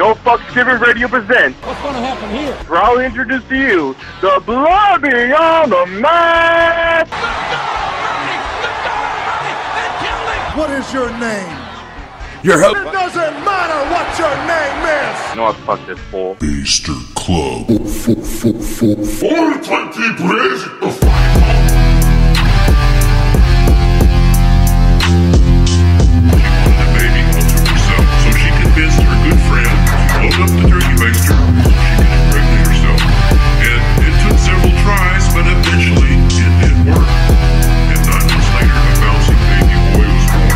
No Fucks Given Radio presents. What's going to happen here? Proudly introduce to you the Blood Beyond the Mat. What is your name? Your hope. It doesn't matter what your name is. You know what the fuck this for? Easter Club. 423. Up the turkey baster so she could impregnate herself. And it took several tries, but eventually it did work. And 9 months later, a bouncing baby boy was born.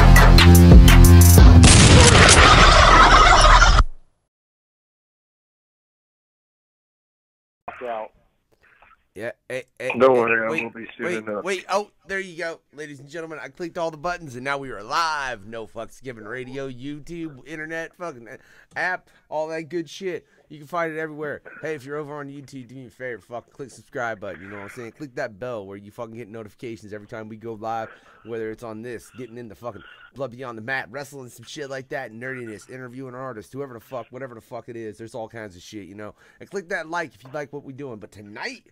Out. Yeah, Don't worry, I will be soon enough. Wait, oh, there you go. Ladies and gentlemen, I clicked all the buttons, and now we are live. No Fucks Given Radio, YouTube, internet, fucking app, all that good shit. You can find it everywhere. Hey, if you're over on YouTube, do me a favor, fucking click subscribe button, you know what I'm saying? Click that bell where you fucking get notifications every time we go live, whether it's on this, getting into fucking Blood Beyond the Mat, wrestling, some shit like that, nerdiness, interviewing artists, whoever the fuck, whatever the fuck it is. There's all kinds of shit, you know? And click that like if you like what we're doing. But tonight,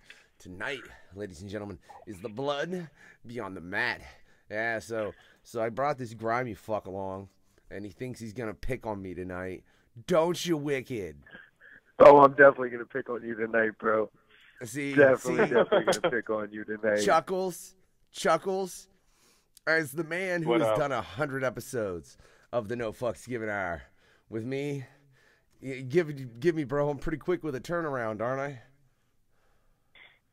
ladies and gentlemen, is the Blood Beyond the Mat. Yeah, so I brought this grimy fuck along, and he thinks he's gonna pick on me tonight. Don't you, Wikkid? Oh, I'm definitely gonna pick on you tonight, bro. Definitely gonna pick on you tonight. Chuckklez, as the man who What has up? done 100 episodes of the No Fucks Given Hour with me. Give me, bro. I'm pretty quick with a turnaround, aren't I?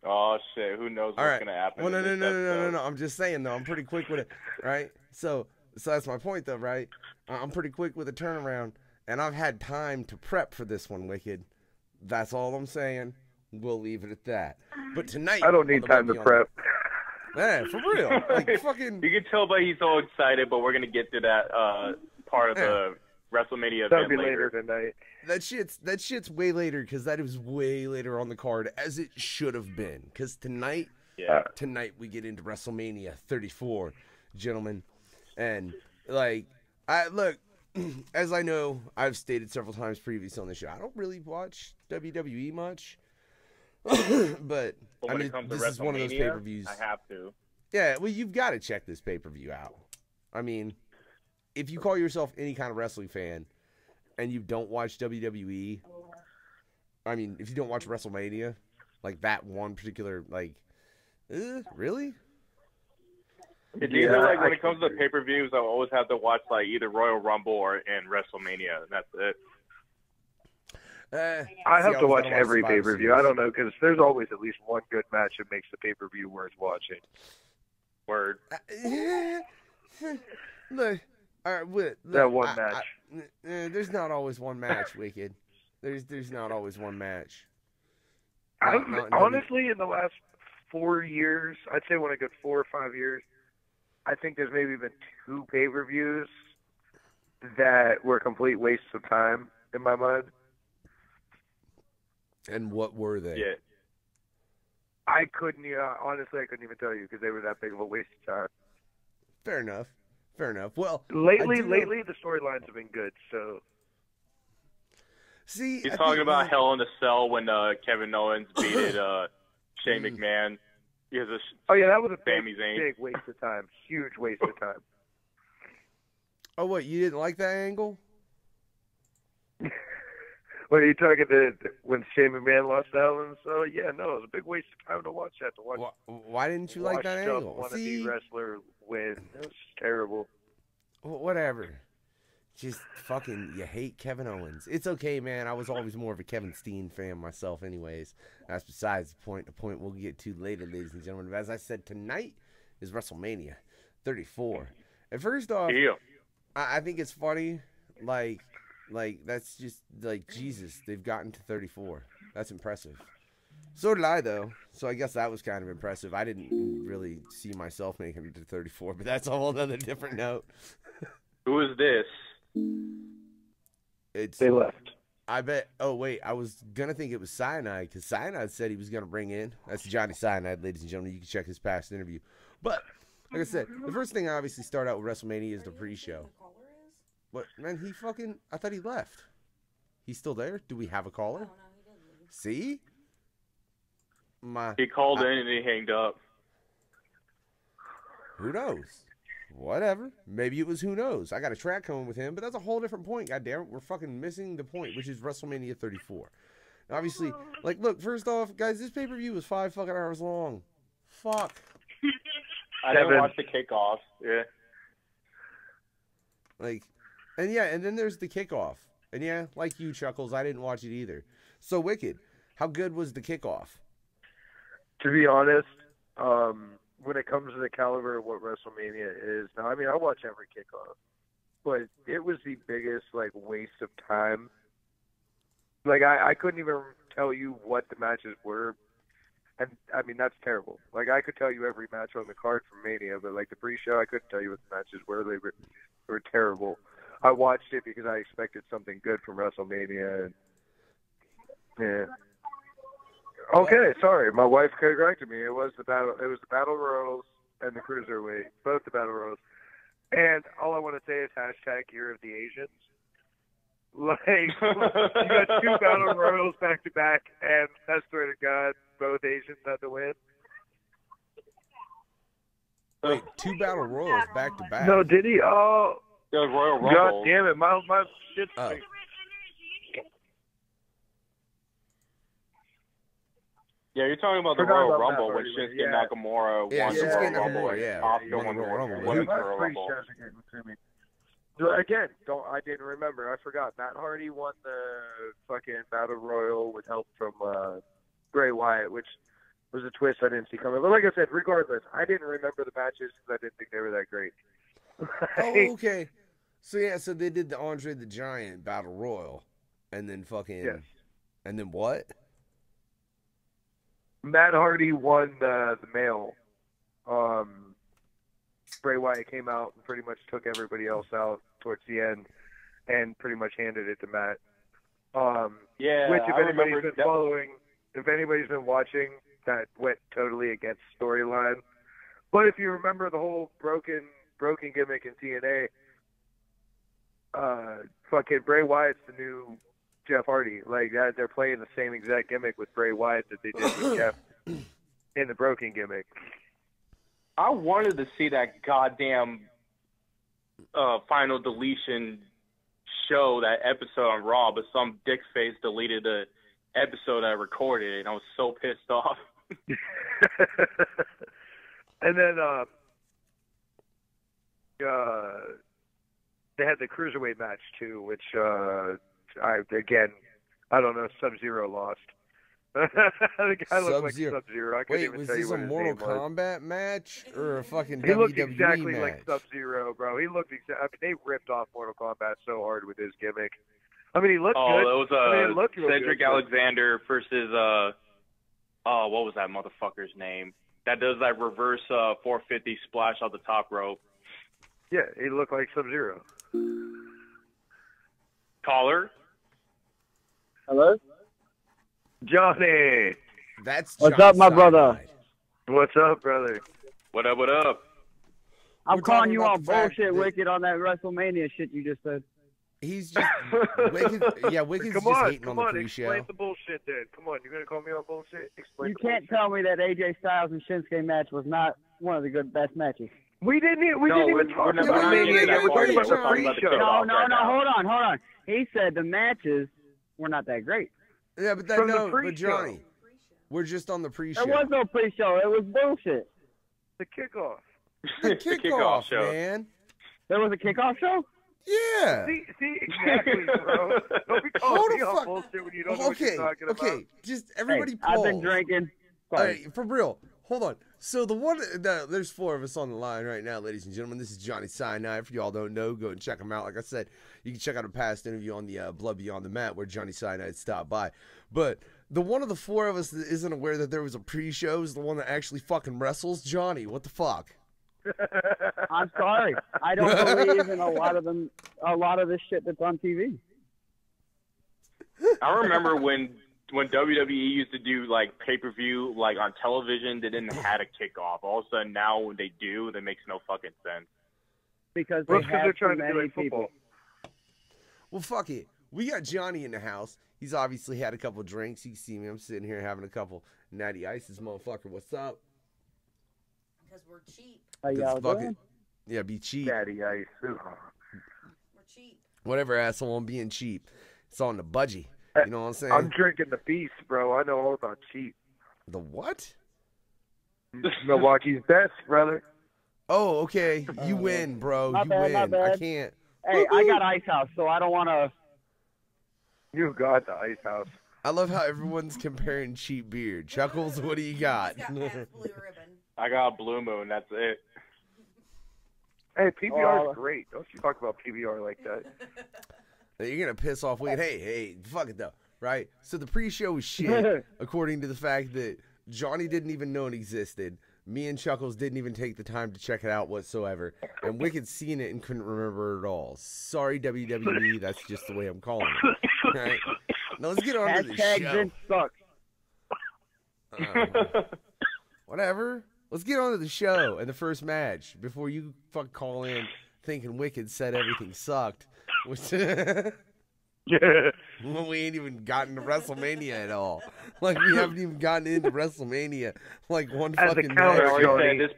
Oh shit! Who knows what's gonna happen? Well, no. I'm just saying though. I'm pretty quick with it, right? So that's my point though, right? I'm pretty quick with a turnaround, and I've had time to prep for this one, Wikkid. That's all I'm saying. We'll leave it at that. But tonight, I don't need time to prep. Yeah, for real. Like fucking. You can tell by he's so excited, but we're gonna get to that part of the WrestleMania That'll event be later tonight. That shit's way later because that is way later on the card as it should have been. Because tonight we get into WrestleMania 34, gentlemen, and like as I know, I've stated several times previously on the show, I don't really watch WWE much, but I mean this is one of those pay-per-views. I have to. Yeah, well, you've got to check this pay-per-view out. I mean, if you call yourself any kind of wrestling fan and you don't watch WWE, I mean, if you don't watch WrestleMania, like that one particular, like, really? It's either like when it comes to pay-per-views, I always have to watch like either Royal Rumble or WrestleMania, and that's it. I have to watch every pay-per-view. I don't know, because there's always at least one good match that makes the pay-per-view worth watching. Word. Look, all right, look, That one match. There's not always one match, Wikkid. There's not always one match. Honestly, in the last 4 years, I'd say when a good 4 or 5 years, I think there's maybe been 2 pay-per-views that were complete wastes of time in my mind. And what were they? Yeah. Honestly, I couldn't even tell you because they were that big of a waste of time. Fair enough. Well, lately, the storylines have been good. So, see, he's talking about Hell in a Cell when Kevin Owens beat Shane McMahon. that was a Sami Zayn. big waste of time. Huge waste of time. Oh, what? You didn't like that angle? What are you talking to when Shane McMahon lost to Hell in a Cell? Yeah, no, it was a big waste of time to watch that. Why didn't you like that angle? Wannabe wrestler win. It was just terrible. Whatever. Just fucking, you hate Kevin Owens. It's okay, man. I was always more of a Kevin Steen fan myself anyways. That's besides the point. The point we'll get to later, ladies and gentlemen. As I said, tonight is WrestleMania 34. And first off, I think it's funny, like that's just, like, Jesus, they've gotten to 34. That's impressive. So did I, though. So I guess that was kind of impressive. I didn't really see myself making it to 34, but that's a whole other different note. Who is this? They left. I bet. Oh, wait. I was going to think it was Cyanide, because Cyanide said he was going to bring in. That's Johnny Cyanide, ladies and gentlemen. You can check his past interview. But, like I said, the first thing I obviously start out with WrestleMania is the pre-show. What? Man, I thought he left. He's still there? Do we have a caller? See? He called in and he hanged up. Who knows? Whatever. Maybe it was who knows. I got a track coming with him, but that's a whole different point. God damn it. We're fucking missing the point, which is WrestleMania 34. Obviously, like, look, first off, guys, this pay-per-view was 5 fucking hours long. Fuck. I didn't watch the kickoff. Yeah. Like, and yeah, and then there's the kickoff. And yeah, like you, Chuckles, I didn't watch it either. So, Wikkid, how good was the kickoff? To be honest, when it comes to the caliber of what WrestleMania is, now, I mean, I watch every kickoff, but it was the biggest, like, waste of time. Like, I couldn't even tell you what the matches were. And, I mean, that's terrible. Like, I could tell you every match on the card from Mania, but, like, the pre-show, I couldn't tell you what the matches were. They were terrible. I watched it because I expected something good from WrestleMania. And, yeah. Okay, sorry. My wife corrected me. It was the Battle Royals and the Cruiserweight. Both the Battle Royals. And all I want to say is hashtag Year of the Asians. Like, you got 2 Battle Royals back to back, and I swear to God, both Asians had to win. Wait, 2 Battle Royals back to back? No, did he? Oh, It was Royal Rumble. God damn it! My shit's Yeah, you're talking about the Forgot Royal about Rumble that when already, Shinsuke Nakamura Yeah, won the Shinsuke Royal Rumble. Nakamura, yeah. Asuka Won won the the Royal Rumble. Women's My Royal three Rumble. shows are getting to me. Again, I didn't remember. I forgot. Matt Hardy won the fucking Battle Royal with help from Bray Wyatt, which was a twist I didn't see coming. But like I said, regardless, I didn't remember the matches because I didn't think they were that great. Oh, okay. So, yeah, so they did the Andre the Giant Battle Royal. And then fucking... Yes. And then what? Matt Hardy won the male. Bray Wyatt came out and pretty much took everybody else out towards the end and pretty much handed it to Matt. Yeah, which, if I anybody's remember been following, if anybody's been watching, that went totally against storyline. But if you remember the whole broken gimmick in TNA, fucking Bray Wyatt's the new Jeff Hardy. Like, they're playing the same exact gimmick with Bray Wyatt that they did with Jeff in the broken gimmick. I wanted to see that goddamn Final Deletion show, that episode on Raw, but some dickface deleted the episode I recorded, and I was so pissed off. And then they had the Cruiserweight match, too, which, I don't know, Sub-Zero lost. The guy looked like Sub-Zero. I couldn't even was tell you this what a his Mortal name was. Kombat match or a fucking He looked WWE exactly match? like Sub-Zero, bro. He looked I mean, they ripped off Mortal Kombat so hard with his gimmick. I mean, he looked good. Oh, it was it looked real Cedric good, Alexander versus what was that motherfucker's name? That does that reverse 450 splash off the top rope. Yeah, he looked like Sub-Zero. Caller? Hello? Johnny! That's What's John up, my Cyanide. brother? What's up, brother? What up, what up? I'm We're calling talking you about on the fact bullshit, that- Wicked, on that WrestleMania shit you just said. He's just... Wicked's Come just on, hating on come the on, pre-show. explain the bullshit then. Come on, you're going to call me on bullshit? Explain You the can't bullshit. tell me that AJ Styles and Shinsuke match was not one of the best matches. We didn't even we're talk not- about we're not Mania getting yet. that We're far talking yet. about the We're talking about the pre-show. kickoff. No, right now. hold on. He said the matches were not that great. Yeah, but that From the no, but pre-show. Johnny, we're just on the pre-show. There was no pre-show. It was bullshit. The kickoff. The The kickoff kickoff, show. man. There was a kickoff show? Yeah. See, exactly, bro. Don't be calling Hold me the on fuck- bullshit when you don't know what you're talking about. Okay, just everybody Hey, pause. I've been drinking. All Sorry. right, for real. Hold on. So there's 4 of us on the line right now, ladies and gentlemen. This is Johnny Cyanide. If y'all don't know, go and check him out. Like I said, you can check out a past interview on the Blood Beyond the Mat where Johnny Cyanide stopped by. But the one of the 4 of us that isn't aware that there was a pre-show is the one that actually fucking wrestles. Johnny, what the fuck? I'm sorry. I don't believe in a lot of this shit that's on TV. I remember when WWE used to do like pay-per-view like on television, they didn't have a kickoff. All of a sudden now when they do, that makes no fucking sense. Because Well, they it's 'cause have they're too trying to do many like football. people. Well, fuck it. we got Johnny in the house. He's obviously had a couple drinks. You can see me. I'm sitting here having a couple natty ices, motherfucker. What's up? Because we're cheap. How y'all doing? Yeah, be cheap. Daddy ice. We're cheap. Whatever, asshole. I'm being cheap. It's on the budgie. You know what I'm saying? I'm drinking the beast, bro. I know all about cheap. The what? Milwaukee's best, brother. Oh, okay. You win, bro. Not You bad, win. not bad. I can't. Hey, I got Ice House, so I don't want to. You got the ice house. I love how everyone's comparing cheap beer. Chuckles, what do you got? He's got Pabst Blue Ribbon. I got Blue Moon. That's it. Hey, PBR Oh. is great. Don't you talk about PBR like that. You're going to piss off Wikkid. Hey, fuck it, though. Right? So the pre-show was shit, according to the fact that Johnny didn't even know it existed. Me and Chuckles didn't even take the time to check it out whatsoever. And Wikkid seen it and couldn't remember it at all. Sorry, WWE. That's just the way I'm calling it. All right? Now let's get on to the Hashtag show. Vince sucks. Whatever. Let's get on to the show and the first match before you fuck call in thinking Wikkid said everything sucked. When we ain't even gotten to WrestleMania at all. Like, we haven't even gotten into WrestleMania like one As a fucking counter, match. I already Johnny. said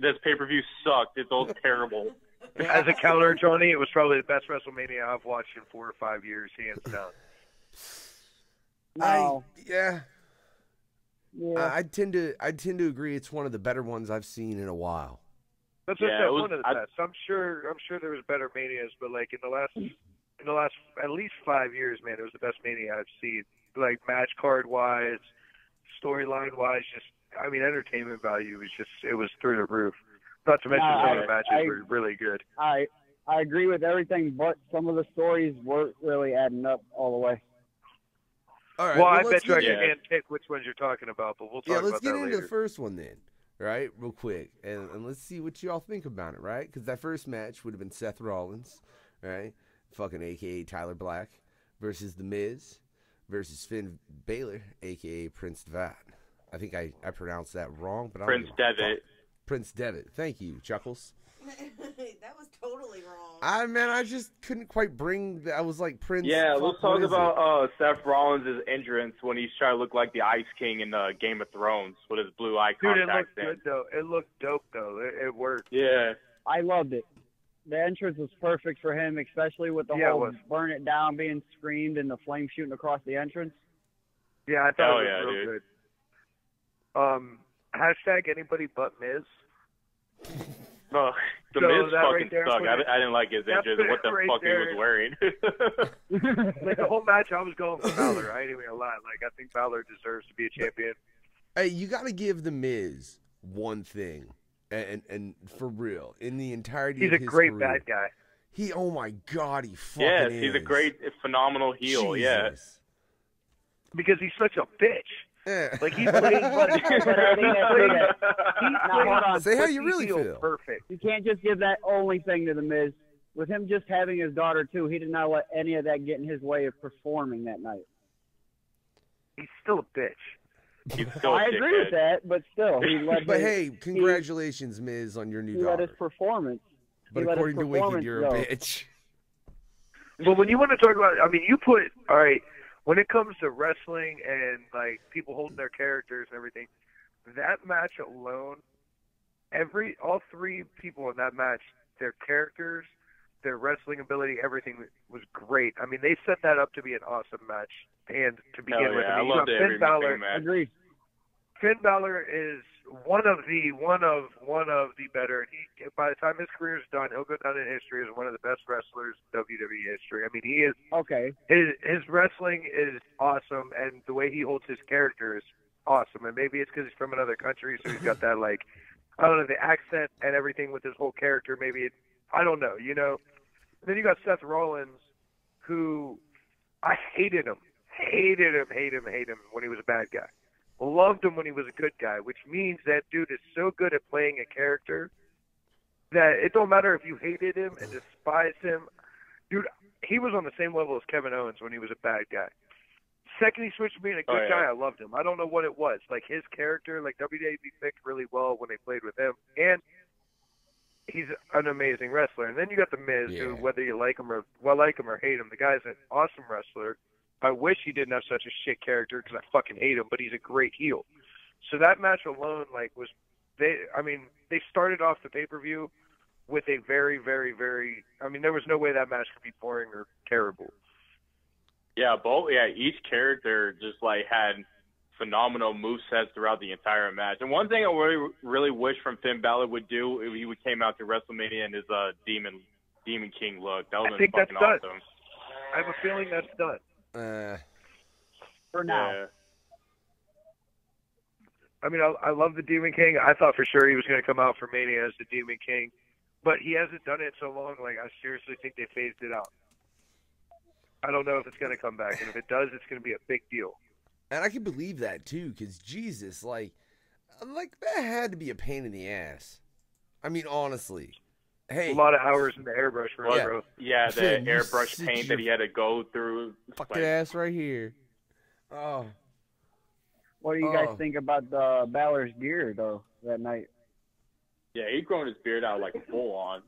this pay-per-view sucked. It's all terrible. As a counter, Johnny, it was probably the best WrestleMania I've watched in 4 or 5 years, hands down. No. Yeah. Yeah. I tend to agree it's one of the better ones I've seen in a while. That's just Yeah, it was- one of the best. I'm sure there was better manias, but like in the last at least 5 years, man, it was the best mania I've seen. Like match card wise, storyline wise, just I mean entertainment value was through the roof. Not to mention some of the matches were really good. I agree with everything, but some of the stories weren't really adding up all the way. All right. Well, I let's bet you I get- can't pick which ones you're talking about, but we'll talk let's about get that into later. the first one then, right? Real quick, and let's see what y'all think about it, right? Because that first match would have been Seth Rollins, right? Fucking AKA Tyler Black versus The Miz versus Finn Balor, AKA Prince Devitt. I think I pronounced that wrong, but I don't Prince give a fuck. Devitt. Prince Devitt. Thank you, Chuckles. That was totally wrong. I just couldn't quite bring. I was like Prince. Yeah, fuck, let's what talk is it? about Seth Rollins' entrance when he's trying to look like the Ice King in Game of Thrones with his blue eye Dude, it contacts looked good though. It looked dope though. It worked. Yeah. I loved it. The entrance was perfect for him, especially with the Yeah, it whole was. burn it down being screamed and the flame shooting across the entrance. Yeah, I thought Oh, it yeah, was real dude. good. Hashtag anybody but Miz. No, the So Miz that fucking right there sucked. put it- I didn't like his That's entrance. What the right fuck there. he was wearing. Like the whole match, I was going for Balor. I ain't even gonna lie. Like I think Balor deserves to be a champion. Hey, you got to give The Miz one thing, and for real, in the entirety He's of a his great career, bad guy. He, oh my God, he fucking Yes, is. he's a great, phenomenal heel. Yeah. Jesus. Because he's such a bitch. Yeah. Like he plays like Now, hold on. Say how you really feel. Perfect. You can't just give that only thing to The Miz. With him just having his daughter, too, he did not let any of that get in his way of performing that night. He's still a bitch. He's still a I agree with dickhead. that, but still, he let But his, hey, congratulations, Miz, on your new he let his daughter. performance. But he let his according to Wikkid, performance you're go. a bitch. But when you want to talk about, I mean, you put all right. When it comes to wrestling and like people holding their characters and everything, that match alone, all three people in that match, their characters, their wrestling ability, everything was great. I mean, they set that up to be an awesome match. And to begin Hell with, yeah, I mean, I you loved got every Finn Balor. single match. Agreed. Finn Balor is one of the better. And he, by the time his career is done, he'll go down in history as one of the best wrestlers in WWE history. I mean, he is. Okay. His wrestling is awesome, and the way he holds his character is awesome. And maybe it's because he's from another country, so he's got that like, I don't know, the accent and everything with his whole character. Maybe I don't know, you know. And then you got Seth Rollins, who I hated him when he was a bad guy. Loved him when he was a good guy, which means that dude is so good at playing a character that it don't matter if you hated him and despised him. Dude, he was on the same level as Kevin Owens when he was a bad guy. Second he switched to being a good guy, I loved him. I don't know what it was. Like his character, like WWE picked really well when they played with him. And he's an amazing wrestler. And then you got the Miz, Yeah. who, whether you like him or hate him, the guy's an awesome wrestler. I wish he didn't have such a shit character because I fucking hate him, but he's a great heel. So that match alone, like, they started off the pay-per-view with a very, very, very, there was no way that match could be boring or terrible. Yeah, each character just like had phenomenal movesets throughout the entire match. And one thing I really wish from Finn Balor would do if he came out to WrestleMania in his Demon King look. That would have been fucking awesome. I have a feeling that's done. For now. Yeah. I love the Demon King. I thought for sure he was going to come out for Mania as the Demon King, but he hasn't done it so long. Like, I seriously think they phased it out. I don't know if it's going to come back, and if it does, it's going to be a big deal. And I can believe that too, because Jesus, like that had to be a pain in the ass. Honestly. Hey, a lot of hours in the airbrush room, bro. Yeah, the airbrush paint that he had to go through. Fucking ass right here. Oh. What do you guys think about Balor's gear, though, that night? Yeah, he's growing his beard out like full on.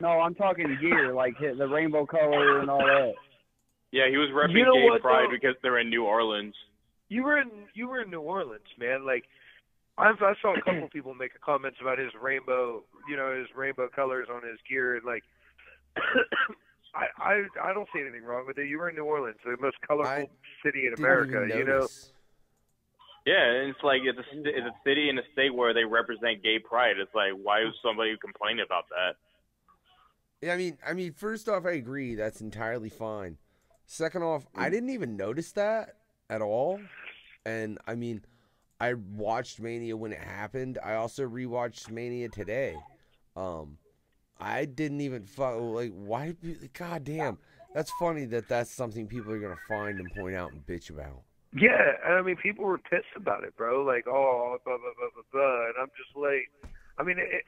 No, I'm talking gear, like the rainbow color and all that. Yeah, he was repping gay pride because they're in New Orleans. You were in New Orleans, man. Like, I saw a couple people make comments about his rainbow, his rainbow colors on his gear, and like, I don't see anything wrong with it. You were in New Orleans, the most colorful city in America, Yeah, and it's like it's a city and a state where they represent gay pride. It's like, why is somebody complaining about that? Yeah, first off, I agree. That's entirely fine. Second off, I didn't even notice that at all. And, I watched Mania when it happened. I also rewatched Mania today. I didn't even why? God damn. That's funny that's something people are going to find and point out and bitch about. Yeah, people were pissed about it, bro. Like, oh, blah, blah, blah, blah, blah. And I'm just like,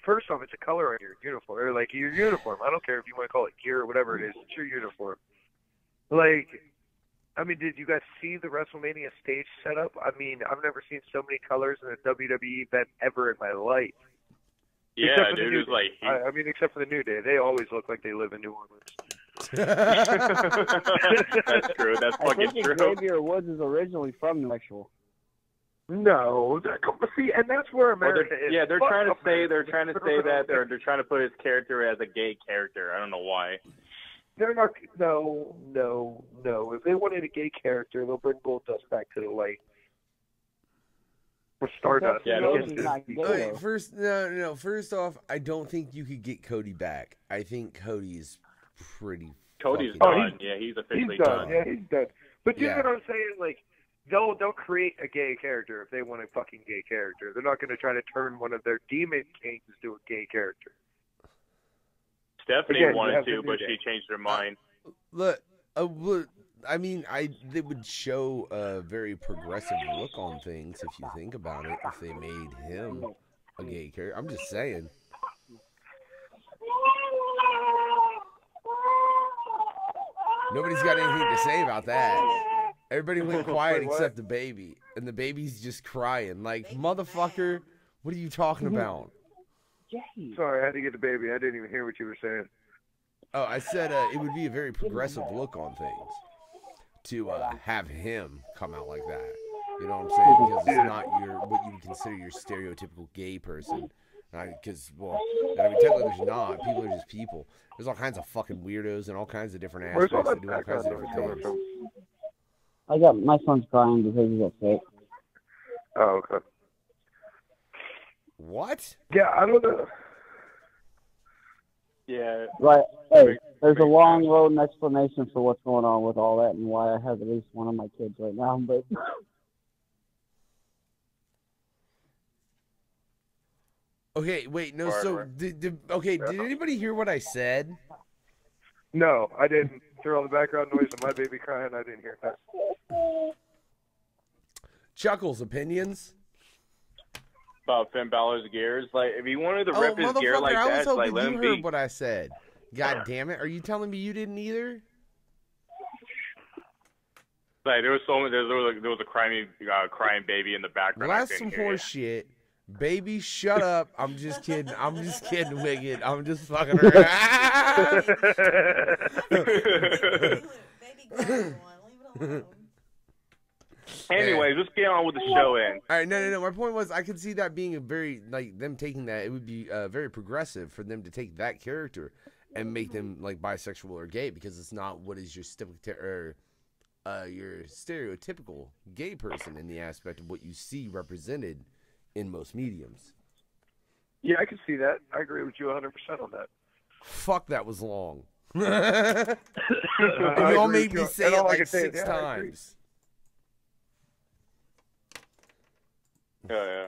first off, it's a color on your uniform. Or, like, your uniform. I don't care if you want to call it gear or whatever it is. It's your uniform. Like, did you guys see the WrestleMania stage setup? I've never seen so many colors in a WWE event ever in my life. Yeah, dude, it was like... except for the New Day. They always look like they live in New Orleans. That's true. That's fucking true. I think Xavier Woods is originally from New Mexico. No, see, and that's where America is. Yeah, they're trying to say that they're trying to put his character as a gay character. I don't know why. They're not. No. If they wanted a gay character, they'll bring Goldust back to the light. Or Stardust. Yeah, First off, I don't think you could get Cody back. I think Cody's pretty. Cody's done. He's officially done. Yeah, he's done. But you know what I'm saying? Like, they'll create a gay character if they want a fucking gay character. They're not going to try to turn one of their Demon Kings to a gay character. Stephanie wanted to, but she changed her mind. Look, they would show a very progressive look on things if you think about it. If they made him a gay character, I'm just saying. Nobody's got anything to say about that. Everybody went quiet except the baby, and the baby's just crying. Like, motherfucker, what are you talking about? Sorry, I had to get the baby. I didn't even hear what you were saying. Oh, I said it would be a very progressive look on things to have him come out like that. You know what I'm saying? Because it's not what you would consider your stereotypical gay person. Because, technically there's not. People are just people. There's all kinds of fucking weirdos and all kinds of different aspects that do all kinds of different things. I got my son's crying because he's upset. Oh, okay. What? Yeah, I don't know. Yeah. Right. Hey, there's a long road and explanation for what's going on with all that and why I have at least one of my kids right now. But okay, wait, no. So, did anybody hear what I said? No, I didn't. Through all the background noise of my baby crying, I didn't hear that. Chuckles, opinions? About Finn Balor's gears, like if he wanted to rep his gear like I was that, hoping like let you him heard be. what I said. God damn it! Are you telling me you didn't either? Like there was a crying baby in the background. Well, that's some horse shit. Baby, shut up. I'm just kidding. I'm just kidding, Wikkid. I'm just fucking around. Baby, grab one. Leave it alone. Anyways, let's get on with the show in. All right, no. My point was, I could see that being a very, like, them taking that, it would be very progressive for them to take that character and make them, like, bisexual or gay, because it's not what is your your stereotypical gay person in the aspect of what you see represented in most mediums. Yeah, I can see that. I agree with you 100% on that. Fuck, that was long. And y'all made me say it like 6 times. Yeah.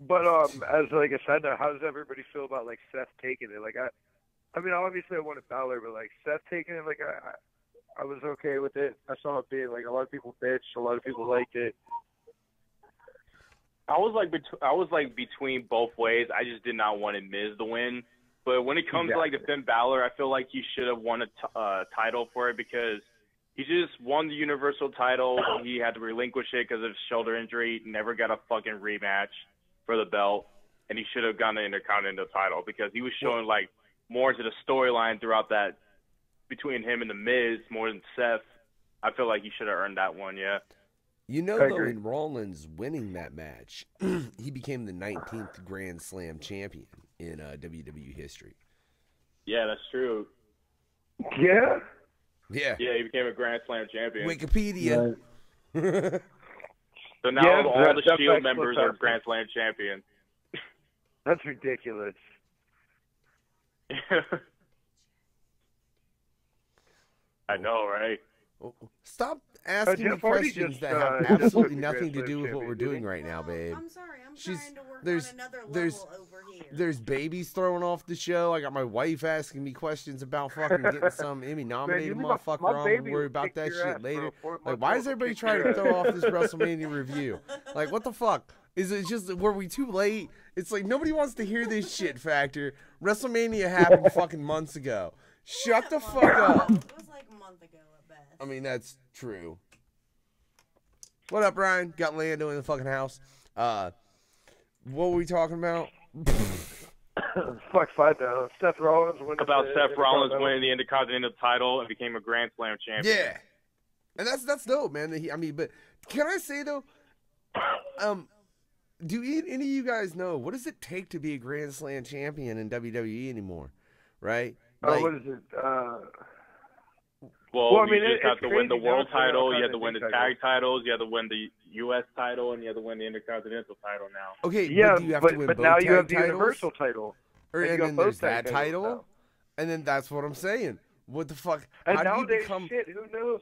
But as like a side note, how does everybody feel about like Seth taking it? Like I mean, obviously I wanted Balor, but like Seth taking it, like I was okay with it. I saw it being like a lot of people bitched, a lot of people liked it. I was like between both ways. I just did not want Miz to win. But when it comes to like the Finn Balor, I feel like he should have won a title for it, because he just won the Universal title. He had to relinquish it because of his shoulder injury. Never got a fucking rematch for the belt, and he should have gotten the Intercontinental title, because he was showing like more to the storyline throughout that between him and the Miz more than Seth. I feel like he should have earned that one. Yeah. You know, though, in Rollins winning that match, he became the 19th Grand Slam champion in WWE history. Yeah, that's true. Yeah. Yeah. Yeah, he became a Grand Slam champion. Wikipedia. Right. So now all the Shield members are Grand Slam champions. That's ridiculous. I know, right? Stop asking me questions that have absolutely nothing to do with what we're doing right now, babe. I'm sorry. I'm trying to work on another level over here. There's babies throwing off the show. I got my wife asking me questions about fucking getting some Emmy nominated motherfucker on. We'll worry about that shit later. Like, why is everybody trying to throw off this WrestleMania review? Like, what the fuck? Is it just, were we too late? It's like, nobody wants to hear this shit, Factor. WrestleMania happened fucking months ago. Shut the fuck up. It was like a month ago at best. I mean, that's true. What up, Ryan? Got Lando in the fucking house. What were we talking about? Fuck, fight now. Seth Rollins winning. About Seth Rollins winning the Intercontinental title and became a Grand Slam champion. Yeah, and that's dope, man. But can I say though, do any of you guys know what does it take to be a Grand Slam champion in WWE anymore? Right? Like, what is it? Well, I mean, you just have to win the world title, you have to win the tag titles, you have to win the U.S. title, and you have to win the Intercontinental title now. Okay, yeah, but do you have to win both now tag you have the titles? Universal title. And then there's that title, and then that's what I'm saying. What the fuck? And how nowadays, do you become... shit, who knows?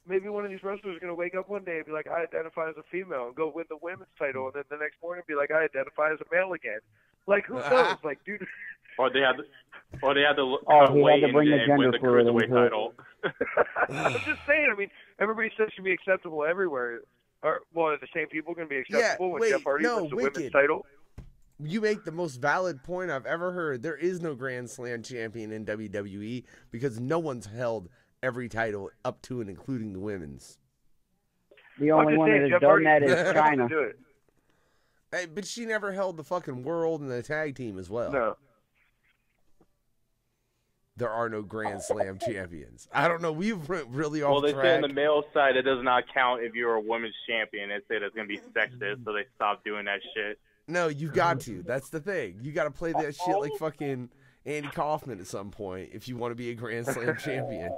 Maybe one of these wrestlers is going to wake up one day and be like, I identify as a female, and go win the women's title, and then the next morning be like, I identify as a male again. Like, who knows? Like, dude... Or they had to wait and bring the win the Cruiserweight title. I'm just saying, I mean, everybody says it should be acceptable everywhere. Are the same people going to be acceptable when Jeff Hardy wins the women's title? You make the most valid point I've ever heard. There is no Grand Slam champion in WWE because no one's held every title up to and including the women's. The only one that has done that is China. Hey, but she never held the fucking world and the tag team as well. No. There are no Grand Slam champions. I don't know. We've really off track. Well, they say on the male side it does not count if you're a women's champion. They say that's going to be sexist, so they stopped doing that shit. No, you've got to. That's the thing. You got to play that shit like fucking Andy Kaufman at some point if you want to be a Grand Slam champion.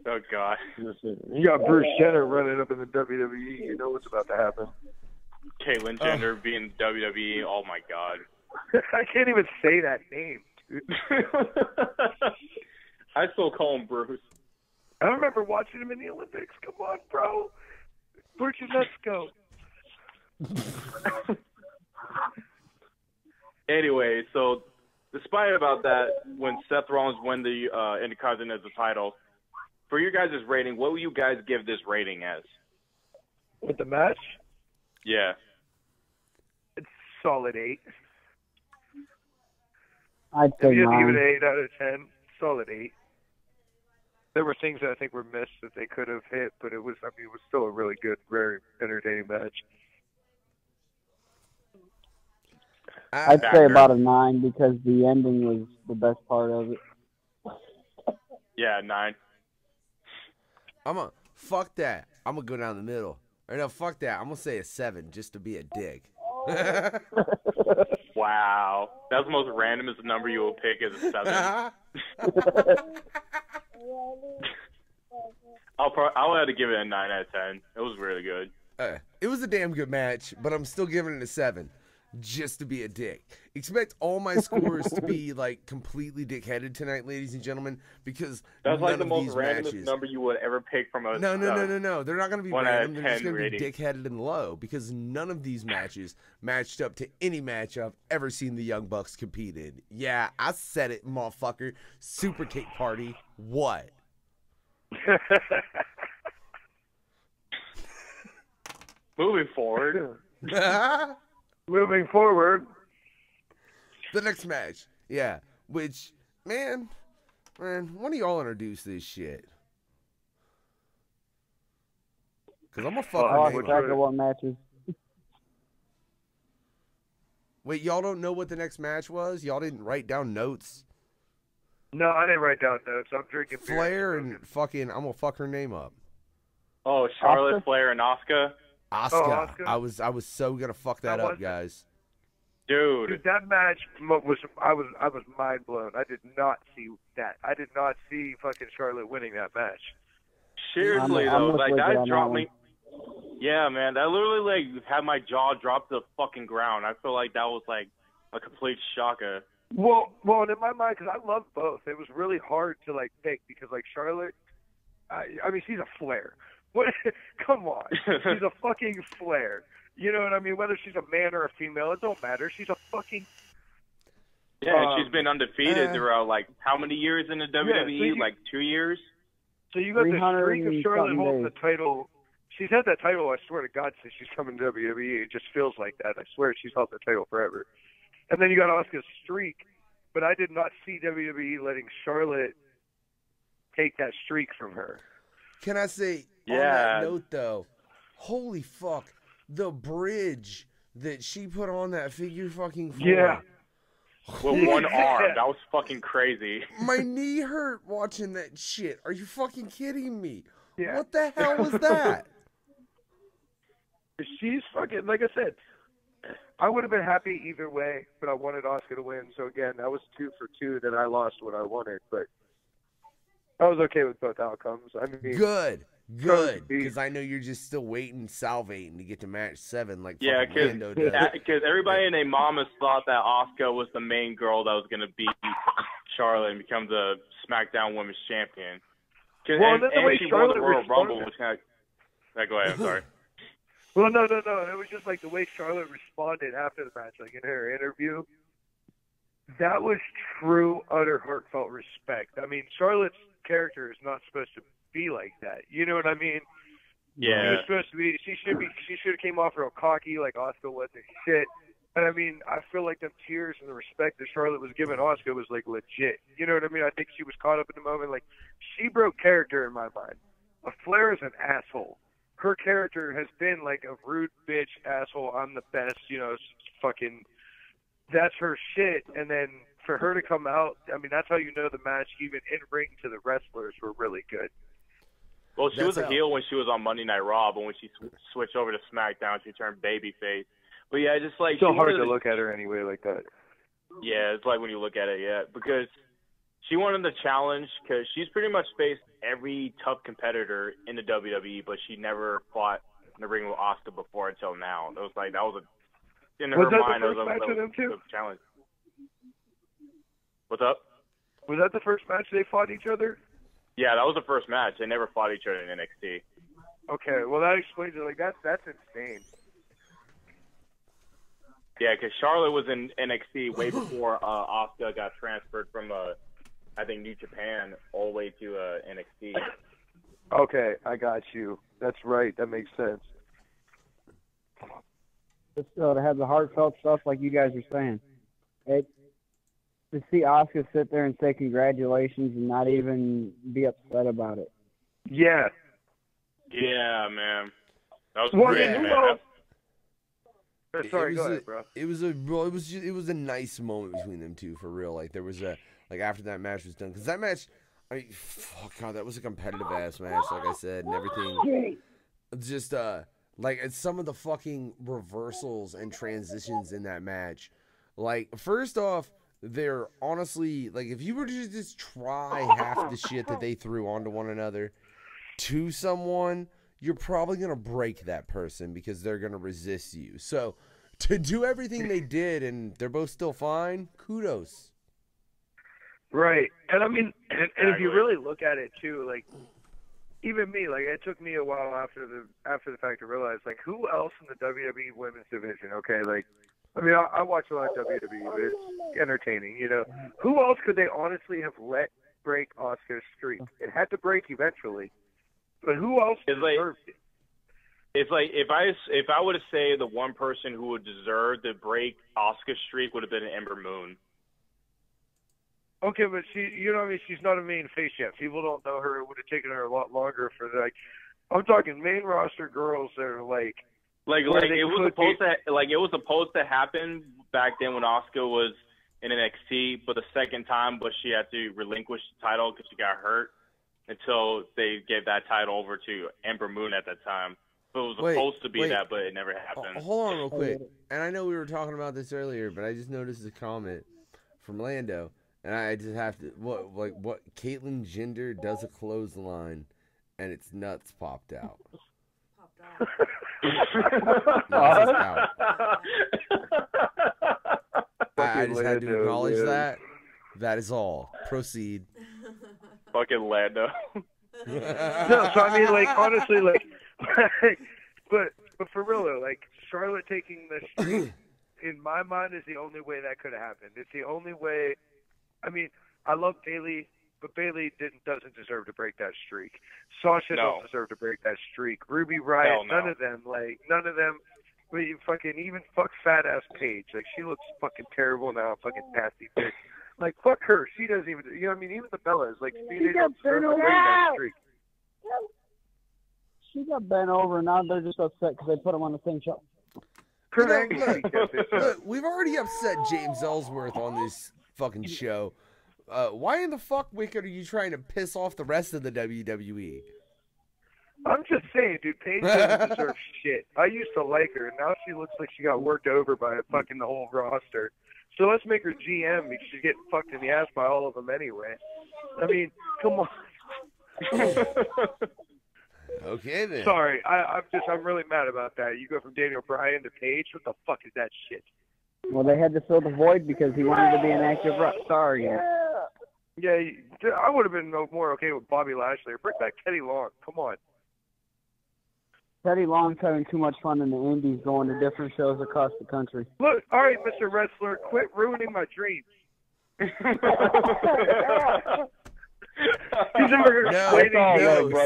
Oh, God. You got Bruce Jenner running up in the WWE. You know what's about to happen. Caitlyn Jenner being WWE. Oh, my God. I can't even say that name, dude. I still call him Bruce. I remember watching him in the Olympics. Come on, bro. Where'd your nuts go? Anyway, so despite about that, when Seth Rollins won the Intercontinental title, for your guys' rating, what will you guys give this rating as? With the match? Yeah. It's solid 8. I'd say if you have to give 9. it an 8 out of 10, solid 8. There were things that I think were missed that they could have hit, but it was still a really good, very entertaining match. I'd say about a 9 because the ending was the best part of it. Yeah, 9. Fuck that. I'm gonna go down the middle. Or no, fuck that. I'm gonna say a 7 just to be a dick. Wow, that's the most randomest number you will pick is a 7. I'll have to give it a 9 out of 10. It was really good. It was a damn good match, but I'm still giving it a 7. Just to be a dick. Expect all my scores to be like completely dickheaded tonight, ladies and gentlemen, because that's like the most randomest number you would ever pick from a. No. They're not going to be random. They're just going to be dickheaded and low because none of these matches matched up to any match I've ever seen the Young Bucks compete in. Yeah, I said it, motherfucker. Super Cake Party. What? Moving forward. Moving forward. The next match. Yeah. Which, man, when do y'all introduce this shit? Because I'm going to fuck her name track of what matches. Wait, y'all don't know what the next match was? Y'all didn't write down notes? No, I didn't write down notes. I'm drinking beer. Flair and fucking, I'm going to fuck her name up. Oh, Charlotte, Asuka? Flair, and Asuka? Asuka. I was so gonna fuck that up, guys. Dude, that match was I was mind blown. I did not see that. I did not see fucking Charlotte winning that match. Seriously though, like that dropped me. Yeah, man, that literally like had my jaw drop to the fucking ground. I feel like that was like a complete shocker. Well, and in my mind, because I love both, it was really hard to like pick because like Charlotte, I mean she's a Flair. What? Come on. She's a fucking Flair. You know what I mean? Whether she's a man or a female, it don't matter. She's a fucking... Yeah, she's been undefeated throughout, like, how many years in the WWE? Like, 2 years? So you got the streak of Charlotte holding the title. She's had that title, I swear to God, since she's come to WWE. It just feels like that. I swear she's held the title forever. And then you got Asuka's streak, but I did not see WWE letting Charlotte take that streak from her. Can I say... On that note, though, holy fuck, the bridge that she put on that figure fucking floor. Yeah. With one arm. That was fucking crazy. My knee hurt watching that shit. Are you fucking kidding me? Yeah. What the hell was that? She's fucking, like I said, I would have been happy either way, but I wanted Asuka to win. So, again, that was 2 for 2 that I lost what I wanted, but I was okay with both outcomes. I mean, Good, because I know you're just still waiting, salivating to get to match 7 like Lando does. Because everybody and their mamas thought that Asuka was the main girl that was going to beat Charlotte and become the SmackDown Women's Champion. Well, and she won the Royal Rumble, which kind of... Go ahead, I'm sorry. Well, no. It was just like the way Charlotte responded after the match, like in her interview. That was true, utter, heartfelt respect. I mean, Charlotte's character is not supposed to be like that. You know what I mean? Yeah. She was supposed to be. She should have came off real cocky, like Asuka wasn't shit. And I mean, I feel like the tears and the respect that Charlotte was giving Asuka was like legit. You know what I mean? I think she was caught up in the moment. Like, she broke character in my mind. A Flair is an asshole. Her character has been like a rude bitch asshole. I'm the best. You know, fucking. That's her shit. And then for her to come out, I mean, that's how you know the match, even in ring, to the wrestlers were really good. Well, she was a heel when she was on Monday Night Raw, but when she switched over to SmackDown, she turned babyface. But yeah, just like... It's so hard to look at her anyway like that. Yeah, it's like when you look at it, yeah. Because she wanted the challenge, because she's pretty much faced every tough competitor in the WWE, but she never fought in the ring with Asuka before until now. It was like, that was a... In her mind, it was a challenge. What's up? Was that the first match they fought each other? Yeah, that was the first match. They never fought each other in NXT. Okay, well that explains it. Like that's insane. Yeah, because Charlotte was in NXT way before Asuka got transferred from I think New Japan all the way to NXT. Okay, I got you. That's right. That makes sense. Just to have the heartfelt stuff like you guys are saying. To see Asuka sit there and say congratulations and not even be upset about it. Yeah. Yeah, man. That was well, great, man. Sorry, go ahead, bro. It was a nice moment between them two for real. Like there was after that match was done, because that match, I mean, fuck God, that was a competitive ass match, like I said, and everything. Just like some of the fucking reversals and transitions in that match. Like first off, they're honestly like if you were to just try half the shit that they threw onto one another to someone, you're probably going to break that person because they're going to resist you. So to do everything they did and they're both still fine, kudos. Right. And I mean, and if you really look at it too, like even me, like it took me a while after the fact to realize, like, who else in the WWE women's division, okay, like, I mean, I watch a lot of WWE, but it's entertaining, you know. Who else could they honestly have let break Asuka's streak? It had to break eventually. But who else deserved it? It's like if I were to say the one person who would deserve to break Asuka's streak would have been Ember Moon. Okay, but she's not a main face yet. People don't know her. It would have taken her a lot longer for I'm talking main roster girls that are like it was supposed to happen back then when Asuka was in NXT, but the second time, but she had to relinquish the title because she got hurt until they gave that title over to Ember Moon at that time. So it was supposed to be that, but it never happened. Hold on real quick. And I know we were talking about this earlier, but I just noticed a comment from Lando. And I just have to, what Caitlyn Jenner does a clothesline, and its nuts popped out. Out. I just had to acknowledge that. That is all. Proceed. Fucking Lando. No, so I mean, like, honestly, like, but for real though, like, Charlotte taking this, in my mind, is the only way that could have happened. It's the only way. I mean, I love Bayley, but Bayley doesn't deserve to break that streak. Sasha don't deserve to break that streak. Ruby Riott, none of them. But you even fuck fat ass Paige. Like, she looks fucking terrible now, fucking nasty bitch. Like, fuck her. She doesn't even. You know what I mean? Even the Bellas, like, they don't deserve to break that streak. She got bent over, and now they're just upset because they put them on the same show. Look, we've already upset James Ellsworth on this fucking show. Why in the fuck, Wikkid, are you trying to piss off the rest of the WWE? I'm just saying, dude, Paige doesn't deserve shit. I used to like her, and now she looks like she got worked over by fucking the whole roster. So let's make her GM because she's getting fucked in the ass by all of them anyway. I mean, come on. Okay, then. Sorry, I'm really mad about that. You go from Daniel Bryan to Paige. What the fuck is that shit? Well, they had to fill the void because he wanted to be an active star again. Yeah, I would have been more okay with Bobby Lashley. Or bring back Teddy Long. Come on. Teddy Long's having too much fun in the indies, going to different shows across the country. Look, all right, Mr. Wrestler, quit ruining my dreams. He's never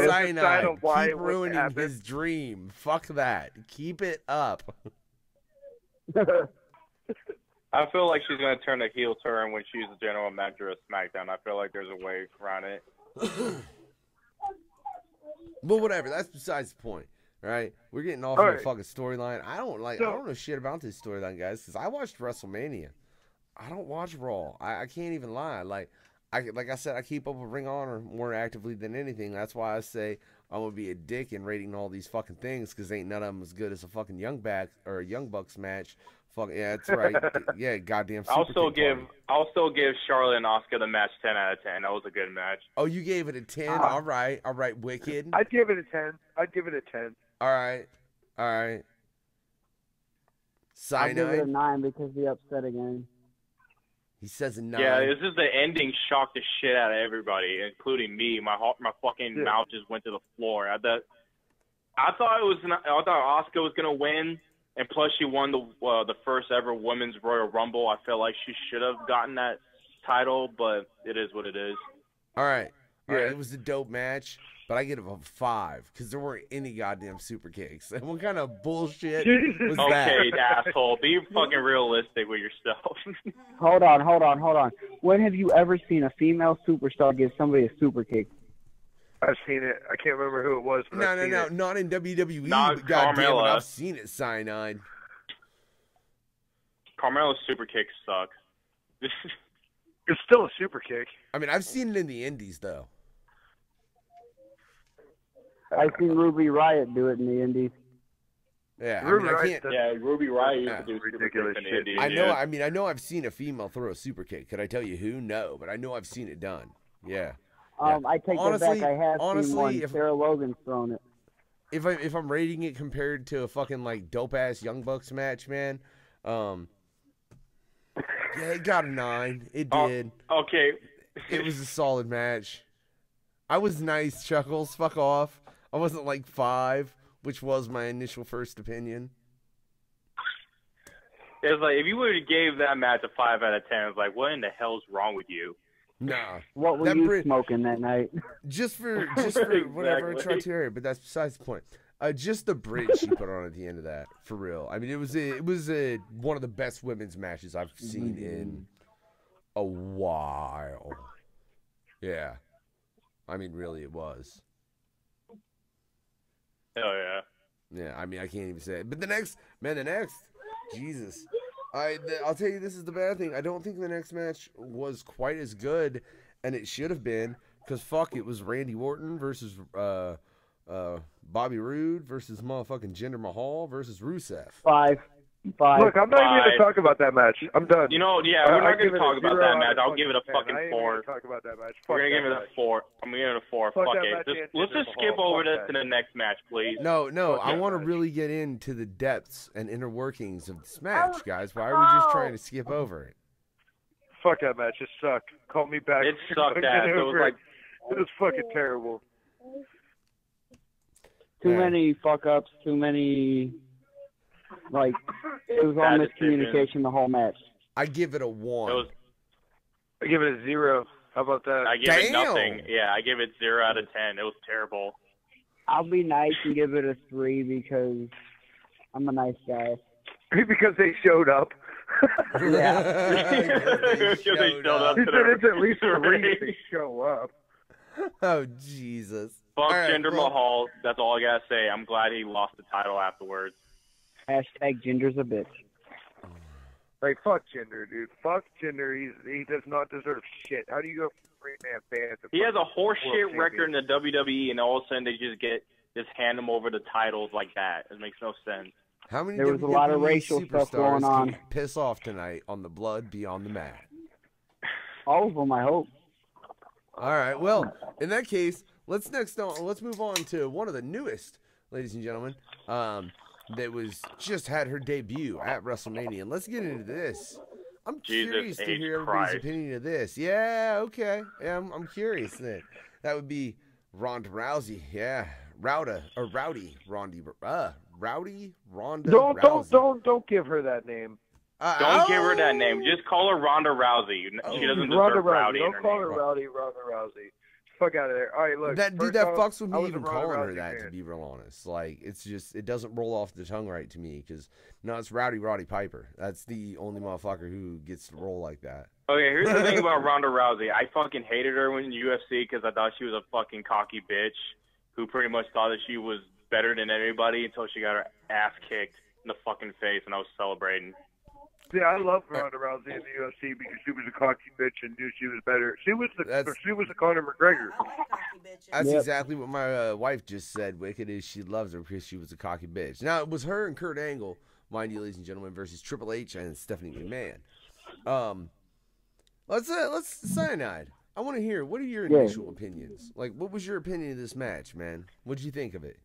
Cyanide. Keep ruining his dream. Fuck that. Keep it up. I feel like she's going to turn a heel turn when she's the general manager of SmackDown. I feel like there's a way around it. But whatever, that's besides the point. Right? We're getting off of the fucking storyline. I don't know shit about this storyline, guys, because I watched WrestleMania. I don't watch Raw. I can't even lie. Like I said, I keep up with Ring of Honor more actively than anything. That's why I say I'm gonna be a dick in rating all these fucking things, because ain't none of them as good as a fucking Young Bucks match. Fuck yeah, that's right. Yeah, goddamn. I'll still give Charlotte and Asuka the match 10 out of 10. That was a good match. Oh, you gave it a 10. All right, Wikkid. I'd give it a 10. All right. Cyanide. I'll give it a 9 because the upset again. He says a 9. Yeah, this is the ending shocked the shit out of everybody, including me. My fucking mouth just went to the floor. I thought Asuka was gonna win, and plus she won the first ever women's Royal Rumble. I feel like she should have gotten that title, but it is what it is. All right. It was a dope match, but I give it a 5 because there weren't any goddamn super kicks. And what kind of bullshit was that? Okay, asshole. Be fucking realistic with yourself. Hold on. When have you ever seen a female superstar give somebody a super kick? I've seen it. I can't remember who it was. No. Not in WWE. Not Goddamn it, Carmella. I've seen it, Cyanide. Carmelo's super kicks suck. It's still a super kick. I mean, I've seen it in the indies, though. I've seen Ruby Riott do it in the indies. Yeah, Ruby I can't. Yeah, Ruby Riott used Yeah. to do super Ridiculous kicks in the shit. Indies. I know. Yeah. I mean, I know I've seen a female throw a super kick. Could I tell you who? No, but I know I've seen it done. Yeah. I take Honestly- that back. I have honestly, seen one. if- Sarah Logan's thrown it. If I'm rating it compared to a fucking like dope ass Young Bucks match, man, yeah, it got a 9. It did. Okay. It was a solid match. I was nice, Chuckles. Fuck off. I wasn't like 5, which was my initial first opinion. It's like, if you would have gave that match a 5 out of 10, it's like, what in the hell's wrong with you? Nah. What were That you bri- smoking that night? Just for whatever I tried to hear, but that's besides the point. Just the bridge she put on at the end of that, for real. I mean, it was one of the best women's matches I've seen in a while. Yeah, I mean, really, it was. Hell yeah. Yeah, I mean, I can't even say it. But the next, Jesus. I'll tell you, this is the bad thing. I don't think the next match was quite as good, and it should have been, because fuck, it was Randy Orton versus Bobby Roode versus motherfucking Jinder Mahal versus Rusev. 5. Look, I'm not even going to talk about that match. I'm done. You know, yeah, we're not going to talk about that match. I'll Fuck give it a that. fucking I ain't 4. gonna talk about that match. We're going to Fuck give it that a match. 4. I'm going to give it a 4. Fuck Fuck that it. match and Let's Jinder just skip Mahal. over Fuck this that. to the next match, please. No, Fuck I that want to match. really get into the depths and inner workings of this match, guys. Why are we just trying to skip over it? Fuck that match. It sucked. Call me back. It sucked Get ass. It was over like, It was fucking terrible. Too Yeah. many fuck-ups, too many... Like, it was all Bad miscommunication the whole match. I give it a 1. it was, I give it a 0. How about that? I give it Damn. nothing. Yeah, I give it 0 out of 10. It was terrible. I'll be nice and give it a 3 because I'm a nice guy. Because they showed up. Because they showed up He to said the it's at least a ring. reason they show up. Oh, Jesus. Fuck All right, Jinder well- Mahal. That's all I got to say. I'm glad he lost the title afterwards. Hashtag Ginger's a bitch. Like, fuck Jinder, dude. Fuck Jinder. He does not deserve shit. How do you go from 3-man band to He has a fucking world horseshit record in champion? the WWE, and all of a sudden they just hand him over the titles like that. It makes no sense. How many There was a lot of WWE racial stuff superstars going on. can piss off tonight on the Blood Beyond the Mat? All of them, I hope. All right. Well, in that case, let's move on to one of the newest, ladies and gentlemen, that was just had her debut at WrestleMania. And let's get into this. I'm Jesus curious to H. hear everybody's Christ. opinion of this. Yeah, okay. Yeah, I'm curious then. That would be Ronda Rousey. Yeah, Ronda Rousey. Don't give her that name. Don't give her that name. Just call her Ronda Rousey. She doesn't Ronda deserve Rousey. Rowdy in Don't her call name. her Rowdy. Ronda Rousey. Fuck out of there. All right, look. That first that off, fucks with I me was a even Ronda calling her Rousey that, fan. to be real honest. Like, it's just, it doesn't roll off the tongue right to me, because no, it's Roddy Piper. That's the only motherfucker who gets to roll like that. Okay, here's the thing about Ronda Rousey. I fucking hated her when in UFC because I thought she was a fucking cocky bitch who pretty much thought that she was better than everybody until she got her ass kicked in the fucking face, and I was celebrating. Yeah, I love Ronda Rousey in the UFC because she was a cocky bitch and knew she was better. She was the Conor McGregor. I like cocky bitches. That's Yep. exactly what my wife just said. Wikkid is she loves her because she was a cocky bitch. Now, it was her and Kurt Angle, mind you, ladies and gentlemen, versus Triple H and Stephanie McMahon. Let's Cyanide. I want to hear, what are your initial opinions? Like, what was your opinion of this match, man? What did you think of it?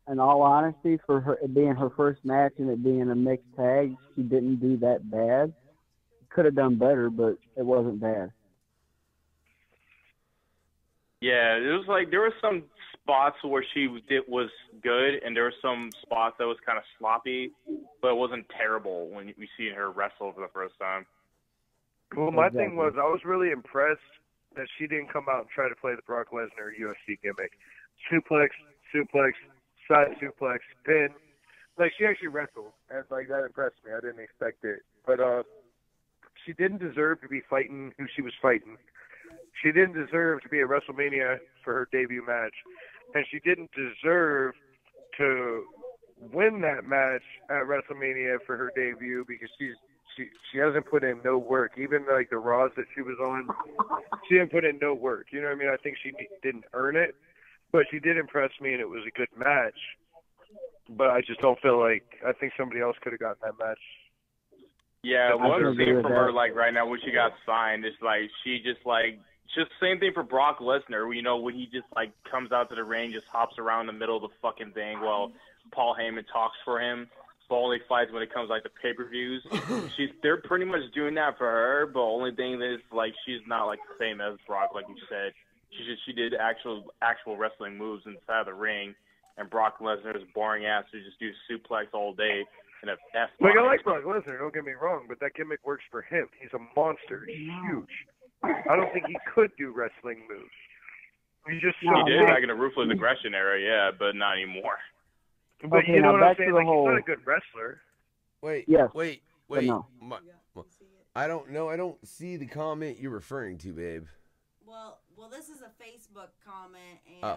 In all honesty, for her it being her first match and it being a mixed tag, she didn't do that bad. Could have done better, but it wasn't bad. Yeah, it was like there were some spots where she was good, and there were some spots that was kind of sloppy, but it wasn't terrible when we seen her wrestle for the first time. Well, my Exactly. thing was I was really impressed that she didn't come out and try to play the Brock Lesnar UFC gimmick. Suplex, side suplex, pin. Like, she actually wrestled, and like that impressed me. I didn't expect it, but she didn't deserve to be fighting who she was fighting. She didn't deserve to be at WrestleMania for her debut match, and she didn't deserve to win that match at WrestleMania for her debut because she hasn't put in no work. Even like the Raws that she was on, she didn't put in no work. You know what I mean? I think she didn't earn it, but she did impress me, and it was a good match. But I just don't feel like I think somebody else could have gotten that match. Yeah, what I'm seeing from her like right now when she got signed is like she just same thing for Brock Lesnar. You know, when he just like comes out to the ring, just hops around the middle of the fucking thing while Paul Heyman talks for him. But only fights when it comes like the pay-per-views. They're pretty much doing that for her. But only thing is like she's not like the same as Brock, like you said. She did actual wrestling moves inside of the ring, and Brock Lesnar's boring ass who just do suplex all day. Like, I like Brock Lesnar, don't get me wrong, but that gimmick works for him. He's a monster. He's huge. I don't think he could do wrestling moves. He did back in the Ruthless Aggression era, yeah, but not anymore. But okay, you know what I'm back saying? to the Like, whole... he's not a good wrestler. Wait. No. I don't know. I don't see the comment you're referring to, babe. Well, this is a Facebook comment, and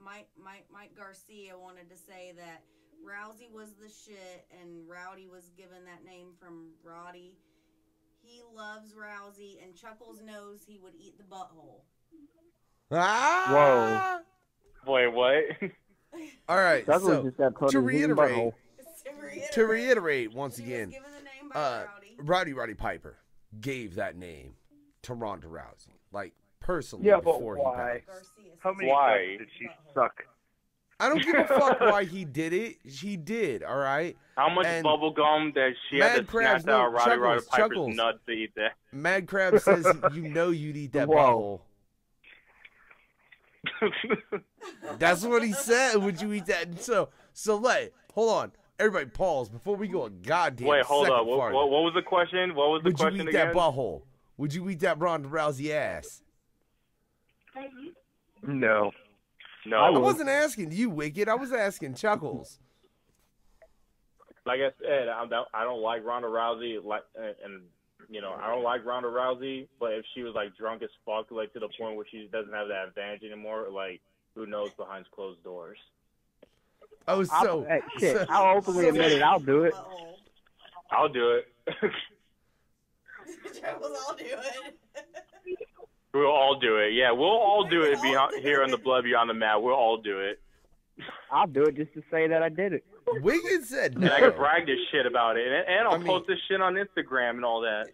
Mike Garcia wanted to say that Rousey was the shit, and Rowdy was given that name from Roddy. He loves Rousey, and Chuckles knows he would eat the butthole. Ah! Whoa. Wait, what? All right, Chuckles just got put to in his reiterate, butthole. once he again, was given the name by Roddy Piper gave that name to Ronda Rousey, like personally. Yeah, but before why? He passed. How many times did she suck? I don't give a fuck why he did it. He did, all right? How much bubble gum that she had to snatch out Roddy Piper's nuts to eat that? Mad Crab says you'd eat that butthole. That's what he said. Would you eat that? So hold on. Everybody pause before we go a goddamn Wait, hold second up. What was the question? What was the question again? Would you eat that butthole? Would you eat that Ronda Rousey ass? No. I wasn't asking you, Wikkid. I was asking Chuckles. Like I said, I don't like Ronda Rousey, and I don't like Ronda Rousey. But if she was like drunk as fuck, like to the point where she doesn't have that advantage anymore, like who knows behind closed doors? Oh, so shit! I'll openly admit it. I'll do it. I'll do it. I'll do it. We'll all do it. Yeah, we'll all do it here on the Blood Beyond the Mat. We'll all do it. I'll do it just to say that I did it. Wikkid said no. And I can brag this shit about it. And I'll post this shit on Instagram and all that.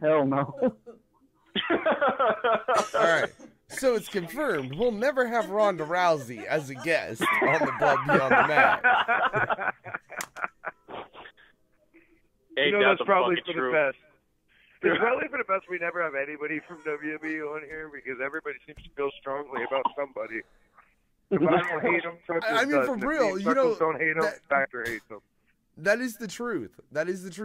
Hell no. All right. So it's confirmed. We'll never have Ronda Rousey as a guest on the Blood Beyond the Mat. That's probably for the best. It's probably for the best we never have anybody from WWE on here because everybody seems to feel strongly about somebody. If I don't hate them, Chuckles does. For real, don't hate them, Factor hates them. That is the truth.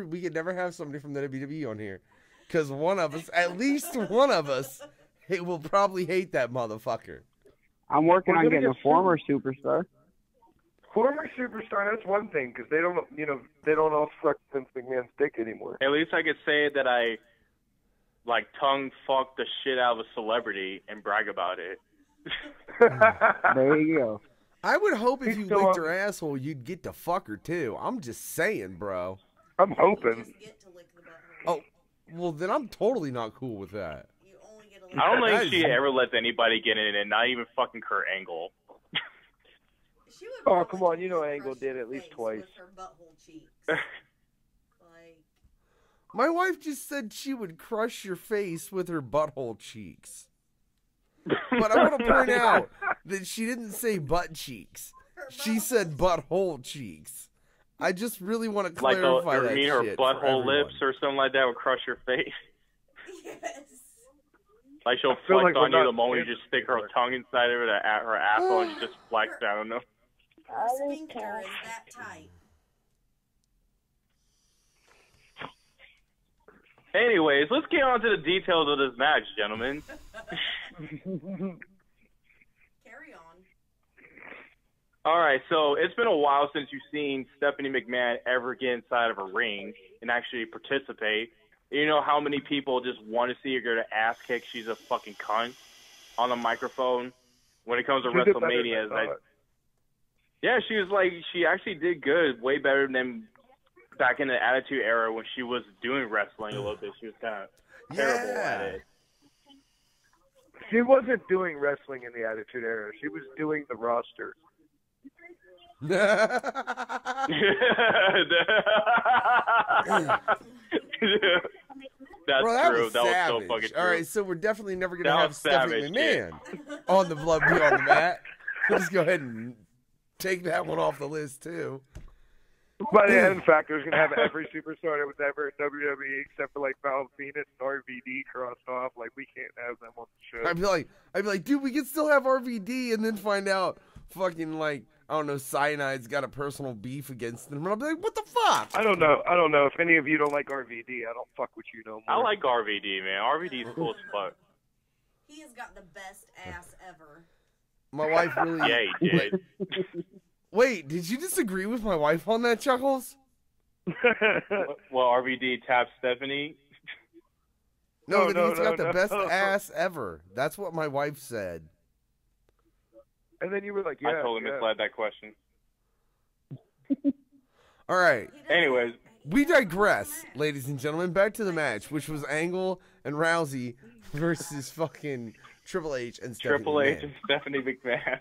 We could never have somebody from the WWE on here because one of us, at least one of us, will probably hate that motherfucker. I'm working on getting a former superstar. Former superstar, that's one thing, because they don't all suck Vince McMahon's dick anymore. At least I could say that I, tongue fuck the shit out of a celebrity and brag about it. There you go. I would hope if you licked her asshole, you'd get to fuck her, too. I'm just saying, bro. I'm hoping. Oh, well, then I'm totally not cool with that. I don't think she ever lets anybody get in it, not even fucking Kurt Angle. Oh, come on. Angle did at least twice. My wife just said she would crush your face with her butthole cheeks. But I want to point out that she didn't say butt cheeks. She said butthole cheeks. I just really want to clarify that shit. Her butthole lips or something like that would crush your face? Yes. Like she'll flex on you the moment you just stick her tongue inside of her asshole and she just flex. I don't know. Her sphincter is that tight. Anyways, let's get on to the details of this match, gentlemen. Carry on. All right, so it's been a while since you've seen Stephanie McMahon ever get inside of a ring and actually participate. You know how many people just want to see her get her ass kicked? She's a fucking cunt on the microphone. When it comes to WrestleMania, Yeah, she was like, she actually did good, way better than back in the Attitude Era when she was doing wrestling a little bit. She was kind of terrible at it. She wasn't doing wrestling in the Attitude Era. She was doing the roster. That's Bro, that true. was That was savage. so fucking true. All right, so we're definitely never gonna That have was Stephanie savage, McMahon on the Blood Be on the Mat. We'll just go ahead and take that one off the list too. By the end, Factor's gonna have every superstar that was ever in WWE except for like Val Venus and RVD crossed off. Like we can't have them on the show. I'd be like, dude, we can still have RVD, and then find out fucking like I don't know, Cyanide's got a personal beef against them, and I'll be like, what the fuck? I don't know. If any of you don't like RVD, I don't fuck with you no more. I like RVD, man. RVD's cool as fuck. He has got the best ass ever. My wife really. Yeah, he did. Wait, did you disagree with my wife on that, Chuckles? Well, RVD tapped Stephanie. No, No, he's got the no. best ass ever. That's what my wife said. And then you were like, yeah. I totally misled that question. All right. Anyways, We digress, ladies and gentlemen. Back to the match, which was Angle and Rousey versus fucking Triple H and Stephanie Triple H McMahon. and Stephanie McMahon.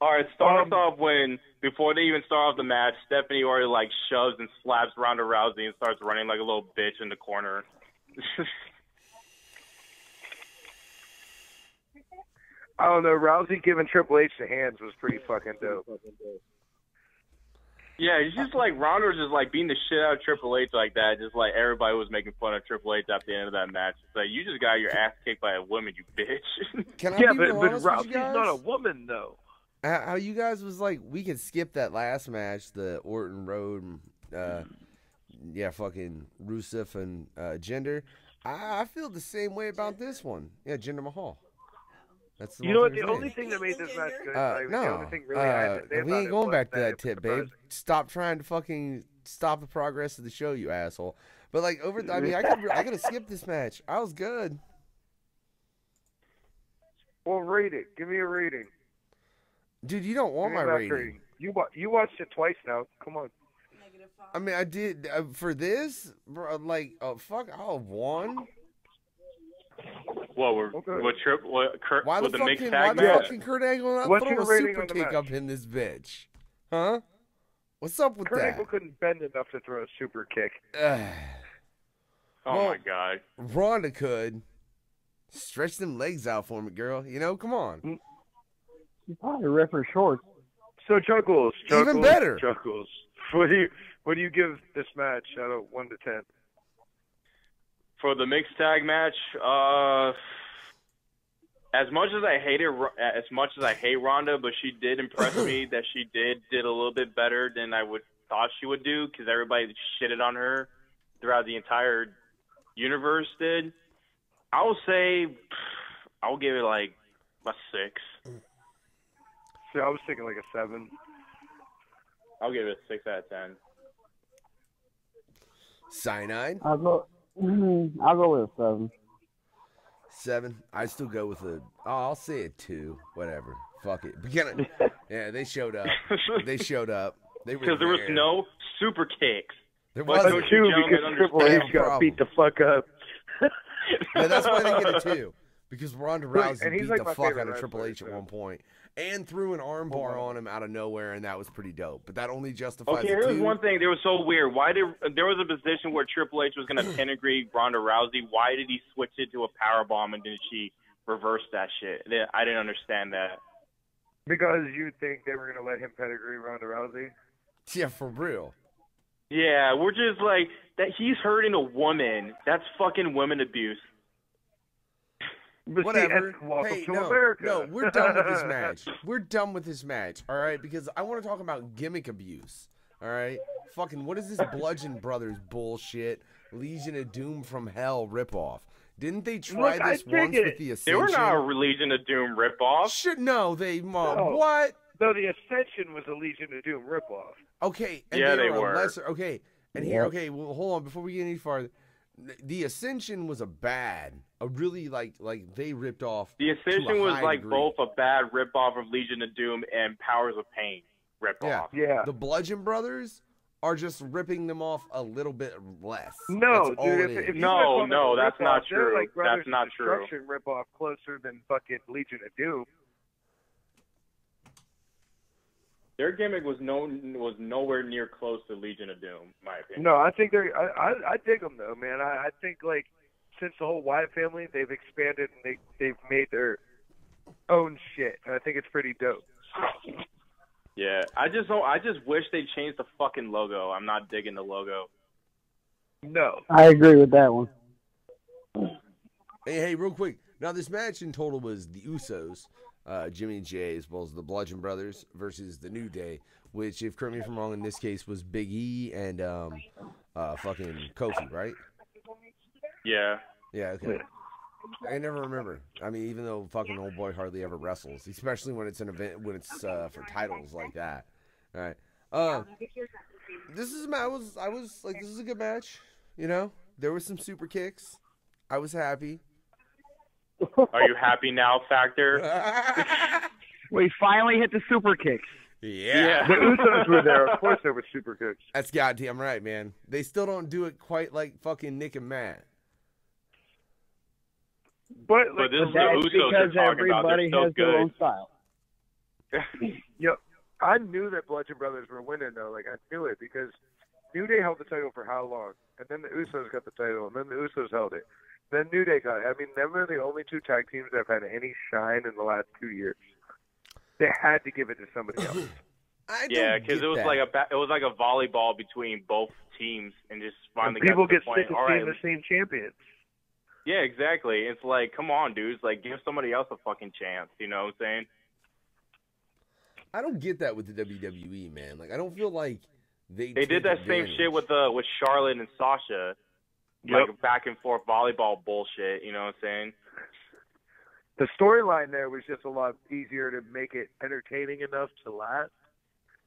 All right, starts off when, before they even start off the match, Stephanie already, like, shoves and slaps Ronda Rousey and starts running like a little bitch in the corner. I don't know. Rousey giving Triple H the hands was pretty fucking dope. Yeah, it's just like Ronda was just like beating the shit out of Triple H like that. Just like everybody was making fun of Triple H at the end of that match. It's like, you just got your ass kicked by a woman, you bitch. Can I Yeah, be but real honest with Rousey's you guys? not a woman, though. How you guys was like, we could skip that last match, the Orton Road, fucking Rusev and Jinder. I feel the same way about this one. Yeah, Jinder Mahal. That's the You know what? motherfucker's The name. only thing that made this match good, No, the only thing really I had to say we about ain't it going was back to that it was tip, babe. surprising. Stop trying to fucking stop the progress of the show, you asshole. But like I mean, I could have skipped this match. I was good. Well, rate it. Give me a rating. Dude, you don't want Give me my a rating. You watched it twice now. Come on. -5. I mean, I did for this, bro, like, fuck, I'll have one. Well, Why the with the mixed fucking, tag why the match? fucking Kurt Angle not What's throw your a rating super on the kick match? up in this bitch? Huh? What's up with Kurt that? Angle couldn't bend enough to throw a super kick. Oh Well, my god. Ronda could. Stretch them legs out for me, girl. You know, come on. You probably rip her shorts. So Chuckles, Even better. Chuckles. What do you give this match out of 1 to 10? For the mixed tag match, as much as I hate Ronda, but she did impress me that she did a little bit better than I thought she would do, because everybody shitted on her throughout the entire universe did. I will say, I'll give it like a 6. See, I was thinking like a 7. I'll give it a 6 out of 10. Cyanide? I'll go with a 7. 7. I still go with I'll say a 2. Whatever. Fuck it. Yeah, they showed up. They showed up. Because there was no super kicks. There But wasn't. don't you Two, because gentlemen Triple understand? H got Problem. beat the fuck up. Yeah, that's why they get a 2. Because Ronda Rousey and he's beat like the my fuck favorite out of Triple wrestler, H at so. one point. And threw an armbar on him out of nowhere, and that was pretty dope. But that only justifies Okay, the here's 2. one thing. There was so weird. Why did there was a position where Triple H was going to pedigree Ronda Rousey? Why did he switch it to a powerbomb and then she reversed that shit? I didn't understand that. Because you think they were going to let him pedigree Ronda Rousey? Yeah, for real. Yeah, we're just like that. He's hurting a woman. That's fucking women abuse. But Whatever. See, welcome Hey, to no, America. no, we're done with this match. We're done with this match, all right? Because I want to talk about gimmick abuse, all right? Fucking, what is this Bludgeon Brothers bullshit? Legion of Doom from Hell ripoff. Didn't they try Look, I this dig once it. with the They Ascension? were not a Legion of Doom ripoff. Shit, no, they, No. what? No, the Ascension was a Legion of Doom ripoff. Okay, and Yeah, they a were. lesser, okay, and here, okay, well, hold on, before we get any farther. The Ascension was a really like they ripped off. The Ascension was like degree. both a bad ripoff of Legion of Doom and Powers of Pain ripoff. Yeah. The Bludgeon Brothers are just ripping them off a little bit less. No, that's all dude. it is. If No, that's not true. Like That's not true. Destruction ripoff closer than fucking Legion of Doom. Their gimmick was nowhere near close to Legion of Doom, in my opinion. No, I think I dig them though, man. I think like since the whole Wyatt family, they've expanded and they've made their own shit. And I think it's pretty dope. Yeah, I just wish they changed the fucking logo. I'm not digging the logo. No, I agree with that one. Hey, real quick. Now, this match in total was the Usos, Jimmy and Jay, as well as the Bludgeon Brothers versus the New Day, which, if correct me if I'm wrong, in this case was Big E and fucking Kofi, right? Yeah. Yeah, okay. I never remember. I mean, even though fucking old boy hardly ever wrestles, especially when it's an event, when it's for titles like that. All right. This is I was like, this is a good match. You know, there was some super kicks. I was happy. Are you happy now, Factor? We finally hit the super kicks. Yeah. the Usos were there. Of course, there were super kicks. That's goddamn right, man. They still don't do it quite like fucking Nick and Matt. But this is the That's Usos you're because talking about. They're everybody so has their good. own style. Yep. I knew that Bludgeon Brothers were winning though. Like I knew it because New Day held the title for how long, and then the Usos got the title, and then the Usos held it. Then New Day got it. I mean, them are the only two tag teams that have had any shine in the last 2 years. They had to give it to somebody else. Yeah, because it was like a volleyball between both teams, and just finally People got to get the point. sick of All seeing right, the same champions. yeah, exactly. It's like, come on, dudes. Like, give somebody else a fucking chance. You know what I'm saying? I don't get that with the WWE, man. Like, I don't feel like they did that same shit with Charlotte and Sasha, like back and forth volleyball bullshit. You know what I'm saying? The storyline there was just a lot easier to make it entertaining enough to last.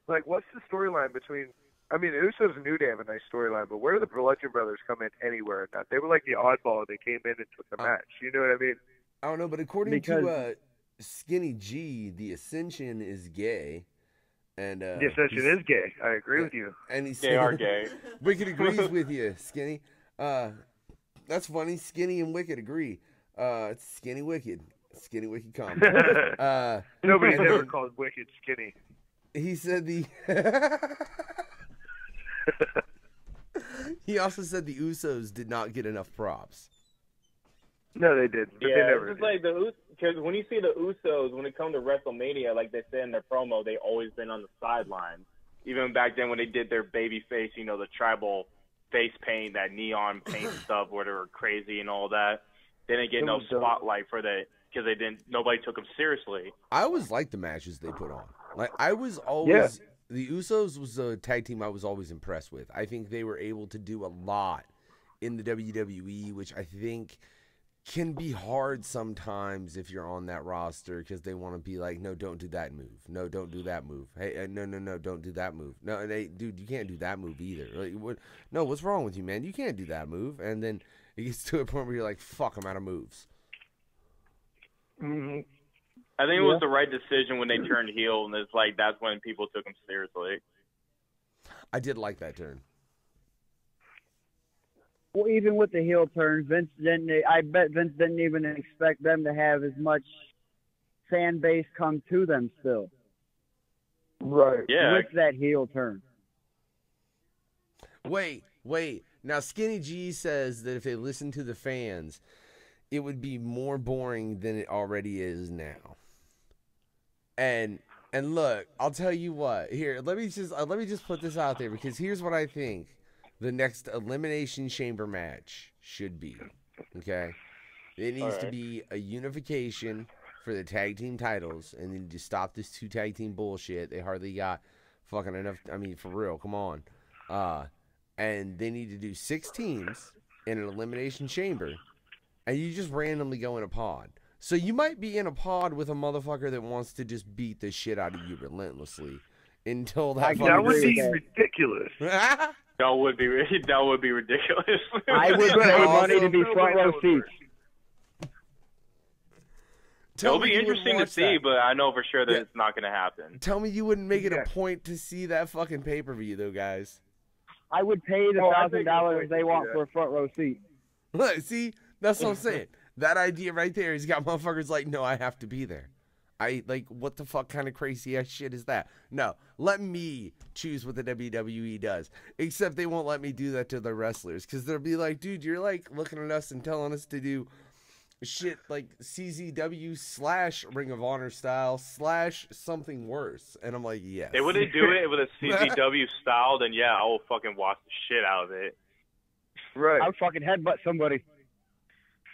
Like, what's the storyline between? I mean, Usos and New Day have a nice storyline, but where do the Bludgeon Brothers come in anywhere in that? They were like the oddball. They came in and took the match. You know what I mean? I don't know, but according to Skinny G, the Ascension is gay. And the Ascension is gay. I agree with you. And They are gay. Wikkid agrees with you, Skinny. That's funny. Skinny and Wikkid agree. It's Skinny Wikkid. Skinny Wikkid comment. Nobody's ever called Wikkid skinny. He said he also said the Usos did not get enough props. No, they didn't. But Yeah, they never it's did. like because when you see the Usos, when it comes to WrestleMania, like they said in their promo, they always been on the sidelines. Even back then when they did their baby face, you know, the tribal face paint, that neon paint stuff, where they were crazy and all that. They didn't get no spotlight for that because nobody took them seriously. I always liked the matches they put on. Like, I was always the Usos was a tag team I was always impressed with. I think they were able to do a lot in the WWE, which I think can be hard sometimes if you're on that roster because they want to be like, no, don't do that move. No, don't do that move. Hey, no, don't do that move. No, dude, you can't do that move either. Like, what's wrong with you, man? You can't do that move. And then it gets to a point where you're like, fuck, I'm out of moves. Mm-hmm. I think it was the right decision when they turned heel, and it's like that's when people took them seriously. I did like that turn. Well, even with the heel turn, I bet Vince didn't even expect them to have as much fan base come to them still. Right. Yeah. With that heel turn. Wait. Now, Skinny G says that if they listen to the fans, it would be more boring than it already is now. And look, I'll tell you what. Here, let me just put this out there because here's what I think the next Elimination Chamber match should be. Okay, it needs to be a unification for the tag team titles, and then to stop this 2 tag team bullshit. They hardly got fucking enough. I mean, for real, come on. And they need to do 6 teams in an Elimination Chamber, and you just randomly go in a pod. So you might be in a pod with a motherfucker that wants to just beat the shit out of you relentlessly until that would be ridiculous. That would be ridiculous. I would pay money to be front row seats. It'll be interesting to see, but I know for sure that it's not going to happen. Tell me you wouldn't make it a point to see that fucking pay-per-view, though, guys. I would pay the $1,000 they want for a front row seat. Look, see? That's what I'm saying. That idea right there, he's got motherfuckers like, no, I have to be there. What the fuck kind of crazy ass shit is that? No, let me choose what the WWE does. Except they won't let me do that to the wrestlers, because they'll be like, dude, you're like looking at us and telling us to do shit like CZW / Ring of Honor style / something worse. And I'm like, yes. They wouldn't do it with a CZW style, then yeah, I will fucking watch the shit out of it. Right. I would fucking headbutt somebody.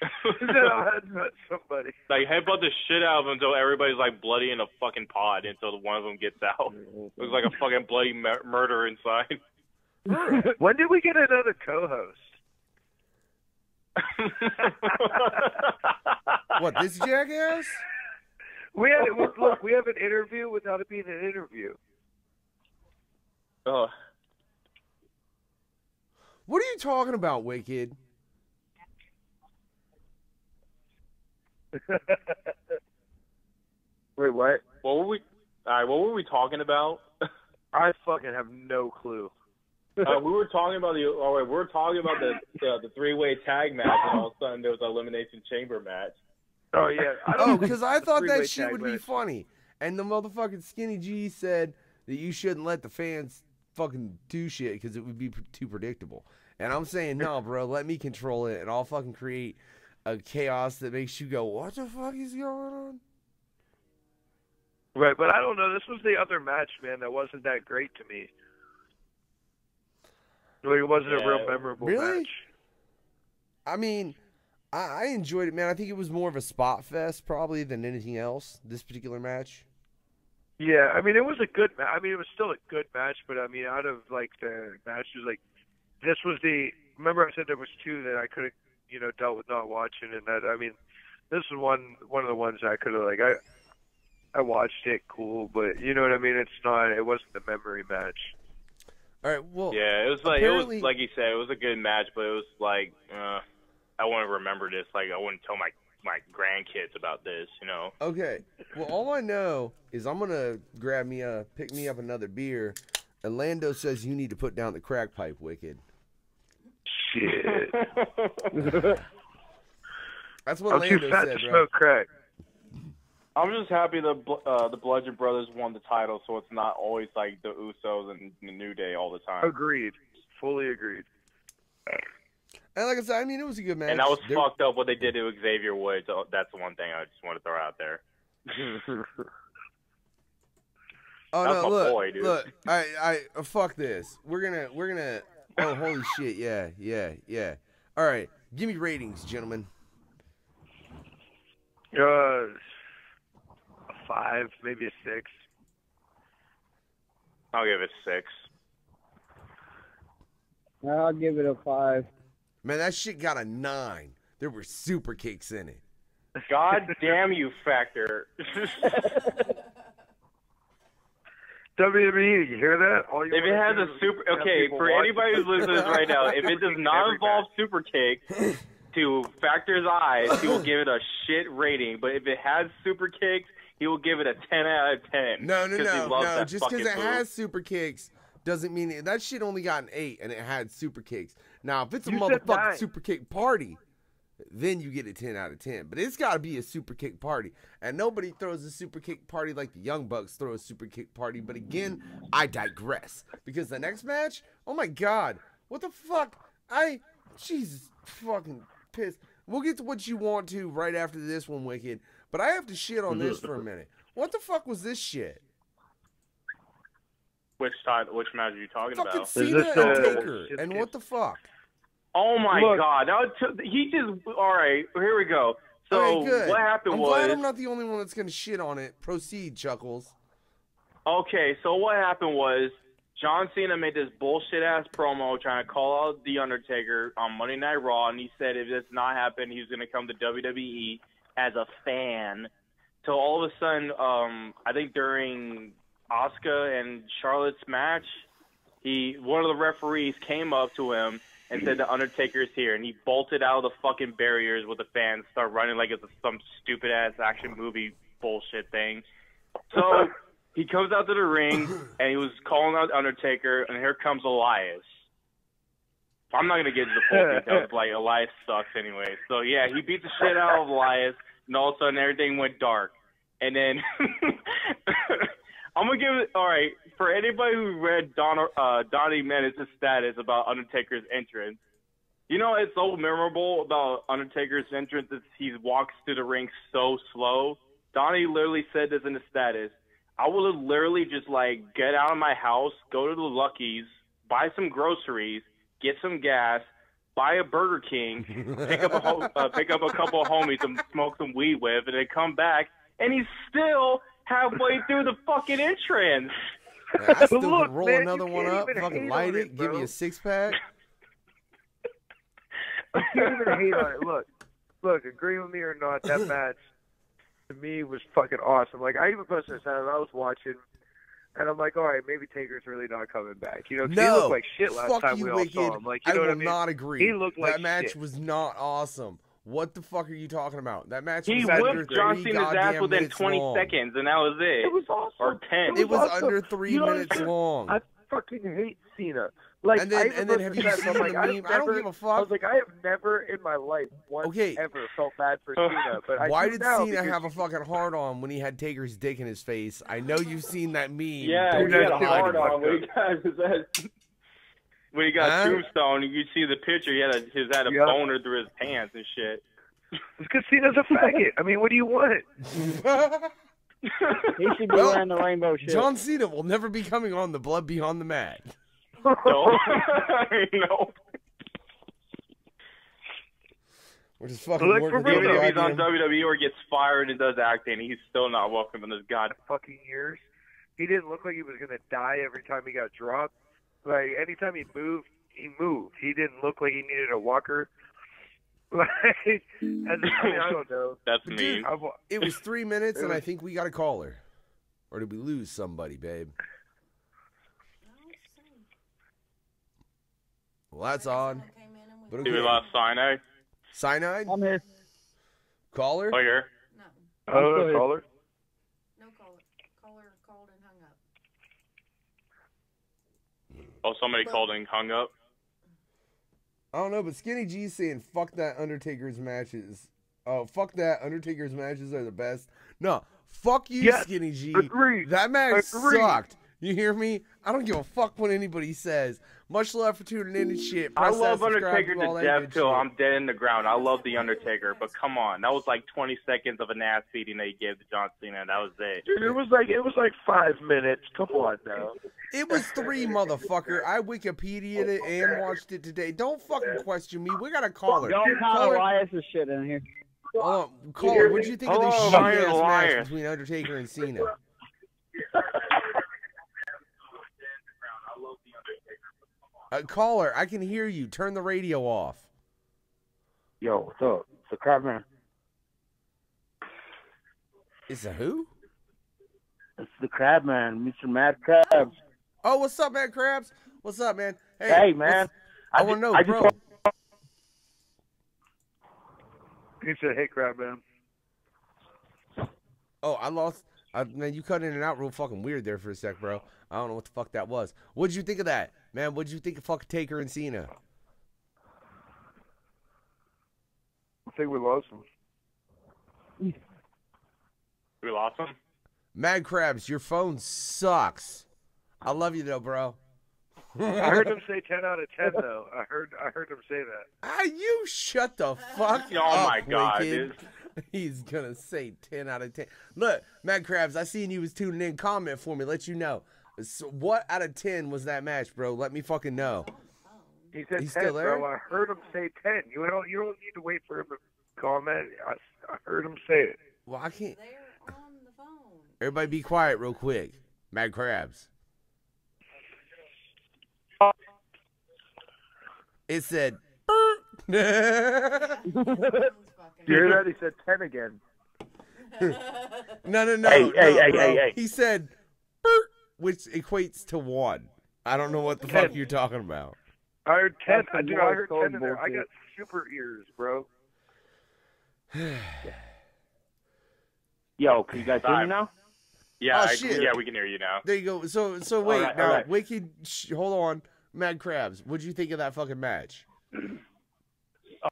I'll headbutt somebody. Like, headbutt the shit out of them until everybody's like bloody in a fucking pod until one of them gets out. Looks like a fucking bloody murder inside. When did we get another co-host? What, this jackass? We have an interview without it being an interview. Oh. What are you talking about, Wikkid? Wait, what? What were we talking about? I fucking have no clue. We were talking about the three-way tag match, and all of a sudden there was an elimination chamber match. Oh yeah. Because I thought that shit would be funny, and the motherfucking Skinny G said that you shouldn't let the fans fucking do shit because it would be too predictable. And I'm saying, no, bro, let me control it, and I'll fucking create a chaos that makes you go, what the fuck is going on? Right, but I don't know. This was the other match, man, that wasn't that great to me. It wasn't a real memorable match. I mean, I enjoyed it, man. I think it was more of a spot fest probably than anything else, this particular match. Yeah, I mean, it was a good match. I mean, it was still a good match, but I mean, out of, like, the matches, like, this was remember I said there was two that I could have, dealt with not watching, and that, I mean, this is one of the ones I could have, like, I watched it, cool, but, you know what I mean? It wasn't the memory match. All right, well, yeah, it was like you said, it was a good match, but it was like I want to remember this. Like, I wouldn't tell my grandkids about this, Okay, well, all I know is I'm gonna pick me up another beer. And Lando says you need to put down the crack pipe, Wikkid. Shit. That's what Lando said, to bro. Smoke crack. I'm just happy the Bludgeon Brothers won the title, so it's not always like the Usos and the New Day all the time. Agreed. Fully agreed. And like I said, I mean, it was a good match. And that was fucked up what they did to Xavier Woods. So that's the one thing I just want to throw out there. Oh that's no! my boy, dude. Look! I fuck this. We're gonna. Oh holy shit! Yeah. All right, give me ratings, gentlemen. A 5, maybe a 6. I'll give it 6. I'll give it a 5. Man, that shit got a 9. There were super kicks in it. God damn you, Factor. WWE, you hear that? If it has a super... Okay, for anybody who's listening to this right now, if it does not involve super kick, to Factor's eyes, he will give it a shit rating. But if it has super kicks, he will give it a 10 out of 10. No. Just because it has super kicks doesn't mean it. That shit only got an 8 and it had super kicks. Now, if it's a motherfucking super kick party, then you get a 10 out of 10. But it's got to be a super kick party. And nobody throws a super kick party like the Young Bucks throw a super kick party. But again, I digress. Because the next match, oh my God, what the fuck? Jesus fucking pissed. We'll get to what you want to right after this one, Wikkid. But I have to shit on this for a minute. What the fuck was this shit? Which match are you talking fucking about? Cena and Taker. And what the fuck? Oh my God! He just. All right, here we go. So good. What happened was. I'm glad I'm not the only one that's gonna shit on it. Proceed, Chuckklez. Okay, so what happened was John Cena made this bullshit ass promo trying to call out The Undertaker on Monday Night Raw, and he said if this not happened, he was gonna come to WWE as a fan. So all of a sudden, I think during Asuka and Charlotte's match, one of the referees came up to him and said the Undertaker's here, and he bolted out of the fucking barriers with the fans, start running like it's some stupid ass action movie bullshit thing. So he comes out to the ring and he was calling out Undertaker, and here comes Elias. I'm not gonna get into the full details, like Elias sucks anyway. So yeah, he beat the shit out of Elias, and all of a sudden everything went dark. And then I'm gonna give it. All right, for anybody who read Donnie Menace's status about Undertaker's entrance, you know it's so memorable about Undertaker's entrance is he walks through the ring so slow. Donnie literally said this in the status. I would have literally just like get out of my house, go to the Lucky's, buy some groceries, get some gas, buy a Burger King, pick up a couple of homies and smoke some weed with, and then come back, and he's still halfway through the fucking entrance. Yeah, I still Look, could roll man, another you one can't up, even fucking hate light on it, it, give me bro. a 6-pack. I can't even hate on it. Look, agree with me or not, that match to me was fucking awesome. Like, I even posted this out, I was watching, and I'm like, all right, maybe Taker's really not coming back. You know, 'cause he No, looked like shit last fuck time you, we all Wikkid. saw him. Like, you I know will what I mean? not agree. He looked like that match shit. was not awesome. What the fuck are you talking about? That match He was under whipped John 3 Cena's ass goddamn within minutes 20 long. seconds, and that was it. It was awesome. Or 10. It was awesome. under 3 You know what minutes I'm saying? long. I fucking hate Cena. Like, And then have you posted seen that, I'm the like, meme? I don't give a fuck. I was like, I have never in my life once ever felt bad for Cena. But Why I do did now Cena because have a fucking hard on when he had Taker's dick in his face? I know you've seen that meme. Yeah, Don't he had even a lie to hard me. on when he got Huh? Tombstone. You see the picture. He had a Yeah. boner through his pants and shit. it's because Cena's a faggot. I mean, what do you want? He should be Well, wearing the rainbow shit. John Cena will never be coming on the Blood Beyond the Mat. No. No. We're just fucking Like, working for real, Even through if the he's on goddamn- WWE or gets fired and does acting, he's still not welcome in this god. Fucking years. He didn't look like he was gonna die every time he got dropped. Like anytime he moved, he moved. He didn't look like he needed a walker. Like, I mean, I don't know. That's Dude, mean. It was 3 minutes, and I think we got a caller. Or did we lose somebody, babe? Well, that's odd. But Did we okay. lost Sinai? Cyanide? I'm here. Caller? Oh, you're? No, still here. caller. no caller. Caller called and hung up. Oh, somebody called and hung up? I don't know, but Skinny G's saying, fuck that Undertaker's matches. Oh, fuck that. Undertaker's matches are the best. No, fuck you, Yes, Skinny G. agreed, That match agreed. sucked. You hear me? I don't give a fuck what anybody says. Much love for tuning in and shit. I Press that love subscribe, Undertaker do all to that death good till shit. I'm dead in the ground. I love the Undertaker, but come on, that was like 20 seconds of an ass beating that he gave to John Cena. That was it. Dude, it was like 5 minutes. Come on now. It was 3, motherfucker. I Wikipedia'd it and watched it today. Don't fucking question me. We got a caller. Don't call Caller, Elias' shit in here. caller, what'd you think of this Hello, shitty my ass match Elias. between Undertaker and Cena? Caller, I can hear you. Turn the radio off. Yo, what's up? It's the Crabman. It's a who? It's the Crabman, Mr. Mad Crabs. Oh, what's up, man, Krabs? What's up, man? Hey, man. I want to know, bro. He said, "Hey, crab man." Oh, I lost. Man, you cut in and out real fucking weird there for a sec, bro. I don't know what the fuck that was. What'd you think of that? Man, what'd you think of fucking Taker and Cena? I think we lost him. We lost him? Mad Krabs, your phone sucks. I love you, though, bro. I heard him say 10 out of 10, though. I heard him say that. Ah, you shut the fuck Oh, up, my God, Wikkid. He's gonna say 10 out of 10. Look, Mad Krabs, I seen you was tuning in. Comment for me. Let you know. So what out of 10 was that match, bro? Let me fucking know. He said He's 10, still there? bro. I heard him say 10. You don't need to wait for him to comment. I heard him say it. Well, I can't. They're on the phone. Everybody be quiet real quick. Mad Krabs. It said, You hear that? He said 10 again. no. Hey. He said, which equates to 1. I don't know what the fuck you're talking about. I heard 10. That's Dude, some I heard Morse 10 in there. I code got super ears, bro. Yo, can you guys hear me now? Yeah, Oh, shit. yeah, we can hear you now. There you go. So wait, right, now, all right. Wikkid, hold on. Mad Crabs, what'd you think of that fucking match?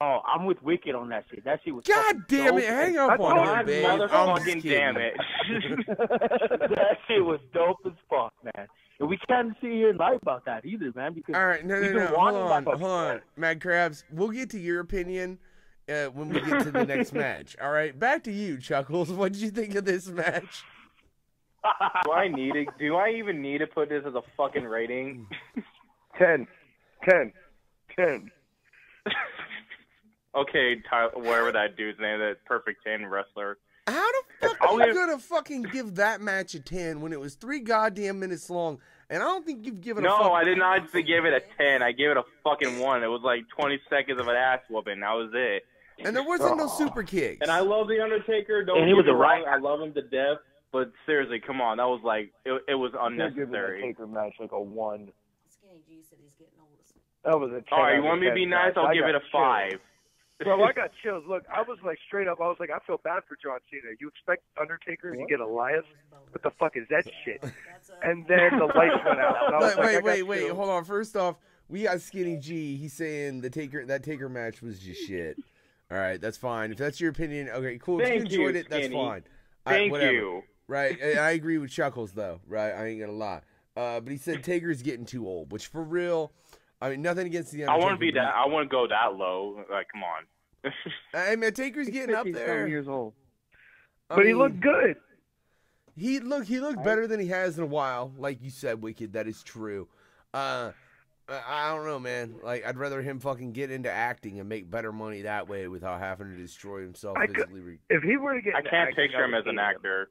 Oh, I'm with Wikkid on that shit. That shit was God fucking damn it, dope. hang up on God him, babe. I'm just motherfucking kidding. damn it. That shit was dope as fuck, man. And we can't sit here and lie about that either, man. Because All right, no, we've been hold wanting on, that hold fucking on. match. Mad Crabs, we'll get to your opinion when we get to the next match. All right, back to you, Chuckles. What did you think of this match? Do I even need to put this as a fucking rating? 10. 10. 10. Okay, Tyler, whatever that dude's name, that Perfect 10 wrestler. How the fuck are you gonna fucking give that match a 10 when it was 3 goddamn minutes long? And I don't think you've given a fuck. No, I did not give it a 10. I gave it a fucking 1. It was like 20 seconds of an ass whooping. That was it. And there wasn't no super kicks. And I love The Undertaker. Don't And he get was me a wrong. right- I love him to death. But seriously, come on. That was like, it was Give the unnecessary. Taker match like a 1. Skinny G said he's getting old. That was a 10. All right, out you of want me to 10 be nice? match. I'll I give got it a 5. chills. Bro, I got chills. Look, I was like straight up. I was like, I feel bad for John Cena. You expect Undertaker to get Elias? What the fuck is that shit? And then the lights went out. And I was like, Wait, hold on. First off, we got Skinny G. He's saying that Taker match was just shit. All right, that's fine. If that's your opinion, okay, cool. If you Thank you, enjoyed it, that's Skinny. fine. Thank whatever. you. Right, I agree with Chuckles though. Right, I ain't gonna lie. But he said Taker's getting too old, which for real, I mean nothing against the I Undertaker. want to be that. I want to go that low. Like, come on. I mean, Taker's getting up 57 there. years old. But he looked good. He looked better than he has in a while. Like you said, Wikkid, that is true. I don't know, man. Like, I'd rather him fucking get into acting and make better money that way without having to destroy himself physically. If he were to get I into can't acting, picture him I as would an hate him. actor.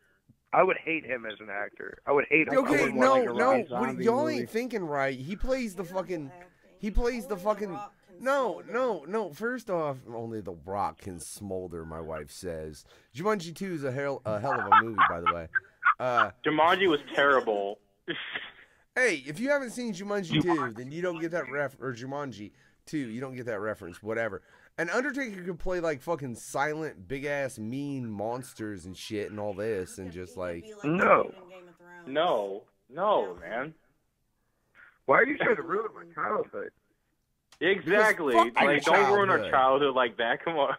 I would hate him as an actor. I would hate him. I Okay, wouldn't want, like, a no, Rob Zombie y'all movie. ain't thinking right. He plays the fucking. He plays the fucking. No. First off, only The Rock can smolder. My wife says. Jumanji 2 is a hell of a movie, by the way. Jumanji was terrible. Hey, if you haven't seen Jumanji 2, then you don't get that or Jumanji 2, you don't get that reference. Whatever. An Undertaker could play like fucking silent, big ass, mean monsters and shit and all this, and just like. No. No, man. Why are you trying to ruin my childhood? Exactly. Because fuck your Like, don't ruin our childhood. childhood like that. Come on.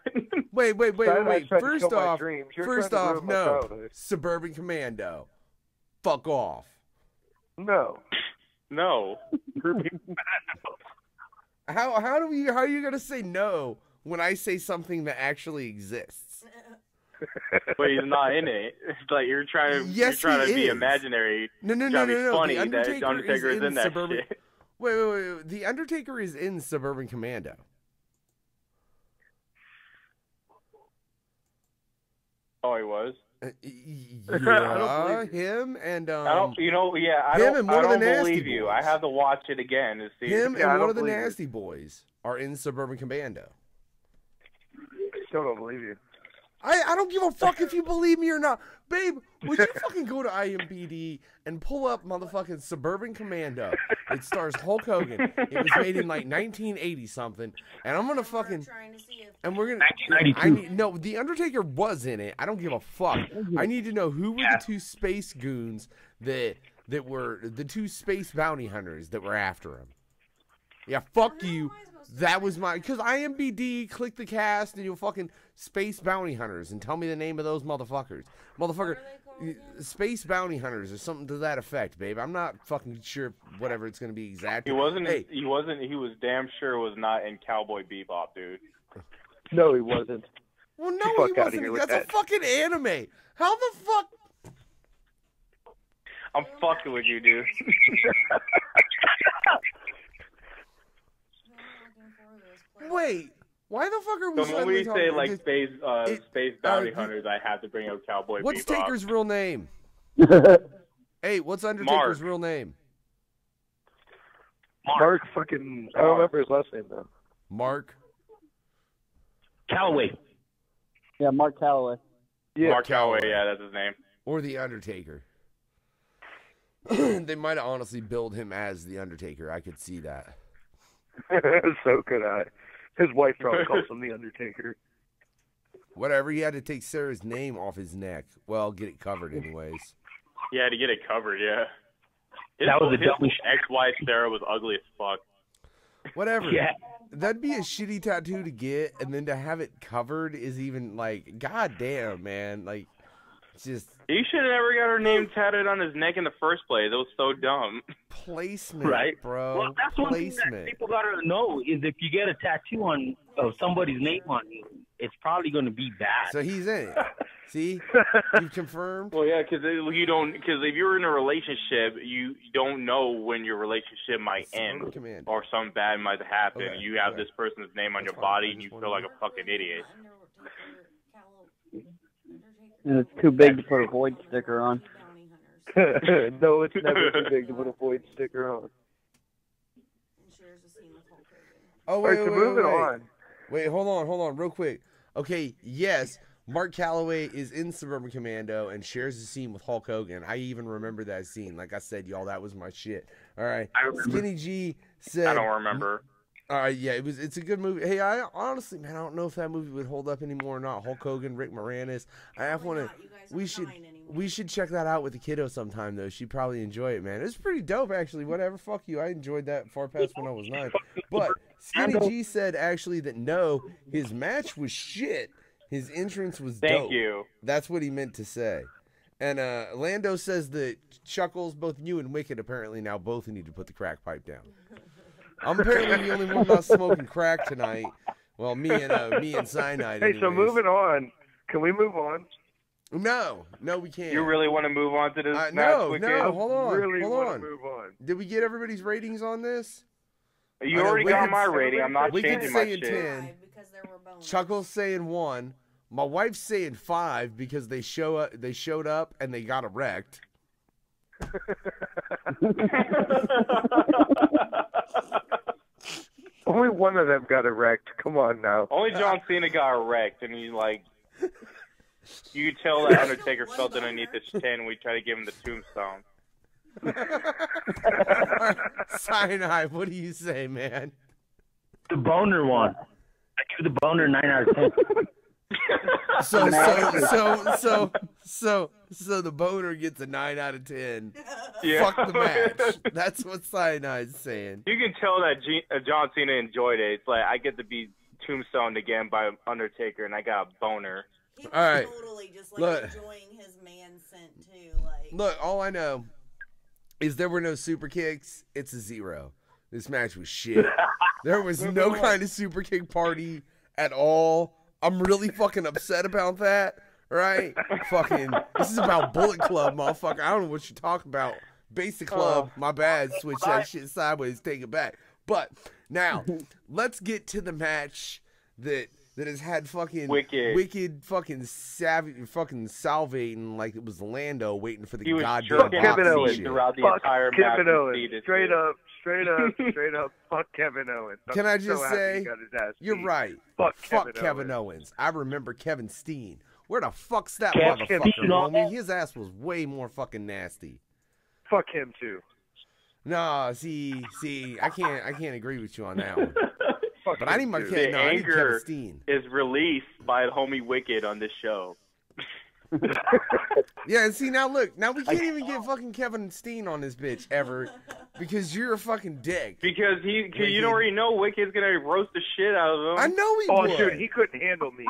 Wait. I'm not trying to First kill my off, dreams. You're trying to ruin my no. childhood. Suburban Commando. Fuck off. No. No. How are you gonna say no when I say something that actually exists? But he's not in it. It's like you're trying to Yes, to he be is. imaginary. No. Trying to be funny The that Undertaker is in that Suburban. shit. Wait. The Undertaker is in Suburban Commando. Oh, he was. Yeah, him and I don't. You know. Yeah. I him don't. and I one of the don't Nasty believe you. Boys. I have to watch it again to see. him Yeah, I and one don't of the believe you. Nasty Boys are in Suburban Commando. Still don't believe you. I don't give a fuck if you believe me or not. Babe, would you fucking go to IMDb and pull up motherfucking Suburban Commando? It stars Hulk Hogan. It was made in like 1980 something. And I'm gonna fucking and we're gonna 1992. no, The Undertaker was in it. I don't give a fuck. I need to know who were the two space goons that were the two space bounty hunters that were after him. Yeah, fuck you. That was my, because IMBD, click the cast, and you'll fucking Space Bounty Hunters, and tell me the name of those motherfuckers. Motherfucker, Space Bounty Hunters, or something to that effect, babe. I'm not fucking sure whatever it's going to be exactly. He wasn't. Hey, He wasn't. He was damn sure was not in Cowboy Bebop, dude. No, he wasn't. well, no, Get the he fuck outta wasn't. here with That's that. a fucking anime. How the fuck? I'm fucking with you, dude. Wait, why the fuck are we So when suddenly we say talking- like this- space bounty hunters, I have to bring up Cowboy What's Bebop. Taker's real name? Hey, what's Undertaker's Mark. real name? Mark fucking. I don't remember his last name though. Mark. Callaway. Yeah, Mark Calloway. Yeah. Mark Calloway, yeah, that's his name. Or The Undertaker. They might have honestly billed him as the Undertaker. I could see that. So could I. His wife probably calls him the Undertaker. Whatever, he had to take Sarah's name off his neck. Well, get it covered anyways. He had to get it covered, yeah. That was a his dumb ex-wife Sarah was ugly as fuck. Whatever. Yeah. That'd be a shitty tattoo to get, and then to have it covered is even like, goddamn, man. Like, just He should have never got her name tattooed on his neck in the first place. It was so dumb. placement, Right. bro. Well, that's one thing that Placement. people gotta know is if you get a tattoo of somebody's name on you, it's probably gonna be bad. So he's in it. See, you confirmed. Well, yeah, because if you're in a relationship, you don't know when your relationship might end Command. or something bad might happen. Okay, You have okay. this person's name on That's your fine. body, I and you just feel like wanted a fucking idiot. And it's too big to put a void sticker on. No, it's never too big to put a void sticker on. Oh All wait, right, so wait, moving wait, wait. on. Wait, hold on, real quick. Okay, yes, Mark Calloway is in Suburban Commando and shares a scene with Hulk Hogan. I even remember that scene. Like I said, y'all, that was my shit. All right, I remember. Skinny G said. I don't remember. All right, yeah, it's a good movie. Hey, I honestly, man, I don't know if that movie would hold up anymore or not. Hulk Hogan, Rick Moranis. We should check that out with the kiddo sometime though. She'd probably enjoy it, man. It's pretty dope actually. Whatever, fuck you. I enjoyed that far past when I was 9. But Skinny G said actually that no, his match was shit. His entrance was dope. Thank you. That's what he meant to say. And Lando says that Chuckles, both you and Wikkid apparently now both need to put the crack pipe down. I'm apparently the only one not smoking crack tonight. Well, me and Cyanide. Hey, so anyways. moving on. Can we move on? No, we can't. You really want to move on to this match? No, Wikkid? hold on, Really hold want on. to move on. Did we get everybody's ratings on this? You already got my rating. I'm not Wikkid's changing my saying shit. 10. Chuckles saying 1. My wife's saying 5 because they showed up and they got erect. Only one of them got erect. Come on now. Only John Cena got erect, and he's like, you could tell that Undertaker felt underneath his chin when we tried to give him the tombstone. Cyanide, what do you say, man? The boner one. I give the boner 9 out of 10. So the boner gets a 9 out of 10. Yeah. Fuck the match. That's what Cyanide's saying. You can tell that John Cena enjoyed it. It's like, I get to be tombstoned again by Undertaker, and I got a boner. He was All right. totally just like Look. enjoying his man scent too. Like, Look, all I know is there were no super kicks. It's a 0. This match was shit. There was no kind of super kick party at all. I'm really fucking upset about that, right? Fucking, this is about Bullet Club, motherfucker. I don't know what you're talking about. Basic Club, my bad. Switch that shit sideways, take it back. But now, let's get to the match that has had fucking Wikkid fucking salvating like it was Lando waiting for the He was goddamn jerking box Kevin and Owens shit. throughout the Fuck entire Kevin match. Owens. Straight up. Fuck Kevin Owens. Can I I'm just so happy say, he got his ass you're beat. right. Fuck Kevin Owens. I remember Kevin Steen. Where the fuck's that Kevin motherfucker, Steen, homie? His ass was way more fucking nasty. Fuck him too. Nah, see, I can't agree with you on that one. Fuck But I him need my too. Kevin. No, I need Kevin anger Steen. is released by homie Wikkid on this show. Yeah, and see now look, now we can't even get fucking Kevin Steen on this bitch ever because you're a fucking dick. Because you already know Wikkid's gonna roast the shit out of him. I know he Oh, would. dude, he couldn't handle me.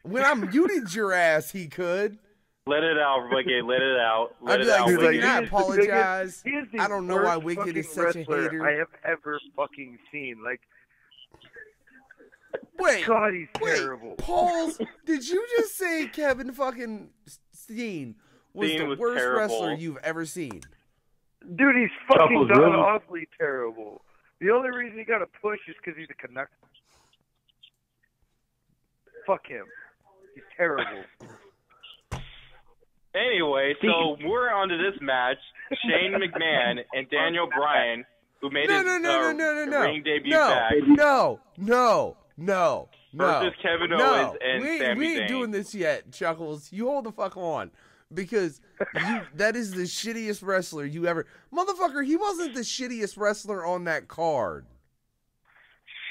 When I muted your ass, he could. Let it out, Wikkid. Let it out. Let I'd it be like, out, dude, Wikkid. I apologize. He is the I don't know why worst Wikkid is fucking such a wrestler hater. I have ever fucking seen. Like, Wait, God, he's terrible. Pauls, did you just say Kevin fucking Steen was Steen the was worst terrible. wrestler you've ever seen? Dude, he's fucking Chuckles, really? awfully terrible. The only reason he got a push is because he's a Canuck. Fuck him. He's terrible. Anyway, so we're on to this match. Shane McMahon and Daniel Bryan, who made his ring debut back, No. versus Kevin Owens and we Sami ain't Zayn. doing this yet, Chuckles. You hold the fuck on. because that is the shittiest wrestler you ever. Motherfucker, he wasn't the shittiest wrestler on that card.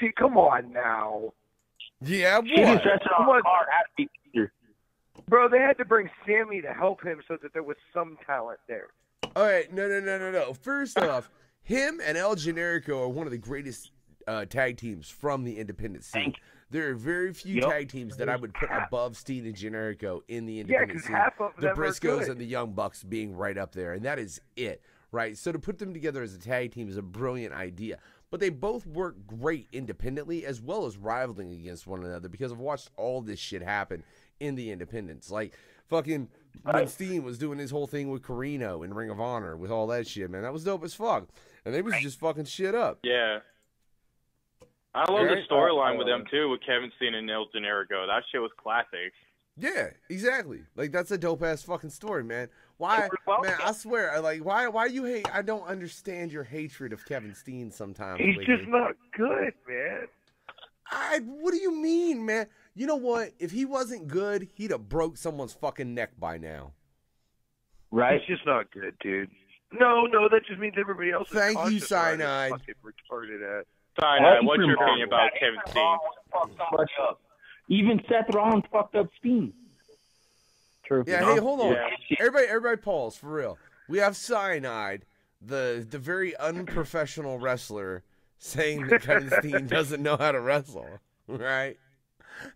Shit, come on now. Yeah, Shittiest what? wrestler on the card had to be Peter. Bro, they had to bring Sammy to help him so that there was some talent there. All right, no. First off, him and El Generico are one of the greatest tag teams from the independent scene. There are very few tag teams that I would put above Steen and Generico in the independent scene. Half of the them are Briscoes good. and the Young Bucks being right up there, and that is it, right? So to put them together as a tag team is a brilliant idea. But they both work great independently as well as rivaling against one another because I've watched all this shit happen in the independents. Like, fucking when Steen was doing his whole thing with Carino in Ring of Honor with all that shit, man. That was dope as fuck. And they was just fucking shit up. Yeah. I love the storyline with them, too, with Kevin Steen and El Generico. That shit was classic. Yeah, exactly. Like, that's a dope-ass fucking story, man. Why, man, I swear, like, why you hate, I don't understand your hatred of Kevin Steen sometimes. He's just not good, man. What do you mean, man? You know what? If he wasn't good, he'd have broke someone's fucking neck by now. Right? He's just not good, dude. No, that just means everybody else is Thank you, cautious around his Cyanide. fucking retarded ass. Cyanide, what's your opinion about Kevin Steen? Even Seth Rollins fucked up Steen. True. Yeah, hey, hold on. Yeah. Everybody pause, for real. We have Cyanide, the very unprofessional wrestler, saying that Kevin Steen doesn't know how to wrestle, right?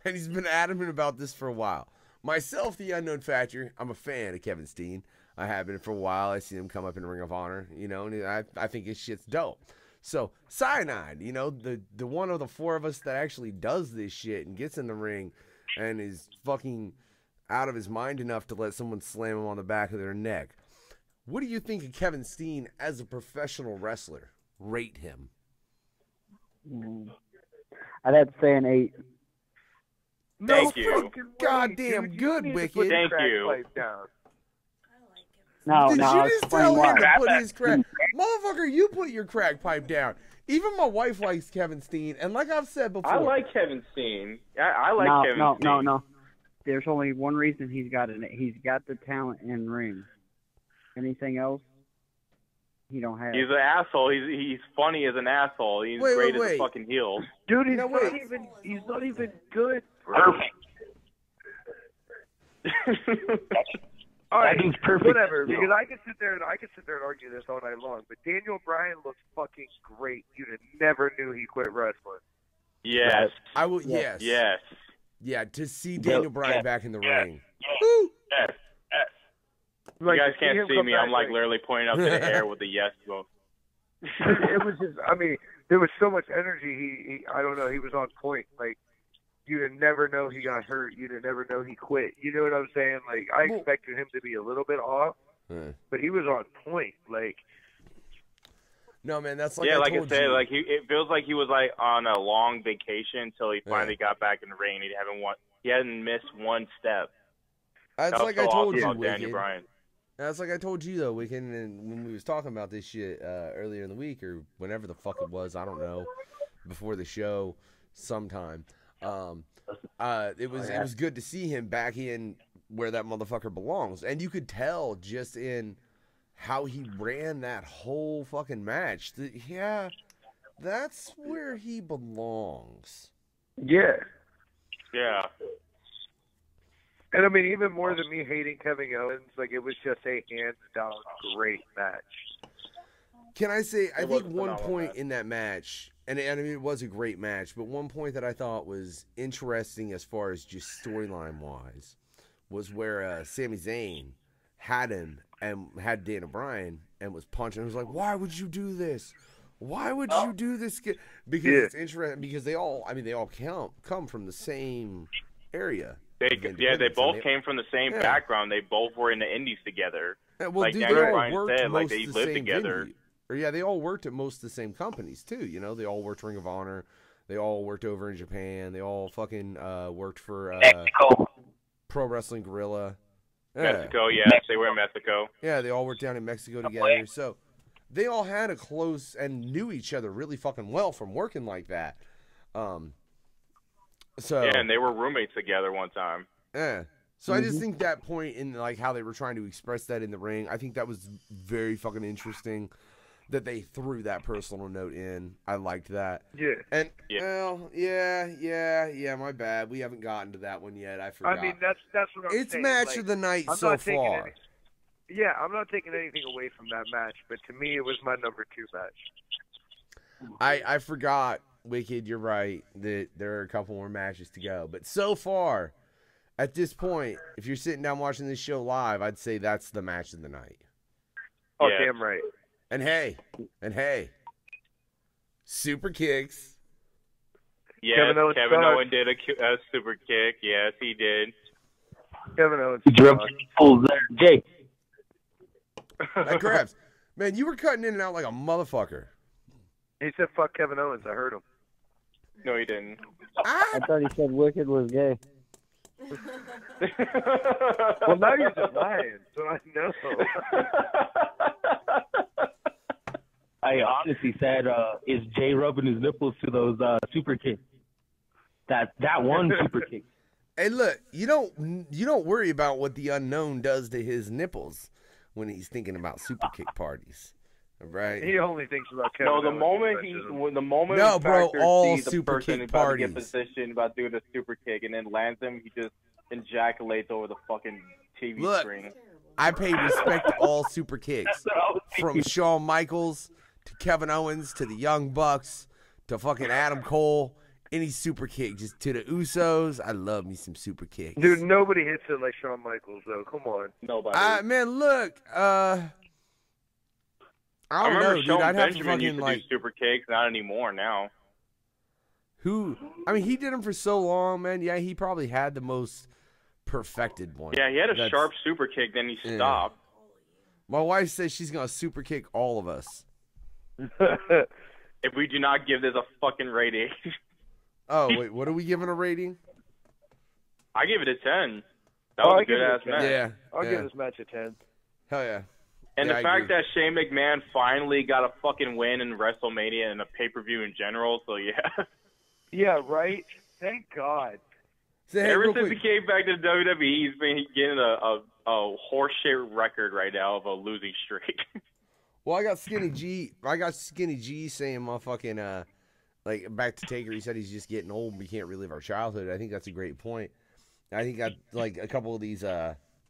And he's been adamant about this for a while. Myself, the unknown factor, I'm a fan of Kevin Steen. I have been for a while. I see him come up in Ring of Honor, you know, and I think his shit's dope. So, Cyanide, you know, the one of the four of us that actually does this shit and gets in the ring and is fucking out of his mind enough to let someone slam him on the back of their neck. What do you think of Kevin Steen as a professional wrestler? Rate him. I'd have to say an 8. Thank you. Goddamn good, Wikkid. Thank you. No, Did no, you I'll just explain tell him why. to put his crack? Motherfucker, you put your crack pipe down. Even my wife likes Kevin Steen, and like I've said before, I like Kevin Steen. I like Kevin Steen. No. There's only one reason he's got it. He's got the talent in ring. Anything else, he don't have. He's an asshole. He's funny as an asshole. He's great as a fucking heel. Dude, he's not even good, bro. All right, That dude's perfect. whatever. Because I can sit there and argue this all night long. But Daniel Bryan looks fucking great. You'd have never knew he quit wrestling. Yes. I will. Yes. Yes. Yeah, to see Daniel Bryan back in the ring. Yes. Yes. Like, You guys to can't him see come me. back, I'm like literally pointing up to the air with a yes vote. it was just. I mean, there was so much energy. He I don't know. He was on point. Like, you'd never know he got hurt. You'd never know he quit. You know what I'm saying? Like, I expected him to be a little bit off, but he was on point. Like, no, man, that's like Yeah, like I told said, you. like it feels like he was like on a long vacation until he finally got back in the ring. He hadn't missed one step. That's That was like so I told awesome you, about Daniel Wikkid. Bryan. That's like I told you though, Wikkid, and when we was talking about this shit earlier in the week or whenever the fuck it was, I don't know, before the show, sometime. It was good to see him back in where that motherfucker belongs, and you could tell just in how he ran that whole fucking match. Yeah, that's where he belongs. yeah. Yeah. And I mean, even more than me hating Kevin Owens, like, it was just a hands down great match. Can I say, I It was think a one phenomenal point match. in that match, and I mean, it was a great match, but one point that I thought was interesting as far as just storyline wise was where Sami Zayn had him and had Daniel Bryan and was punching. It was like, why would you do this? Why would you do this? Because it's interesting, because they all come from the same area. They both and came from the same background. They both were in the indies together. Well, like dude, Daniel they all Bryan worked said, like most they the lived same together. venue. Or yeah, they all worked at most of the same companies too. You know, they all worked Ring of Honor. They all worked over in Japan. They all fucking worked for Pro Wrestling Guerrilla. Yeah. Mexico, yes, they were in Mexico. Yeah, they all worked down in Mexico together. So they all had a close and knew each other really fucking well from working like that. So Yeah, and they were roommates together one time. yeah. So I just think that point in like how they were trying to express that in the ring, I think that was very fucking interesting that they threw that personal note in. I liked that. Yeah. And well, yeah, my bad. We haven't gotten to that one yet. I forgot. I mean, that's what I'm saying. It's match like, of the night I'm so not taking far. I'm not taking anything away from that match, but to me, it was my number 2 match. I forgot, Wikkid, you're right, that there are a couple more matches to go. But so far, at this point, if you're sitting down watching this show live, I'd say that's the match of the night. Oh, damn right. And hey, super kicks. Yes, Kevin Owens did a super kick. Yes, he did. Kevin Owens. Jake. That grabs. Man, you were cutting in and out like a motherfucker. He said, fuck Kevin Owens. I heard him. No, he didn't. I thought he said Wikkid was gay. Well, now you're just lying, so I know. I honestly said, is Jay rubbing his nipples to those super kicks? That one super kick. Hey, look, you don't worry about what the unknown does to his nipples when he's thinking about super kick parties, right? He only thinks about Kevin No, the Owens. moment No, bro, Factor all sees the super person kick about to get parties. positioned, about doing a super kick, and then lands him, he just ejaculates over the fucking TV Look, screen. I pay respect to all super kicks, from Shawn Michaels to Kevin Owens to the Young Bucks to fucking Adam Cole. Any super kick, just to the Usos. I love me some super kicks. Dude, nobody hits it like Shawn Michaels, though. Come on. Nobody. Man, look, I don't remember know, dude. Shelton I'd have to Benjamin used fucking to do super kicks, not anymore now. who? I mean, he did them for so long, man. Yeah, he probably had the most perfected one. Yeah, he had a That's- sharp super kick, then he Yeah. stopped. My wife says she's gonna super kick all of us. If we do not give this a fucking rating, Oh wait, what are we giving a rating? I give it a 10. That was a good ass match. Yeah, I'll yeah. give this match a 10. Hell yeah. And Yeah, the I fact agree. that Shane McMahon finally got a fucking win in WrestleMania and a pay-per-view in general, so yeah. Yeah, right? Thank God. Say, hey, Ever real since quick, he came back to WWE, he's been getting a horseshit record right now of a losing streak. well, I got Skinny G saying motherfucking like back to Taker. He said he's just getting old and we can't relive our childhood. I think that's a great point. I think like a couple of these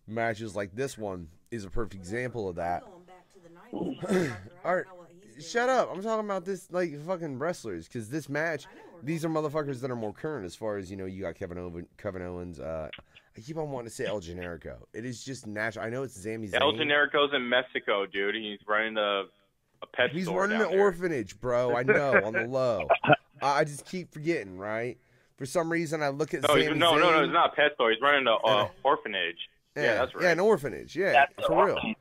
matches like this one is a perfect example of that. Going back to the 90s, motherfucker. I All don't right, know what he's shut doing. up. I'm talking about this like fucking wrestlers because this match, these are motherfuckers that are more current as far as you got Kevin Owens. I keep on wanting to say El Generico. It is just natural. I know it's Sami Zayn. El Generico's in Mexico, dude. He's running a pet He's store running down an there. orphanage, bro. I know, on the low. I just keep forgetting, right? For some reason, I look at No, Sami no, Zayn. it's not a pet store. He's running a orphanage. Yeah, that's right. Yeah, an orphanage. Yeah, That's for real. awesome.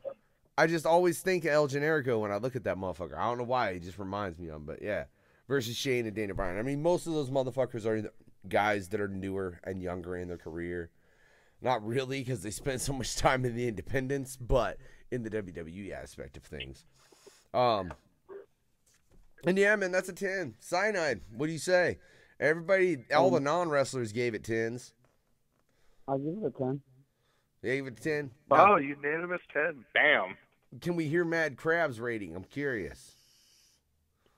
I just always think of El Generico when I look at that motherfucker. I don't know why. It just reminds me of him, but yeah. Versus Shane and Daniel Bryan. I mean, most of those motherfuckers are guys that are newer and younger in their career. Not really, because they spend so much time in the independents, but in the WWE aspect of things. And yeah, man, that's a 10. Cyanide, what do you say? Everybody, all the non-wrestlers gave it 10s. I'll give it a 10. They gave it a 10. Wow, unanimous 10. Damn. Can we hear Mad Crab's rating? I'm curious.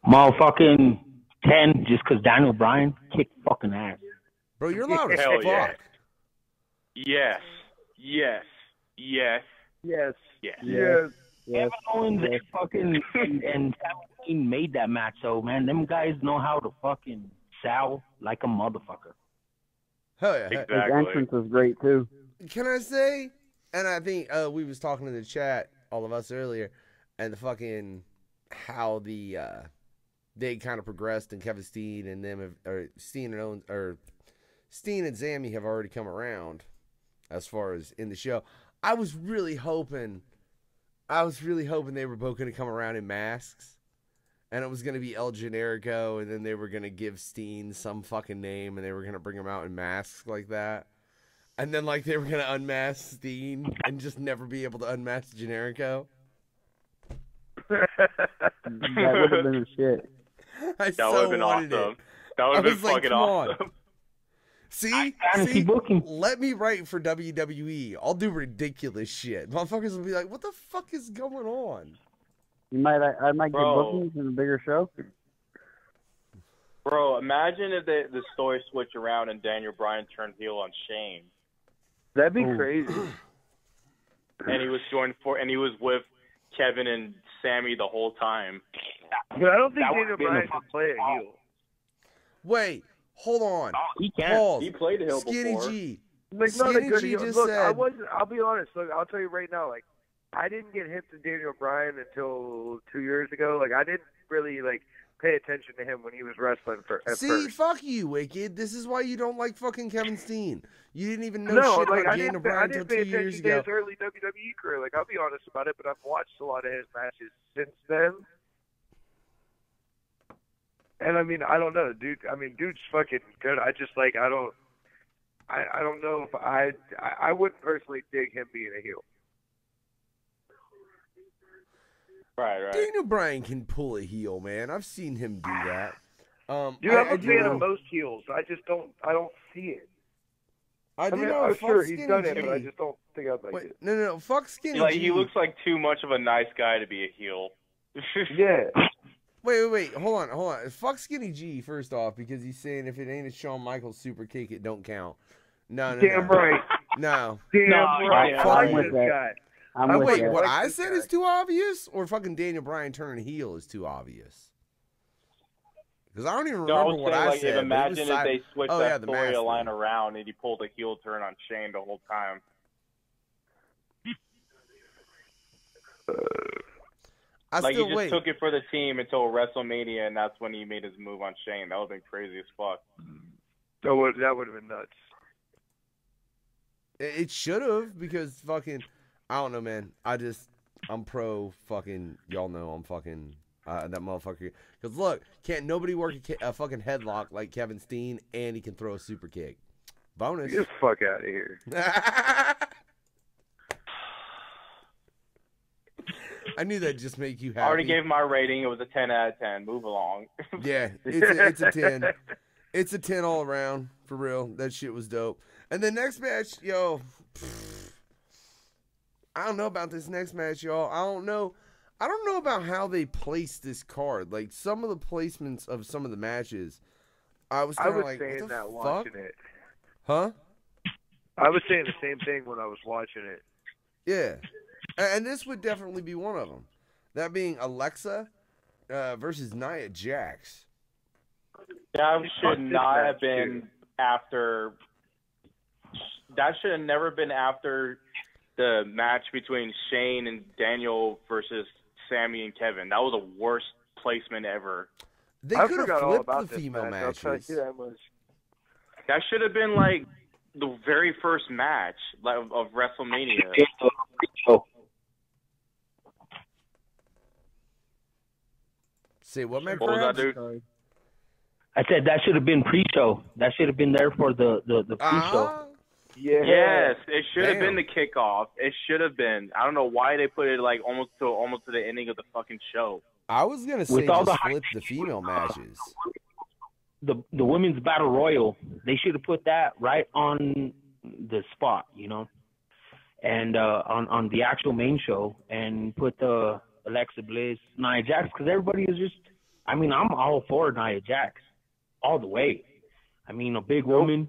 Motherfucking 10 just because Daniel Bryan kicked fucking ass. Bro, you're loud as Hell fuck. yeah. Yes. Yes. Yes. Yes. Yes. Yes. Yes. Kevin Owens and fucking and Sami Zayn made that match, so man, them guys know how to fucking sell like a motherfucker. Hell yeah. His Exactly. entrance was great, too. Can I say, and I think we was talking in the chat, all of us earlier, and the fucking how the they kind of progressed, and Kevin Steen and them have, or Steen and Owens, or Steen and Sammy have already come around as far as in the show. I was really hoping they were both going to come around in masks, and it was going to be El Generico, and then they were going to give Steen some fucking name, and they were going to bring him out in masks like that. And then, like, they were going to unmask Steen and just never be able to unmask Generico. That would have been a shit. I That so would have been wanted awesome. it. That would I have been was like, fucking come on. awesome. See, fantasy booking. let me write for WWE. I'll do ridiculous shit. Motherfuckers will be like, "What the fuck is going on?" I might get Bro. bookings in a bigger show. Bro, imagine if the story switched around and Daniel Bryan turned heel on Shane, That'd be crazy. and he was with Kevin and Sammy the whole time. But I don't think That Daniel would've been Bryan a can play a heel. Wait, hold on. He can't. Pause. He played a heel Skinny before. G. Like, not a Skinny good G heel. just Look, said. I'll be honest. Look, I'll tell you right now. Like, I didn't get hip to Daniel Bryan until 2 years ago. Like, I didn't really pay attention to him when he was wrestling at See, first. fuck you, Wikkid. This is why you don't like fucking Kevin Steen. You didn't even know No, shit like about I Daniel didn't Bryan pay until 2 years attention to ago. his early WWE career. Like, I'll be honest about it, but I've watched a lot of his matches since then. And I mean, I don't know, dude. I mean, dude's fucking good. I just I don't know if I wouldn't personally dig him being a heel. Right. Daniel Bryan can pull a heel, man. I've seen him do that. Dude, I'm a fan of most heels. I don't see it. I mean, know. I'm fuck sure Skinny he's done it, G. but I just don't think I'd like Wait, it. no. Fuck Skinny Like G. he looks like too much of a nice guy to be a heel. Yeah. Wait. Hold on. Fuck Skinny G first off because he's saying if it ain't a Shawn Michaels super kick, it don't count. No. Damn right. No. Damn right. yeah. I like I'm with this that. guy. I'm with Wait, that. what like I this said guy. is too obvious, or fucking Daniel Bryan turning heel is too obvious? Because I don't even No, I remember was what saying, I like, said. imagine if they switched that the mask storyline thing. around and he pulled a heel turn on Shane the whole time. I Like, still he just wait. took it for the team until WrestleMania, and that's when he made his move on Shane. That would have been crazy as fuck. That would have been nuts. It should have because fucking I don't know, man. I'm pro fucking. Y'all know I'm fucking that motherfucker. Because look, can't nobody work a fucking headlock like Kevin Steen, and he can throw a super kick. Bonus. Get the fuck out of here. I knew that'd just make you happy. I already gave my rating. It was a 10 out of 10. Move along. Yeah, it's a 10. It's a 10 all around, for real. That shit was dope. And the next match, yo, I don't know about this next match, y'all. I don't know about how they placed this card. Like, some of the placements of some of the matches, I was kind of like, saying what the that fuck? watching it. Huh? I was saying the same thing when I was watching it. Yeah. And this would definitely be one of them. That being Alexa versus Nia Jax. That should Fuck this not match, have been dude. after. That should have never been after the match between Shane and Daniel versus Sammy and Kevin. That was the worst placement ever. They I could have forgot all flipped about the this female match. I'll tell matches. you that much. That should have been like the very first match of WrestleMania. Say what, man? What was that, Crabs? dude? I said that should have been pre-show. That should have been there for the pre-show. Ah, Yeah. Yes, it should have Damn. been the kickoff. It should have been. I don't know why they put it like almost to the ending of the fucking show. I was gonna say With all just the flip the female matches. The women's battle royal, they should have put that right on the spot, you know, and on the actual main show, and put the Alexa Bliss, Nia Jax, because everybody is just. I mean, I'm all for Nia Jax, all the way. I mean, a big woman,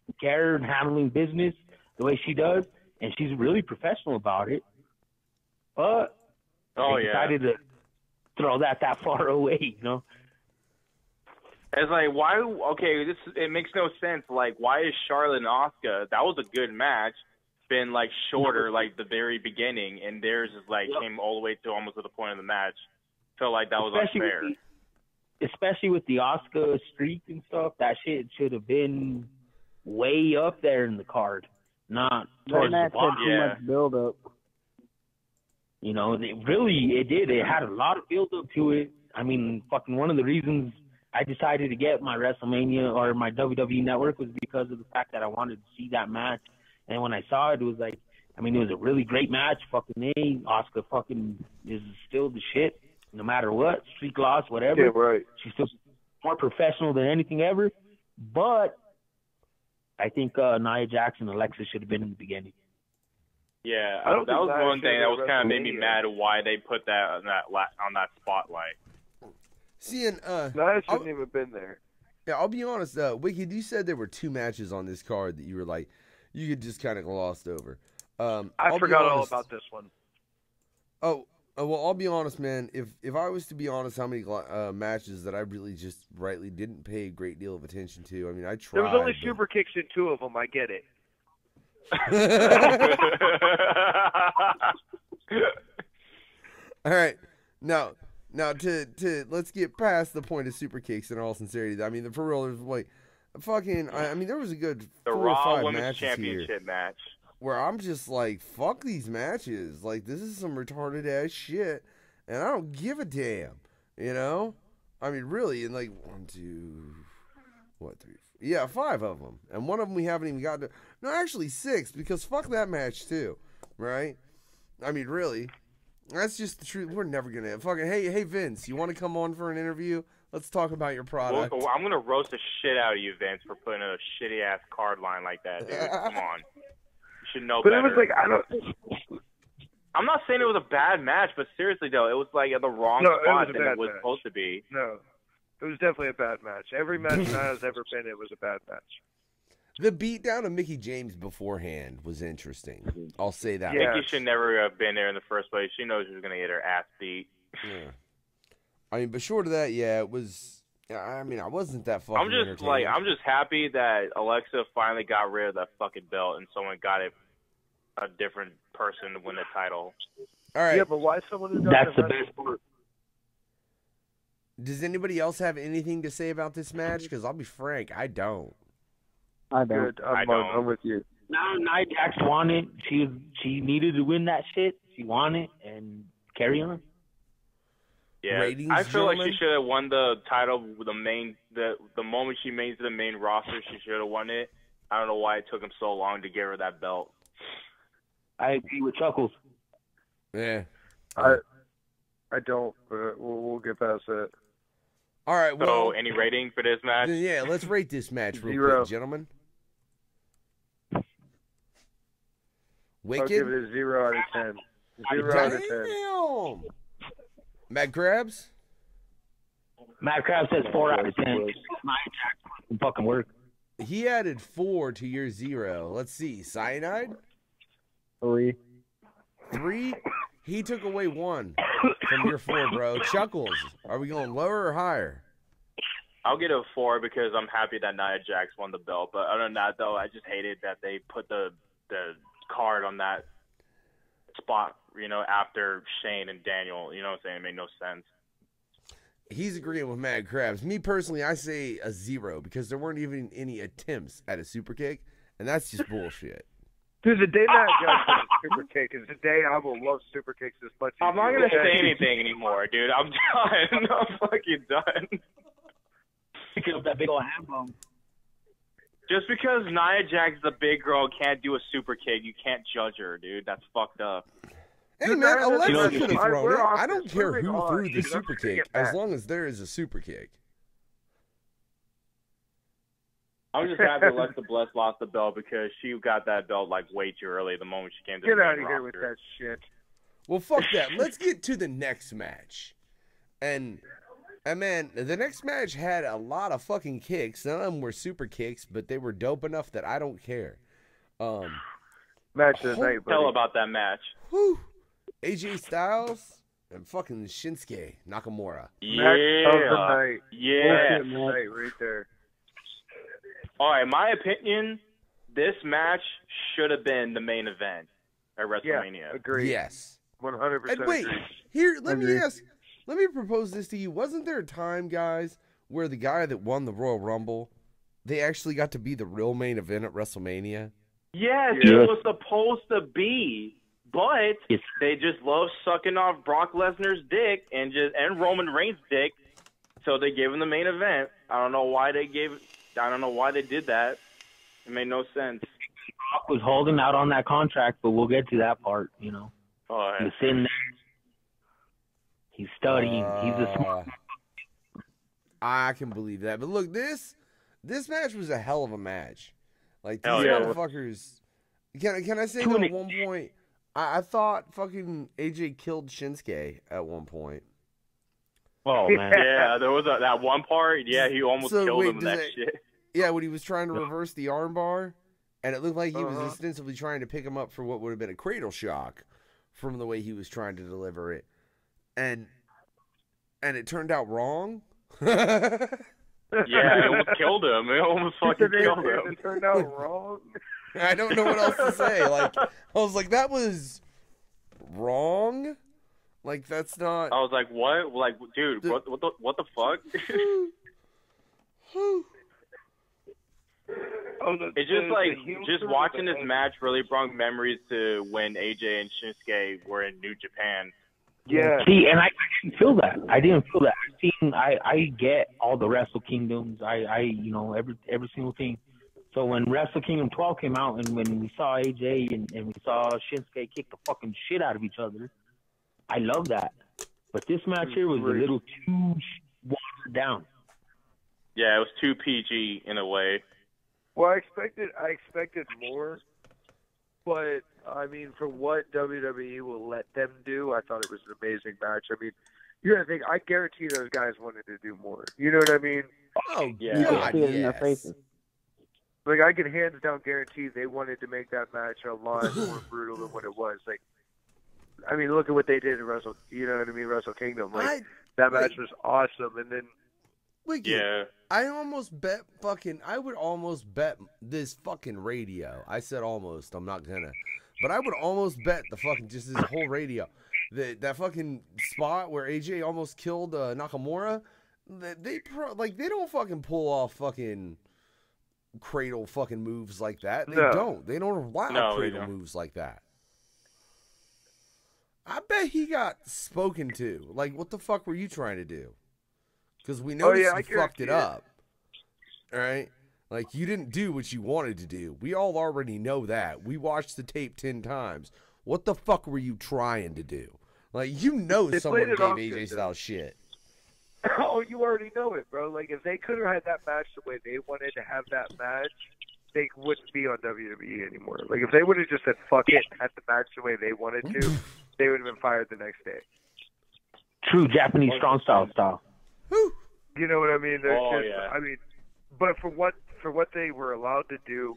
taking care and handling business the way she does, and she's really professional about it. But they decided to throw that far away, you know. It's like, why? Okay, it makes no sense. Like, why is Charlotte and Asuka? That was a good match. Been like shorter, like the very beginning, and theirs is like came all the way to almost to the point of the match. Felt like that was unfair. Especially with the Asuka streak and stuff, that shit should have been way up there in the card, not That towards the match had bottom. too Yeah. much build up. You know, it did. It had a lot of build up to it. I mean, fucking one of the reasons I decided to get my WrestleMania or my WWE Network was because of the fact that I wanted to see that match. And when I saw it, it was like, I mean, it was a really great match. Fucking A, Asuka fucking is still the shit, no matter what, streak loss, whatever. Yeah, right. She's still more professional than anything ever. But I think Nia Jax and Alexa should have been in the beginning. Yeah, I don't that think was Nia one should thing have that was kind of made me WrestleMania. mad why they put that on that spotlight. See, and Nia shouldn't even been there. yeah, I'll be honest. Wikkid, you said there were 2 matches on this card that you were like, you could just kind of glossed over. I I'll forgot be all honest. about this one. Oh, well, I'll be honest, man. If I was to be honest, how many matches that I really just rightly didn't pay a great deal of attention to. I mean, I tried. There was only but- super kicks in 2 of them. I get it. All right, now to let's get past the point of super kicks in all sincerity. I mean, for real, there's like fucking. I mean, there was a good The 4 or Raw 5 Women's matches Championship here match. where I'm just like, fuck these matches. Like, this is some retarded ass shit, and I don't give a damn. You know? I mean, really, and like 1, 2, what 3, 4, yeah, 5 of them, and one of them we haven't even gotten to. No, actually 6, because fuck that match too, right? I mean, really, that's just the truth. We're never gonna fucking. Hey, Vince, you want to come on for an interview? Let's talk about your product. Well, I'm gonna roast the shit out of you, Vince, for putting a shitty ass card line like that, dude. Come on, you should know But better. it was like, I don't. I'm not saying it was a bad match, but seriously though, it was like at the wrong No, it spot was a than it bad was match. supposed to be. No. It was definitely a bad match. Every match Nia's ever been in was a bad match. The beatdown of Mickie James beforehand was interesting. I'll say that. Yeah. Mickie should never have been there in the first place. She knows she was gonna get her ass beat. Yeah. I mean, but short of that, yeah, it was. I mean, I wasn't that fucking. I'm just happy that Alexa finally got rid of that fucking belt and someone got it a different person to win the title. All right. Yeah, but why someone who That's doesn't the wrestle? best part. Does anybody else have anything to say about this match? Because I'll be frank, I don't. I don't. Good. I don't. I'm with you. No, Nia Jax won it. She needed to win that shit. She won it and carry on. Yeah, Ratings, I feel like gentlemen? she should have won the title. The moment she made it to the main roster, she should have won it. I don't know why it took him so long to give her that belt. I agree with Chuckles. Yeah. I don't, but we'll get past that. All right. So, Well, any rating for this match? then, yeah. Let's rate this match real 0. quick, gentlemen. I'll give Wikkid. it a 0 out of 10. 0 out of 10. Damn. Mad Crabs. Matt Krabs says 4 out of 10. Nia Jax can fucking work. He added 4 to your 0. Let's see. Cyanide. 3. 3. He took away 1 from your 4, bro. Chuckles. Are we going lower or higher? I'll get a 4 because I'm happy that Nia Jax won the belt. But other than that, though, I just hated that they put the card on that spot, after Shane and Daniel. You know what I'm saying? It made no sense. He's agreeing with Mad Crabs. Me personally, I say a 0 because there weren't even any attempts at a super kick, and that's just bullshit. Dude, the day Nia Jax won a super kick is the day I will love super kicks as much as I'm not you. going to say anything anymore, dude. I'm done. I'm fucking done. Picking up that big old hand bone. Just because Nia Jax is a big girl and can't do a super kick, you can't judge her, dude. That's fucked up. Hey, Dude, man, that's- Alexa you could know, have thrown we're it. off I don't this. care Moving who on, threw the dude. I'm super just gonna kick get as back. long as there is a super kick. I'm just happy Alexa Bliss lost the belt because she got that belt like way too early the moment she came to Get the out main of here with roster. that shit. Well, fuck that. Let's get to the next match. And man, the next match had a lot of fucking kicks. None of them were super kicks, but they were dope enough that I don't care. Match of the night, buddy. Tell about that match. Whew. AJ Styles and fucking Shinsuke Nakamura. Match of the Yeah. night. Yeah. Match of the night right there. All right, my opinion, this match should have been the main event at Yeah, WrestleMania. agree. Yes. 100% And wait, agree. here, let me Agree. ask. Let me propose this to you. Wasn't there a time, guys, where the guy that won the Royal Rumble, they actually got to be the real main event at WrestleMania? Yes, Yeah. it was supposed to be, but Yes. they just love sucking off Brock Lesnar's dick and Roman Reigns' dick, so they gave him the main event. I don't know why they did that. It made no sense. Brock was holding out on that contract, but we'll get to that part, Oh, He's sitting there. He's studying. He's a smart. I can believe that. But look, this match was a hell of a match. Like these Hell yeah. motherfuckers. Can I say though, at one point, I thought fucking AJ killed Shinsuke at one point. Oh man. Yeah, there was that one part. Yeah, he almost killed him with that shit. Yeah, when he was trying to reverse the armbar, and it looked like he was ostensibly trying to pick him up for what would have been a cradle shock from the way he was trying to deliver it. And it turned out wrong. Yeah, it almost killed him. It almost fucking killed him. It turned out wrong. I don't know what else to say. Like, I was like, that was wrong. Like, that's not. I was like, what? Like, dude, what the fuck? It's just like just watching this match really brought memories to when AJ and Shinsuke were in New Japan. Yeah. See, and I didn't feel that. I get all the Wrestle Kingdoms. You know, every single thing. So when Wrestle Kingdom 12 came out, and when we saw AJ and we saw Shinsuke kick the fucking shit out of each other, I love that. But this match here was a little too watered down. Yeah, it was too PG in a way. Well, I expected more, but I mean, for what WWE will let them do, I thought it was an amazing match. I mean, you gotta think, I guarantee those guys wanted to do more. You know what I mean? Oh, yeah. God, see it in their faces. Like, I can hands down guarantee they wanted to make that match a lot more brutal than what it was. Like, I mean, look at what they did in Wrestle Kingdom. Like, that match was awesome, and then Wikkid, yeah. I would almost bet this fucking radio. I said almost, I'm not gonna. But I would almost bet just this whole radio. That fucking spot where AJ almost killed Nakamura, they don't fucking pull off fucking cradle fucking moves like that. They don't. They don't allow cradle moves like that. I bet he got spoken to. Like, what the fuck were you trying to do? Because we know you fucked it up. All right? Like, you didn't do what you wanted to do. We all already know that. We watched the tape 10 times. What the fuck were you trying to do? Like, you know someone gave AJ Styles shit. Oh, you already know it, bro. Like, if they could have had that match the way they wanted to have that match, they wouldn't be on WWE anymore. Like, if they would have just said, fuck it, had the match the way they wanted to, they would have been fired the next day. True Japanese strong style. You know what I mean? Yeah. I mean, but for what they were allowed to do,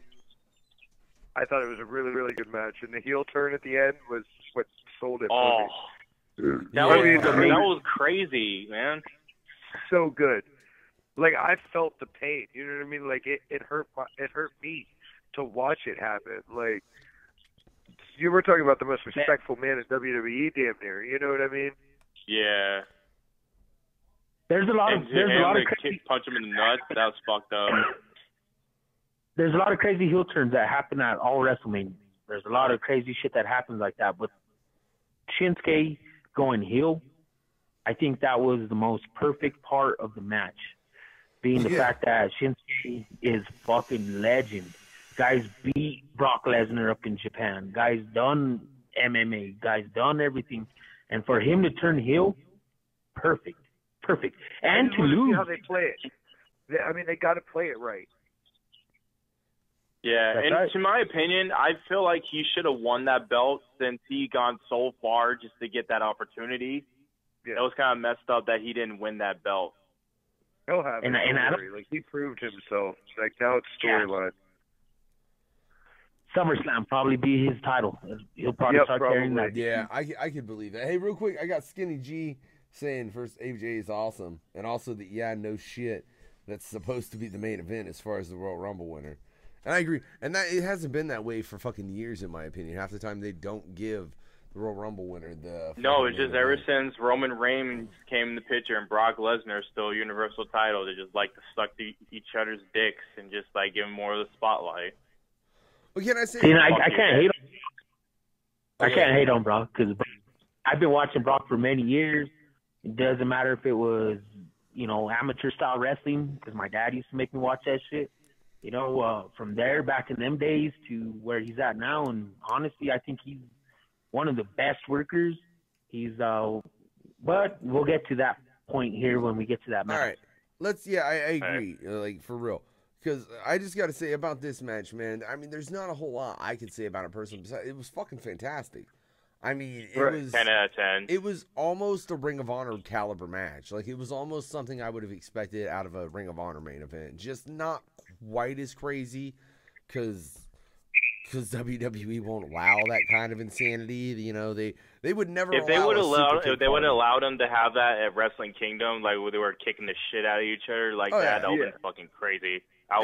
I thought it was a really, really good match. And the heel turn at the end was what sold it for me. That was crazy, man. So good. Like, I felt the pain. You know what I mean? Like, it hurt me to watch it happen. Like, you were talking about the most respectful man in WWE, damn near. You know what I mean? Yeah. There's a lot of punch him in the nuts. That was fucked up. There's a lot of crazy heel turns that happen at all WrestleMania. There's a lot of crazy shit that happens like that. But Shinsuke going heel, I think that was the most perfect part of the match. Being the fact that Shinsuke is fucking legend. Guys beat Brock Lesnar up in Japan. Guys done MMA. Guys done everything. And for him to turn heel, perfect. And to lose. See how they play it. They got to play it right. Yeah, That's and right. to my opinion, I feel like he should have won that belt since he gone so far just to get that opportunity. Yeah. It was kind of messed up that he didn't win that belt. He'll have And like, he proved himself. Like, now it's storyline. SummerSlam probably be his title. He'll probably start carrying that. Yeah, I could believe that. Hey, real quick, I got Skinny G saying first AJ is awesome, and also that no shit, that's supposed to be the main event as far as the Royal Rumble winner. And I agree. And that it hasn't been that way for fucking years, in my opinion. Half the time they don't give the Royal Rumble winner the. No, it's just ever since Roman Reigns came in the picture and Brock Lesnar is still Universal title, they just like to suck to each other's dicks and just like give them more of the spotlight. Well, can I say? See, I can't hate him. I can't hate on Brock because I've been watching Brock for many years. It doesn't matter if it was, amateur style wrestling because my dad used to make me watch that shit. From there back in them days to where he's at now, and honestly, I think he's one of the best workers. But we'll get to that point here when we get to that match. All right, I agree. Like, for real, Because I just got to say about this match, man. I mean, there's not a whole lot I could say about it personally. It was fucking fantastic. I mean, it was 10 out of 10. It was almost a Ring of Honor caliber match. Like, it was almost something I would have expected out of a Ring of Honor main event. Just not quite as crazy, because WWE won't allow that kind of insanity. You know, they would never. If they would allow them to have that at Wrestling Kingdom, like where they were kicking the shit out of each other like that would be fucking crazy.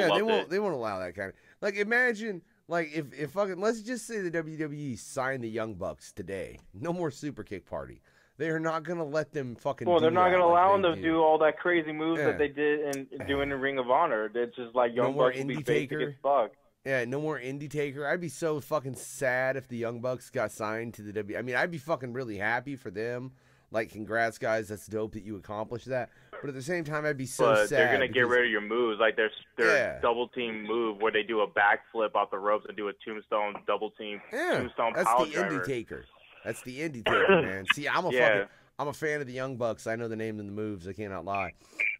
They won't allow that kind of. Like, imagine. Like, if fucking, let's just say the WWE signed the Young Bucks today. No more Super Kick Party. They are not going to let them fucking Well, they're not going to allow them to do all that crazy moves that they did in doing the Ring of Honor. It's just like Young Bucks will be basic as fuck. Yeah, no more Indie Taker. I'd be so fucking sad if the Young Bucks got signed to the WWE. I mean, I'd be fucking really happy for them. Like, congrats, guys. That's dope that you accomplished that. But at the same time, I'd be so sad. But they're going to get rid of your moves. Like, their double team move where they do a backflip off the ropes and do a tombstone double team. Tombstone that's power the driver. Indie Taker. That's the Indie Taker, man. See, I'm a fan of the Young Bucks. I know the name and the moves. I cannot lie.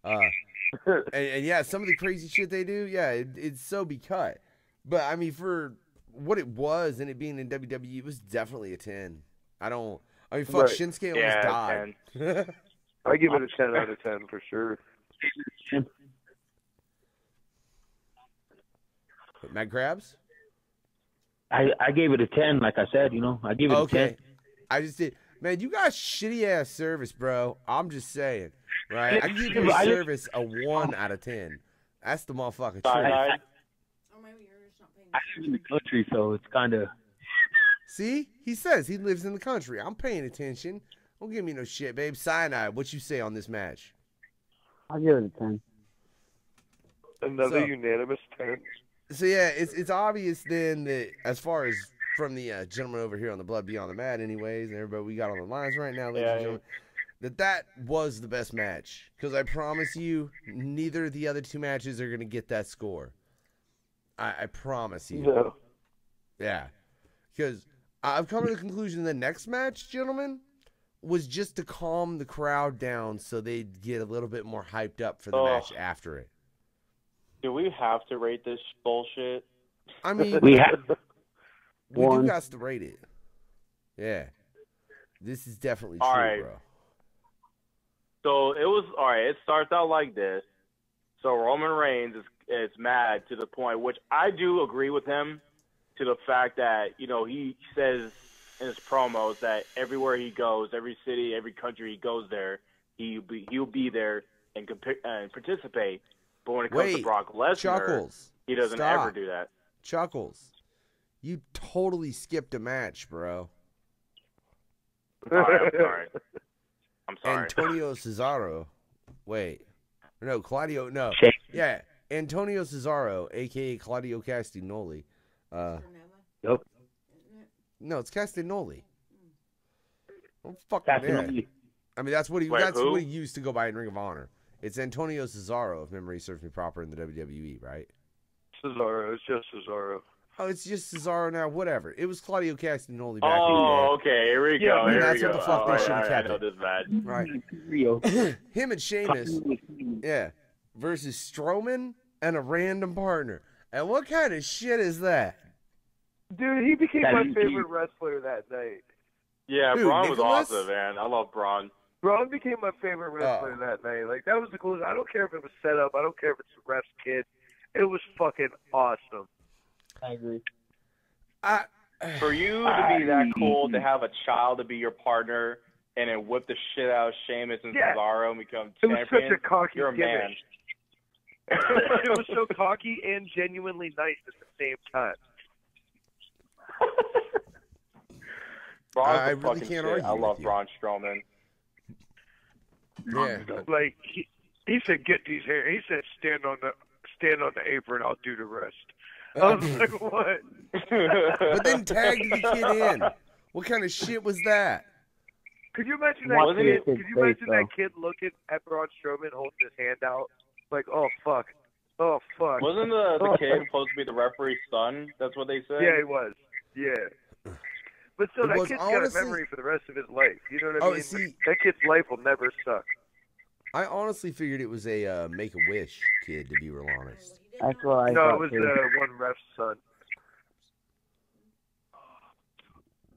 And yeah, some of the crazy shit they do, it's so be cut. But, I mean, for what it was and it being in WWE, it was definitely a 10. I mean, fuck, Shinsuke almost died. I give it a 10 out of 10 for sure. Matt Krabs? I gave it a 10, like I said, I gave it a 10. I just did. Man, you got shitty-ass service, bro. I'm just saying, right? I give your service a 1 out of 10. That's the motherfucking truth. I live in the country, so it's kind of... See? He says he lives in the country. I'm paying attention. Don't give me no shit, babe. Cyanide, what you say on this match? I'll give it a 10. Another unanimous 10. So, yeah, it's obvious then that as far as from the gentleman over here on the Blood Beyond the Mat anyways, and everybody we got on the lines right now, ladies and gentlemen, that was the best match. Because I promise you, neither of the other two matches are going to get that score. I promise you. No. Yeah. Because I've come to the conclusion the next match, gentlemen, was just to calm the crowd down so they'd get a little bit more hyped up for the match after it. Do we have to rate this bullshit? I mean, we do got to rate it. Yeah. This is definitely true, bro. So it starts out like this. So Roman Reigns is mad to the point, which I do agree with him, to the fact that, he says in his promos that everywhere he goes, every city, every country he goes there, he'll be there and participate. But when it comes to Brock Lesnar, he doesn't ever do that. Chuckklez, you totally skipped a match, bro. All right, I'm sorry. I'm sorry. Antonio Cesaro. Wait. No, Claudio. No. Yeah. Antonio Cesaro, a.k.a. Claudio Castagnoli. Nope. No, it's Castagnoli. Oh, fucking man. I mean, that's what he used to go by in Ring of Honor. It's Antonio Cesaro, if memory serves me proper, in the WWE, right? Cesaro. It's just Cesaro. Oh, it's just Cesaro now. Whatever. It was Claudio Castagnoli back in the day. Oh, okay. Here we go. Yeah, that's what the fuck they should have kept. I know this bad. Right. Him and Sheamus, versus Strowman and a random partner. And what kind of shit is that? Dude, he became my favorite wrestler that night. Yeah, Dude, Braun Nicholas? was awesome, man. I love Braun. Braun became my favorite wrestler that night. Like, that was the coolest. I don't care if it was set up. I don't care if it's a ref's kid. It was fucking awesome. I agree. For you to be that cool, to have a child to be your partner, and then whip the shit out of Sheamus and Cesaro and become champion, it was such a cocky you're a gimmick. man. It was so cocky and genuinely nice at the same time. Braun's I the really fucking can't shit. argue I love with you. Braun Strowman. Yeah. Like he said, get these hair. He said, stand on the apron. I'll do the rest. I was like, what? But then tagged the kid in. What kind of shit was that? Could you imagine that kid? Could you imagine that kid looking at Braun Strowman holding his hand out, like, oh fuck, oh fuck. Wasn't the kid supposed to be the referee's son? That's what they said. Yeah, he was. Yeah. But still, that kid's got a memory for the rest of his life. You know what I mean? See, that kid's life will never suck. I honestly figured it was a Make-A-Wish kid, to be real honest. That's what I No, thought it was too. one ref's son.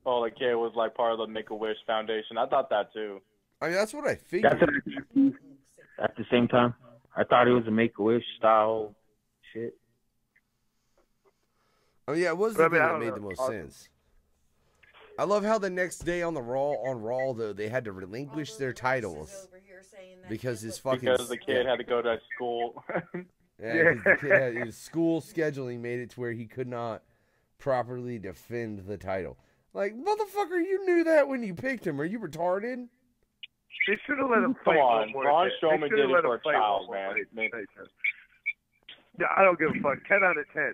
Oh, the kid was like part of the Make-A-Wish Foundation. I thought that too. I mean, that's what I figured. That's at the same time. I thought it was a Make-A-Wish style shit. Oh yeah, it was But the I thing mean, I that don't made know. the most Awesome. sense. I love how the next day on Raw though, they had to relinquish their titles because his fucking Because the kid had to go to school. yeah, 'cause the kid had, his school scheduling made it to where he could not properly defend the title. Like, motherfucker, you knew that when you picked him. Are you retarded? They should have let him Come fight on, one more Braun day. Strowman They did should have it let for him a fight child, one more man. day. Yeah, I don't give a fuck. 10 out of 10.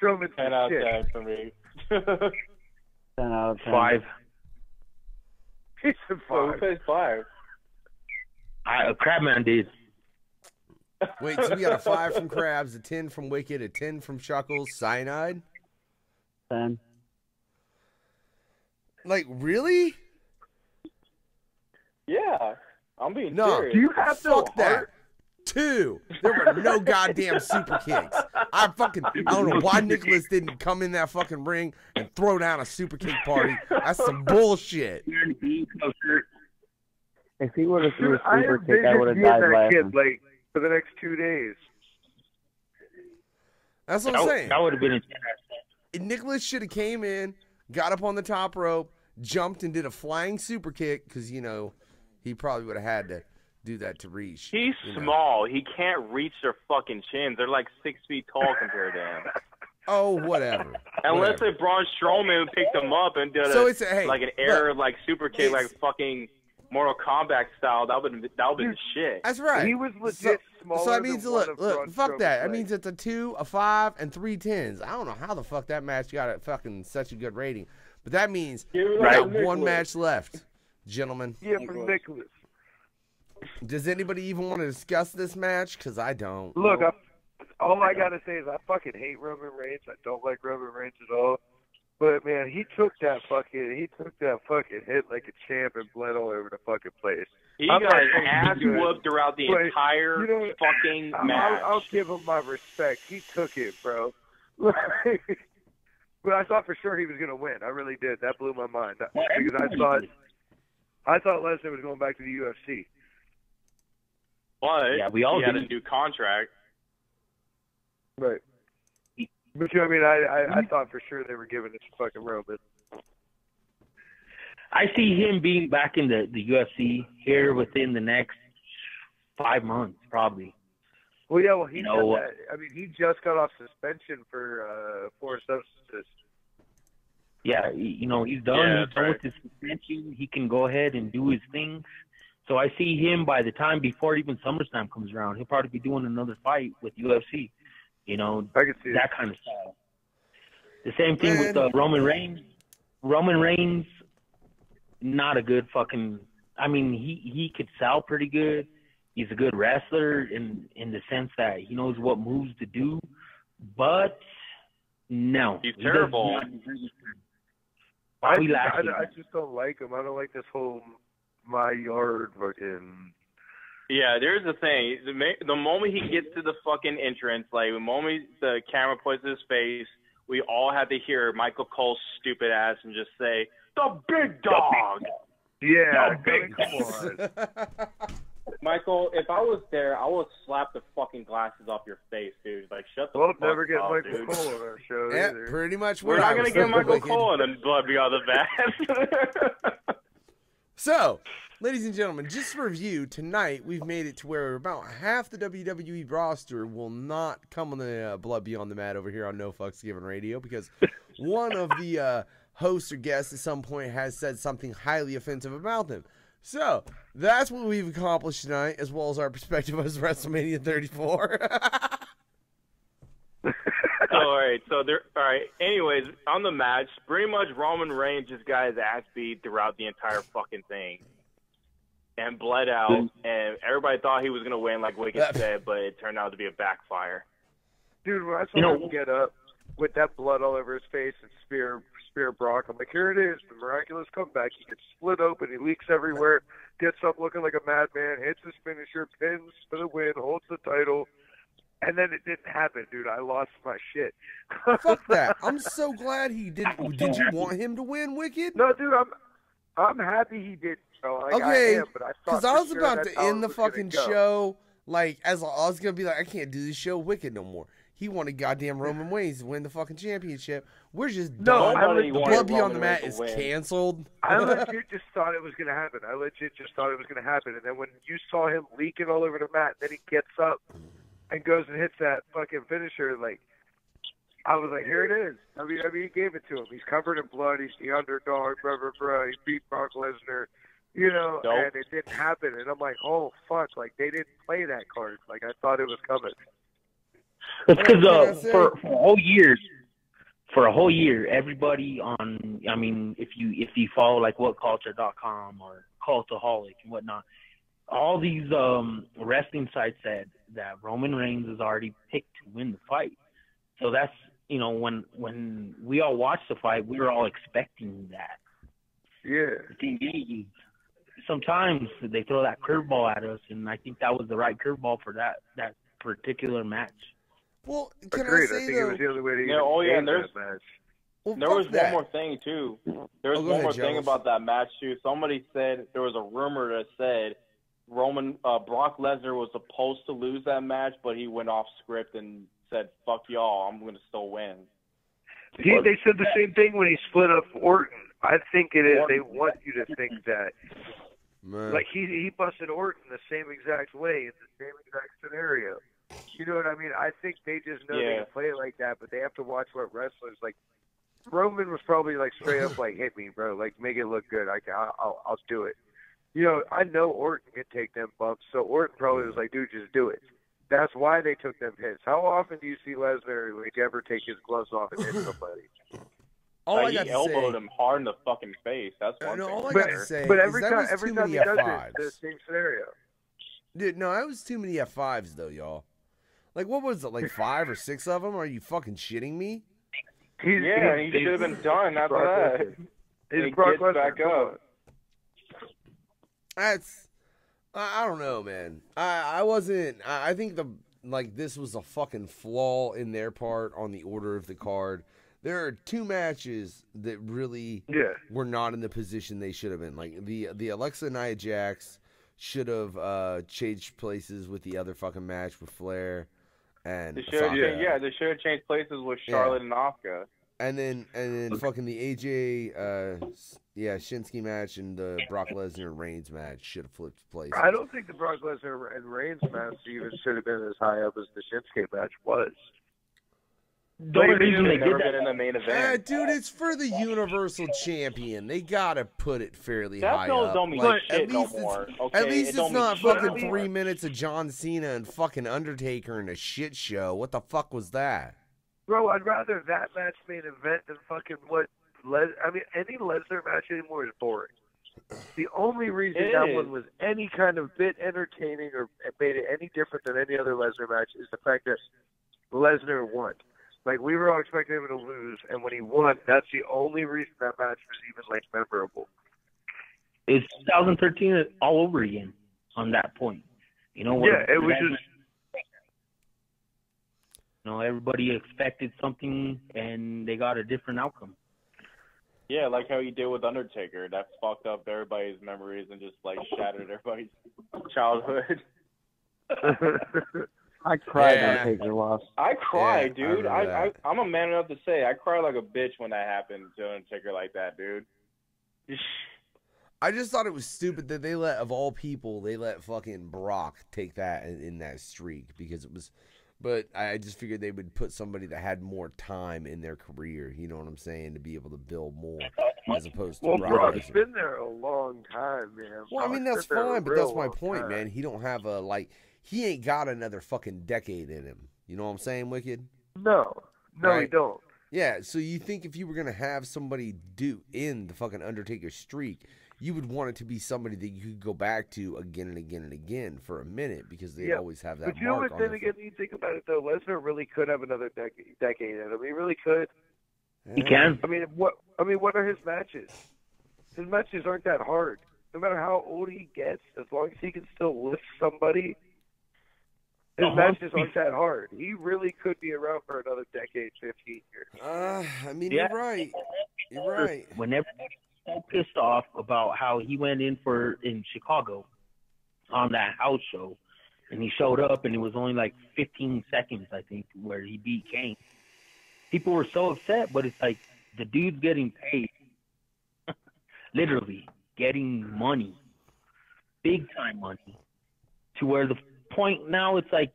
Strowman's 10 the out of shit. 10 for me. 10 out of 10. 5. He's a Who 5. plays 5? Crabman did. Wait, so we got a 5 from Krabs, a 10 from Wikkid, a 10 from Chuckklez, Cyanide? 10. Like, really? Yeah, I'm being No. serious. Do you have no Fuck that. heart? 2. There were no goddamn super kicks. I don't know why Nicholas didn't come in that fucking ring and throw down a super kick party. That's some bullshit. If he would have threw a Dude, I super kick, I would have envisioned died that laughing. kid like for the next 2 days. That's what I'm saying. That would have been Nicholas should have came in, got up on the top rope, jumped and did a flying super kick because, you know, he probably would have had to do that to reach. He's small. He can't reach their fucking chins. They're like 6 feet tall compared to him. Oh, whatever. Unless Whatever. if Braun Strowman picked him up and did So it's hey, like an air look, like super kick, like fucking Mortal Kombat style, that would have been the shit. That's right. He was legit smaller So that means, than one of look, Braun fuck that. Strowman's That legs. means it's a 2, a 5, and 3 10s. I don't know how the fuck that match got a fucking such a good rating, but that means we got one match left, gentlemen. Yeah, for Nicholas. Does anybody even want to discuss this match? Because I don't. Look, all I gotta say is I fucking hate Roman Reigns. I don't like Roman Reigns at all. But man, he took that fucking hit like a champ and bled all over the fucking place. He I'm got not his saying ass he's good, whooped throughout the but, entire you know, fucking match. I'll give him my respect. He took it, bro. But I thought for sure he was gonna win. I really did. That blew my mind because I thought Lesnar was going back to the UFC. But Yeah, we all he had did. a new contract. Right. But you know, I mean, I thought for sure they were giving it to fucking Roman. I see him being back in the UFC here within the next 5 months, probably. Well, yeah, well, he You know, said that. I mean, he just got off suspension for substances. Yeah, he's done. Yeah, He's that's done right. with his suspension. He can go ahead and do his thing. So I see him by the time before even SummerSlam comes around, he'll probably be doing another fight with UFC. You know, I can see that kind of style. The same thing with Roman Reigns. Roman Reigns, not a good fucking. I mean, he could sell pretty good. He's a good wrestler in the sense that he knows what moves to do, but no, He's he terrible. does not- I just don't like him. I don't like this whole my yard fucking. Yeah, there's the thing. The moment he gets to the fucking entrance, like the moment the camera points to his face, we all had to hear Michael Cole's stupid ass and just say, "The big dog." Yeah, big come on. Michael, if I was there, I would slap the fucking glasses off your face, dude. Like, shut the We'll fuck never get up, Michael dude. Cole on our show Yeah, either. pretty much. We're not gonna get Michael Cole and blood me on the bat. So, ladies and gentlemen, just to review, tonight we've made it to where about half the WWE roster will not come on the Blood Beyond the Mat over here on No Fucks Given Radio because one of the hosts or guests at some point has said something highly offensive about them. So, that's what we've accomplished tonight, as well as our perspective as WrestleMania 34. All right. Anyways, on the match, pretty much Roman Reigns just got his ass beat throughout the entire fucking thing, and bled out. And everybody thought he was gonna win, like Wikkid said, but it turned out to be a backfire. Dude, when I saw him get up with that blood all over his face and spear Brock, I'm like, here it is, the miraculous comeback. He gets split open, he leaks everywhere, gets up looking like a madman, hits his finisher, pins for the win, holds the title. And then it didn't happen, dude. I lost my shit. Fuck that. I'm so glad he didn't. Did you want him to win, Wikkid? No, dude, I'm happy he did. So, like, Okay, I am, but I because thought I was for about sure to that's how end it the was gonna fucking go. show. Like, as I was gonna be like, I can't do this show Wikkid no more. He wanted goddamn Roman Reigns to win the fucking championship. We're just No, done. Nobody The wanted Blood Beyond Roman the Mat Reigns is to win. canceled. I legit just thought it was going to happen. I legit just thought it was going to happen. And then when you saw him leaking all over the mat, then he gets up and goes and hits that fucking finisher, like, I was like, here it is. WWE gave it to him. He's covered in blood. He's the underdog, blah. He beat Brock Lesnar, you know, Nope. and it didn't happen. And I'm like, oh, fuck. Like, they didn't play that card. Like, I thought it was coming. It's What did I because say? for a whole year, everybody on, I mean, if you follow like whatculture.com or Cultaholic and whatnot, all these wrestling sites said that Roman Reigns is already picked to win the fight. So that's, you know, when we all watched the fight, we were all expecting that. Yeah. The thing is, sometimes they throw that curveball at us, and I think that was the right curveball for that particular match. Well, can Agreed. I say I think though? it was the only way to Yeah, even oh, yeah, game and there's- that match. Well, There fuck was that. one more thing too. There was Oh, go one ahead, more thing Jealous. about that match too. Somebody said there was a rumor that said Brock Lesnar was supposed to lose that match, but he went off script and said, "Fuck y'all, I'm gonna still win." They said the same thing when he split up Orton. I think it is. Orton. They want you to think that. Man. Like, he busted Orton the same exact way in the same exact scenario. You know what I mean? I think they just know they Yeah. can play it like that, but they have to watch what wrestlers, like, Roman was probably, like, straight up, like, hit me, bro. Like, make it look good. I'll do it. You know, I know Orton can take them bumps, so Orton probably was like, dude, just do it. That's why they took them hits. How often do you see Lesnar, like, ever take his gloves off and hit somebody? All I He got to elbowed say, him hard in the fucking face. That's one no, thing. all I for got to sure. say But is every that time, was every too time many he does F5s. it, the same scenario. Dude, no, that was too many F5s though, y'all. Like, what was it, like 5 or 6 of them? Are you fucking shitting me? Yeah, he should have been done after Brock that. Lesnar. He He's Brock gets Lesnar. back Come up. on. That's, I don't know, man. I wasn't, I think this was a fucking flaw in their part on the order of the card. There are 2 matches that really Yeah. were not in the position they should have been. Like, the Alexa Nia Jax should have changed places with the other fucking match with Flair and They should have, Asuka. they should have changed places with Charlotte and Asuka. And then fucking the AJ Shinsuke match and the Brock Lesnar and Reigns match should have flipped places. I don't think the Brock Lesnar and Reigns match even should have been as high up as the Shinsuke match was. The only reason they They've never did been that, in the main event. Dude, it's for the Universal Champion. They gotta put it fairly That high don't up. mean Like, shit no more. Okay, at least it it's don't not mean shit fucking no more. 3 minutes of John Cena and fucking Undertaker in a shit show. What the fuck was that? Bro, I'd rather that match main event than fucking any Lesnar match anymore is boring. The only reason It that is. one was any kind of bit entertaining or made it any different than any other Lesnar match is the fact that Lesnar won. Like, we were all expecting him to lose, and when he won, that's the only reason that match was even, like, memorable. it's 2013 all over again on that point. You know what? Yeah, it was just... You know, everybody expected something, and they got a different outcome. Yeah, like how you did with Undertaker. That fucked up everybody's memories and just, like, shattered everybody's childhood. I cried Yeah. when Taker lost. I cried, Yeah, I dude. remember that. I'm a man enough to say I cried like a bitch when that happened to Undertaker like that, dude. I just thought it was stupid that of all people, they let fucking Brock take that in that streak because it was. But I just figured they would put somebody that had more time in their career. You know what I'm saying? To be able to build more, as opposed to Well, Brock Brock's Lesnar. been there a long time, man. Well, I mean, that's Brock's been there a fine, but real that's my long point, time. man. He don't have he ain't got another fucking decade in him. You know what I'm saying, Wikkid? No, he Right. don't. Yeah, so you think if you were going to have somebody do in the fucking Undertaker streak, you would want it to be somebody that you could go back to again and again and again for a minute because they always have that But you know mark what, on then their again, you think about it, though, Lesnar really could have another decade in him. He really could. He can. I mean, what are his matches? His matches aren't that hard. No matter how old he gets, as long as he can still lift somebody, His matches aren't that hard. He really could be around for another decade, 15 years. I mean, you're right. You're right. When everybody's so pissed off about how he went in Chicago on that house show, and he showed up, and it was only like 15 seconds, I think, where he beat Kane. People were so upset, but it's like the dude's getting paid, literally getting money, big time money, to where the point now it's like,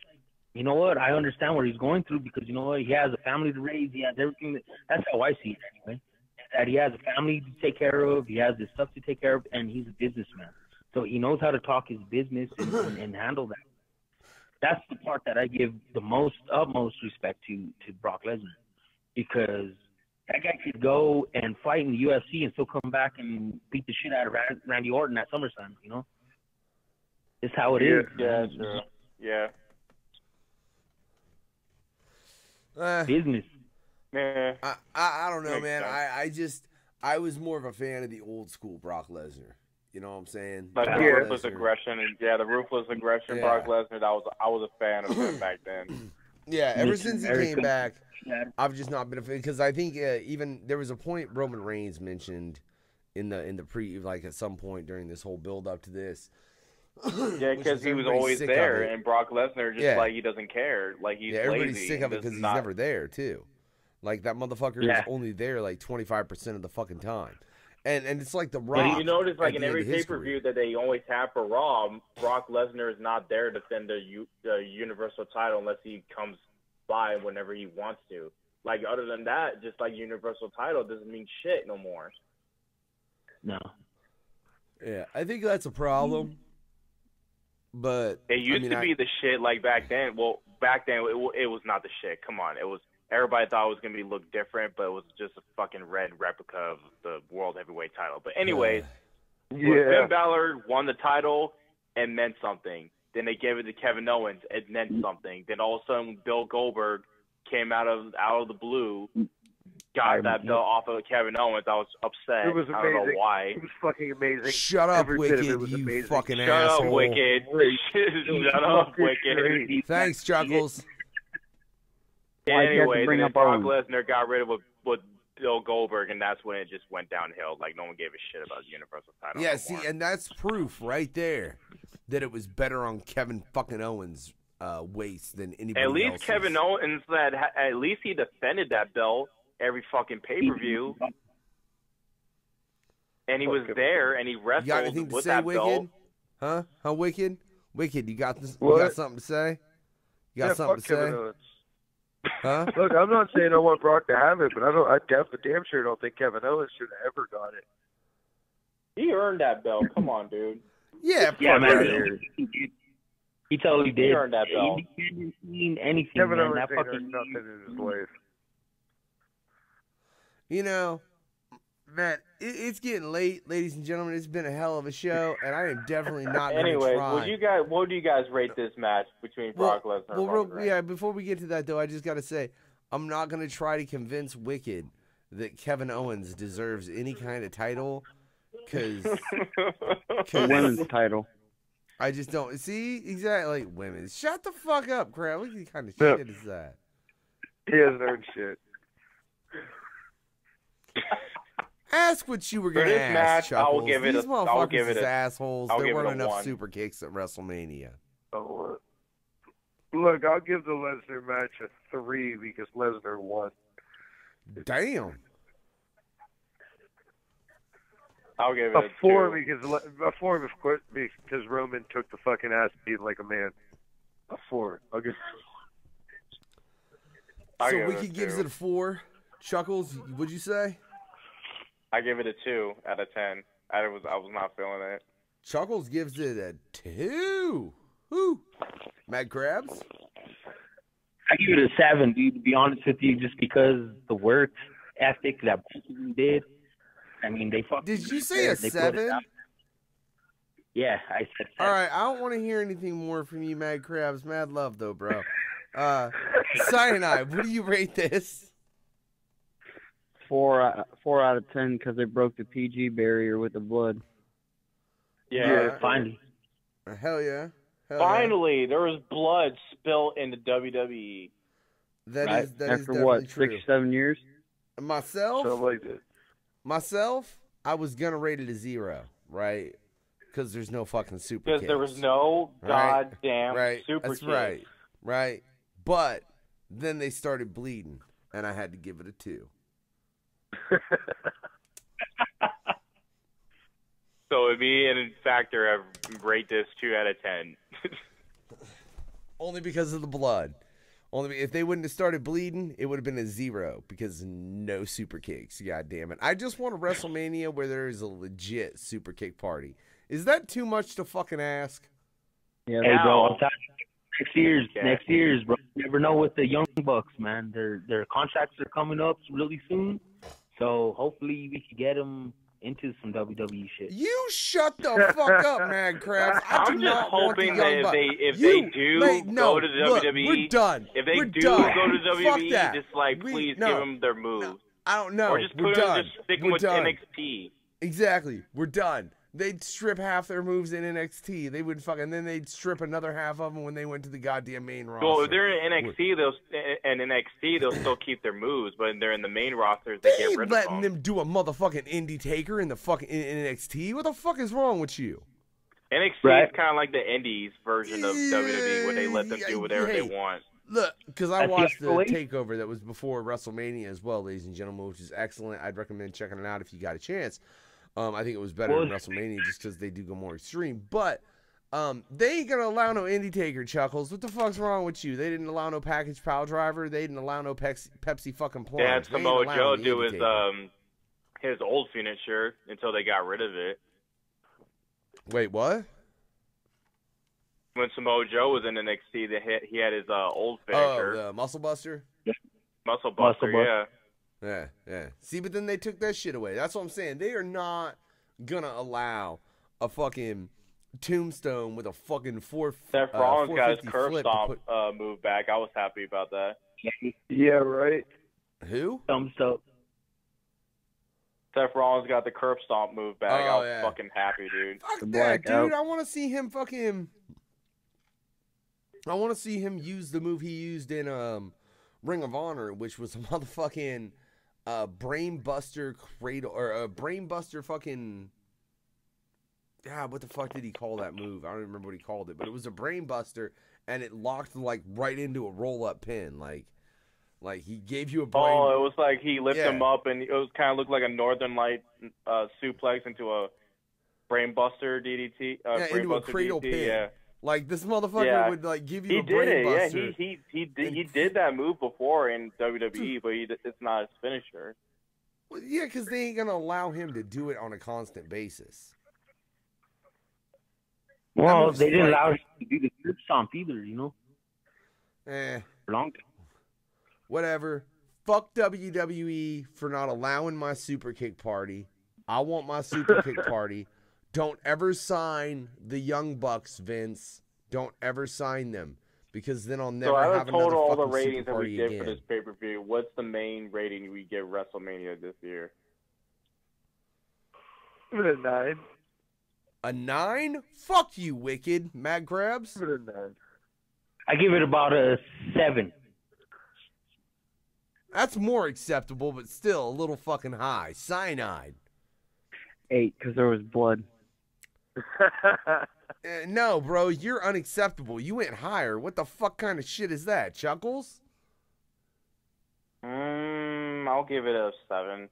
you know what? I understand what he's going through because you know what? He has a family to raise. He has everything. That's how I see it anyway. That he has a family to take care of. He has his stuff to take care of, and he's a businessman. So he knows how to talk his business and handle that. That's the part that I give the utmost respect to Brock Lesnar, because that guy could go and fight in the UFC and still come back and beat the shit out of Randy Orton at SummerSlam. You know, it's how it is. Yeah, true. Yeah. Business. Man, I don't know, Makes man. sense. I was more of a fan of the old school Brock Lesnar. You know what I'm saying? like the Brock ruthless Lesnar. aggression, and the ruthless aggression, Yeah. Brock Lesnar. I was a fan of him back then. Yeah, ever Makes since he America- came back, I've just not been a fan because I think even there was a point Roman Reigns mentioned in the pre, like at some point during this whole build up to this. Yeah, because he was always there, and Brock Lesnar just like he doesn't care, like he's everybody's lazy. sick of it because he's never there too. Like that motherfucker is only there like 25% of the fucking time, and it's like the Rock. But you notice, like at in the every end of his pay-per-view that they always have for Raw, Brock Lesnar is not there to defend the Universal title unless he comes by whenever he wants to. Like other than that, just like Universal title doesn't mean shit no more. No. Yeah, I think that's a problem. But It used to be the shit like back then. Well, back then it was not the shit. Come on, it was. Everybody thought it was gonna look different, but it was just a fucking red replica of the World Heavyweight title. But anyways, Finn Balor won the title and meant something. Then they gave it to Kevin Owens. It meant something. Then all of a sudden, Bill Goldberg came out of the blue, got that belt off of Kevin Owens. I was upset. It was amazing. I don't know why. It was fucking amazing. Shut up, Every bit of it Wikkid, was you amazing. fucking Shut asshole. up, Wikkid. Shut up, Wikkid. Thanks, Chuckles. Anyway, bring then up Brock Owens. Lesnar got rid of with Bill Goldberg, and that's when it just went downhill. Like no one gave a shit about the Universal title. Yeah, no see, more. and that's proof right there that it was better on Kevin fucking Owens' waist than anybody At least else's. Kevin Owens said at least he defended that belt every fucking pay-per-view. And he was there, and he You got wrestled anything to with say, that Wikkid? belt. Huh? Huh, Wikkid? Wikkid, you got this? You What? got something to say? You got Yeah, something fuck to say? Kevin Owens. Huh? Look, I'm not saying I want Brock to have it, but I damn sure don't think Kevin Owens should have ever got it. He earned that belt. Come on, dude. Yeah, Yeah, fuck man. outta here. He totally did. He earned that belt. He didn't mean anything, Kevin man. Owens That ain't fucking earned nothing in his life. You know, man, it's getting late, ladies and gentlemen. It's been a hell of a show, and I am definitely not going to Anyway, try. what do you guys rate this match between Brock Lesnar and Roman Reigns? Yeah, before we get to that, though, I just got to say, I'm not going to try to convince Wikkid that Kevin Owens deserves any kind of title, because Women's title. I just don't. See, exactly, women. Shut the fuck up, crap. What kind of Yeah. shit is that? He hasn't earned shit. Ask what you were For going to this ask, match, I will Chuckles. give it These a- I'll motherfuckers give it is a- assholes. I'll There give it weren't a enough 1. super kicks at WrestleMania. Oh, look, I'll give the Lesnar match a 3 because Lesnar won. Damn. I'll give it A a 4 2. of course, because Roman took the fucking ass beat like a man. A 4. I'll give. I'll So give it a Wikkid gives 2. it a 4. Chuckles, would you say? I give it a 2 out of 10. I was not feeling it. Chuckles gives it a 2. Woo. Mad Crabs? I give it a 7, dude, to be honest with you, just because the work ethic that both of them did. I mean, they fucking. Did you say a they put it 7? out. Yeah, I said 7. All right, I don't want to hear anything more from you, Mad Crabs. Mad love, though, bro. Cyanide, what do you rate this? 4 out of 10 because they broke the PG barrier with the blood. Yeah. Finally. Hell yeah. Finally, there was blood spilt in the WWE. That is After what, true. 6 or 7 years? Myself, Something like that. I was gonna rate it a 0, right? Because there's no fucking super Because kicks. there was no goddamn right. super That's kicks. right. But then they started bleeding, and I had to give it a 2. So it'd be in factor of rate this 2 out of 10. Only because of the blood. If they wouldn't have started bleeding, it would have been a 0 because no super kicks. God damn it! I just want a WrestleMania where there is a legit super kick party. Is that too much to fucking ask? Yeah. Hey, bro, I'm telling you, Yeah. next year's, bro. You never know with the Young Bucks, man. Their contracts are coming up really soon, so hopefully we can get them into some WWE shit. You shut the fuck up, Mad Crabs. I'm just hoping that if they do go to the WWE, we're done. If they we're do done. go to WWE, that. just please give them their moves. No, I don't know. Or just we're put them, done. just stick we're with done. NXT. Exactly. We're done. They'd strip half their moves in NXT. They would fucking then they'd strip another half of them when they went to the goddamn main roster. Well, if they're in NXT, they'll still keep their moves, but they're in the main rosters. They They get ain't rid of letting them. them do a motherfucking indie taker in the fucking NXT. What the fuck is wrong with you? NXT is kind of like the Indies version of WWE, where they let them do whatever they want. Look, because I That's watched the the takeover that was before WrestleMania as well, ladies and gentlemen, which is excellent. I'd recommend checking it out if you got a chance. I think it was better than WrestleMania just because they do go more extreme. But they ain't going to allow no indie taker, Chuckles. What the fuck's wrong with you? They didn't allow no package pile driver. They didn't allow no Pepsi fucking plunge. They had They ain't Samoa allowing Joe the do indie his old finisher until they got rid of it. Wait, what? When Samoa Joe was in NXT, he had his old Oh, finisher, the Muscle Buster? Muscle Buster. Yeah. Yeah. See, but then they took that shit away. That's what I'm saying. They are not gonna allow a fucking tombstone with a fucking Seth Rollins got his 450 curb flip stomp to put... move back. I was happy about that. Yeah, right. Who? Thumbs up. Seth Rollins got the curb stomp move back. I was yeah. fucking happy, dude. Fuck The that, blackout. dude. I want to see him fucking... I want to see him use the move he used in Ring of Honor, which was a motherfucking brain buster cradle, or a brain buster fucking... God, what the fuck did he call that move? I don't remember what he called it, but it was a brain buster, and it locked like right into a roll-up pin. Like he gave you a brain... Oh, it was like he lifted him up, and it was kind of looked like a Northern Light suplex into a brainbuster DDT. into a cradle DDT, pin. Yeah. Like this motherfucker would like give you He a did brain it. Yeah, buster. he did that move before in WWE, but it's not his finisher. Well, yeah, because they ain't gonna allow him to do it on a constant basis. Well, move's they didn't like- allow him to do the curb stomp either, you know? For a long time. Whatever. Fuck WWE for not allowing my super kick party. I want my super kick party. Don't ever sign the Young Bucks, Vince. Don't ever sign them, because then I'll never So out have of another total all the fucking ratings super that we party get again. for this pay-per-view, what's the main rating we give WrestleMania this year? Give it a 9. A 9? Fuck you, Wikkid. Mad Crabs. Give it a 9. I give it about a 7. That's more acceptable, but still a little fucking high. Cyanide. 8, because there was blood. No, bro, you're unacceptable. You went higher. What the fuck kind of shit is that, Chuckles? I'll give it a 7.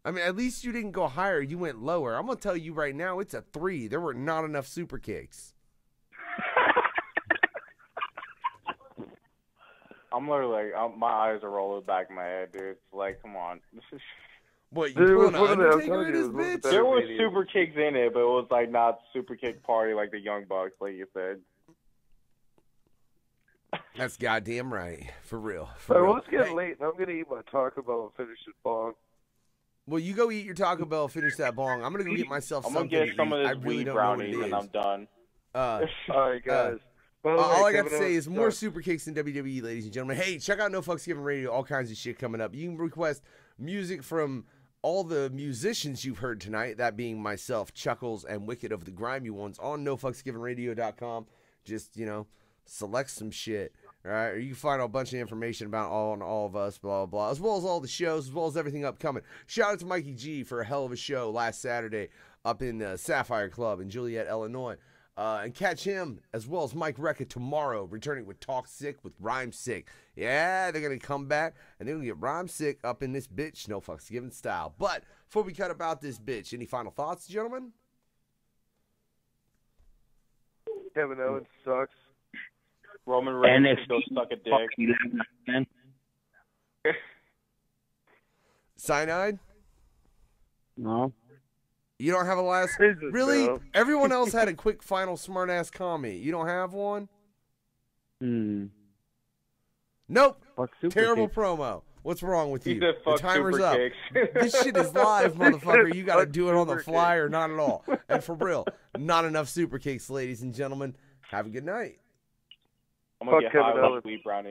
I mean, at least you didn't go higher. You went lower. I'm going to tell you right now, it's a 3. There were not enough super kicks. I'm literally like, my eyes are rolling back in my head, dude. It's like, come on. What, you Dude, it was pulling one an of the- I'm Undertaker telling in you, this it was one of bitch? the There was videos. super kicks in it, but it was like not super kick party like the Young Bucks, like you said. That's goddamn right. For real. All right, real. well, it's getting Hey, late, and I'm going to eat my Taco Bell and finish this bong. well, you go eat your Taco Bell, finish that bong. I'm going to go get myself I'm gonna something get some to of eat. this I really weed don't know what it brownies and I'm is. done. Uh, All right, guys. By the way, all I got to Kevin say Owens is more sucks. super kicks in WWE, ladies and gentlemen. Hey, check out No Fucks Given Radio. All kinds of shit coming up. You can request music from all the musicians you've heard tonight, that being myself, Chuckklez, and Wikkid of the Grimy Ones, on NoFucksGivenRadio.com. Just, you know, select some shit. All right, or you can find a bunch of information about all of us, blah, blah, blah, as well as all the shows, as well as everything upcoming. Shout out to Mikey G for a hell of a show last Saturday up in the Sapphire Club in Joliet, Illinois. And catch him, as well as Mike Recca tomorrow, returning with Talk Sick with Rhyme Sick. Yeah, they're going to come back, and they're going to get Rhyme Sick up in this bitch, no fucks given style. But before we cut about this bitch, any final thoughts, gentlemen? Kevin Owens sucks. Roman Reigns can go suck a dick. Cyanide? No. You don't have a last... Really? No. Everyone else had a quick final smart-ass comment. You don't have one? Nope. Terrible promo. What's wrong with you? The timer's up. This shit is live, motherfucker. You got to do it on the fly or not at all. And for real, not enough super kicks, ladies and gentlemen. Have a good night. I'm going to get high with a sweet brownie.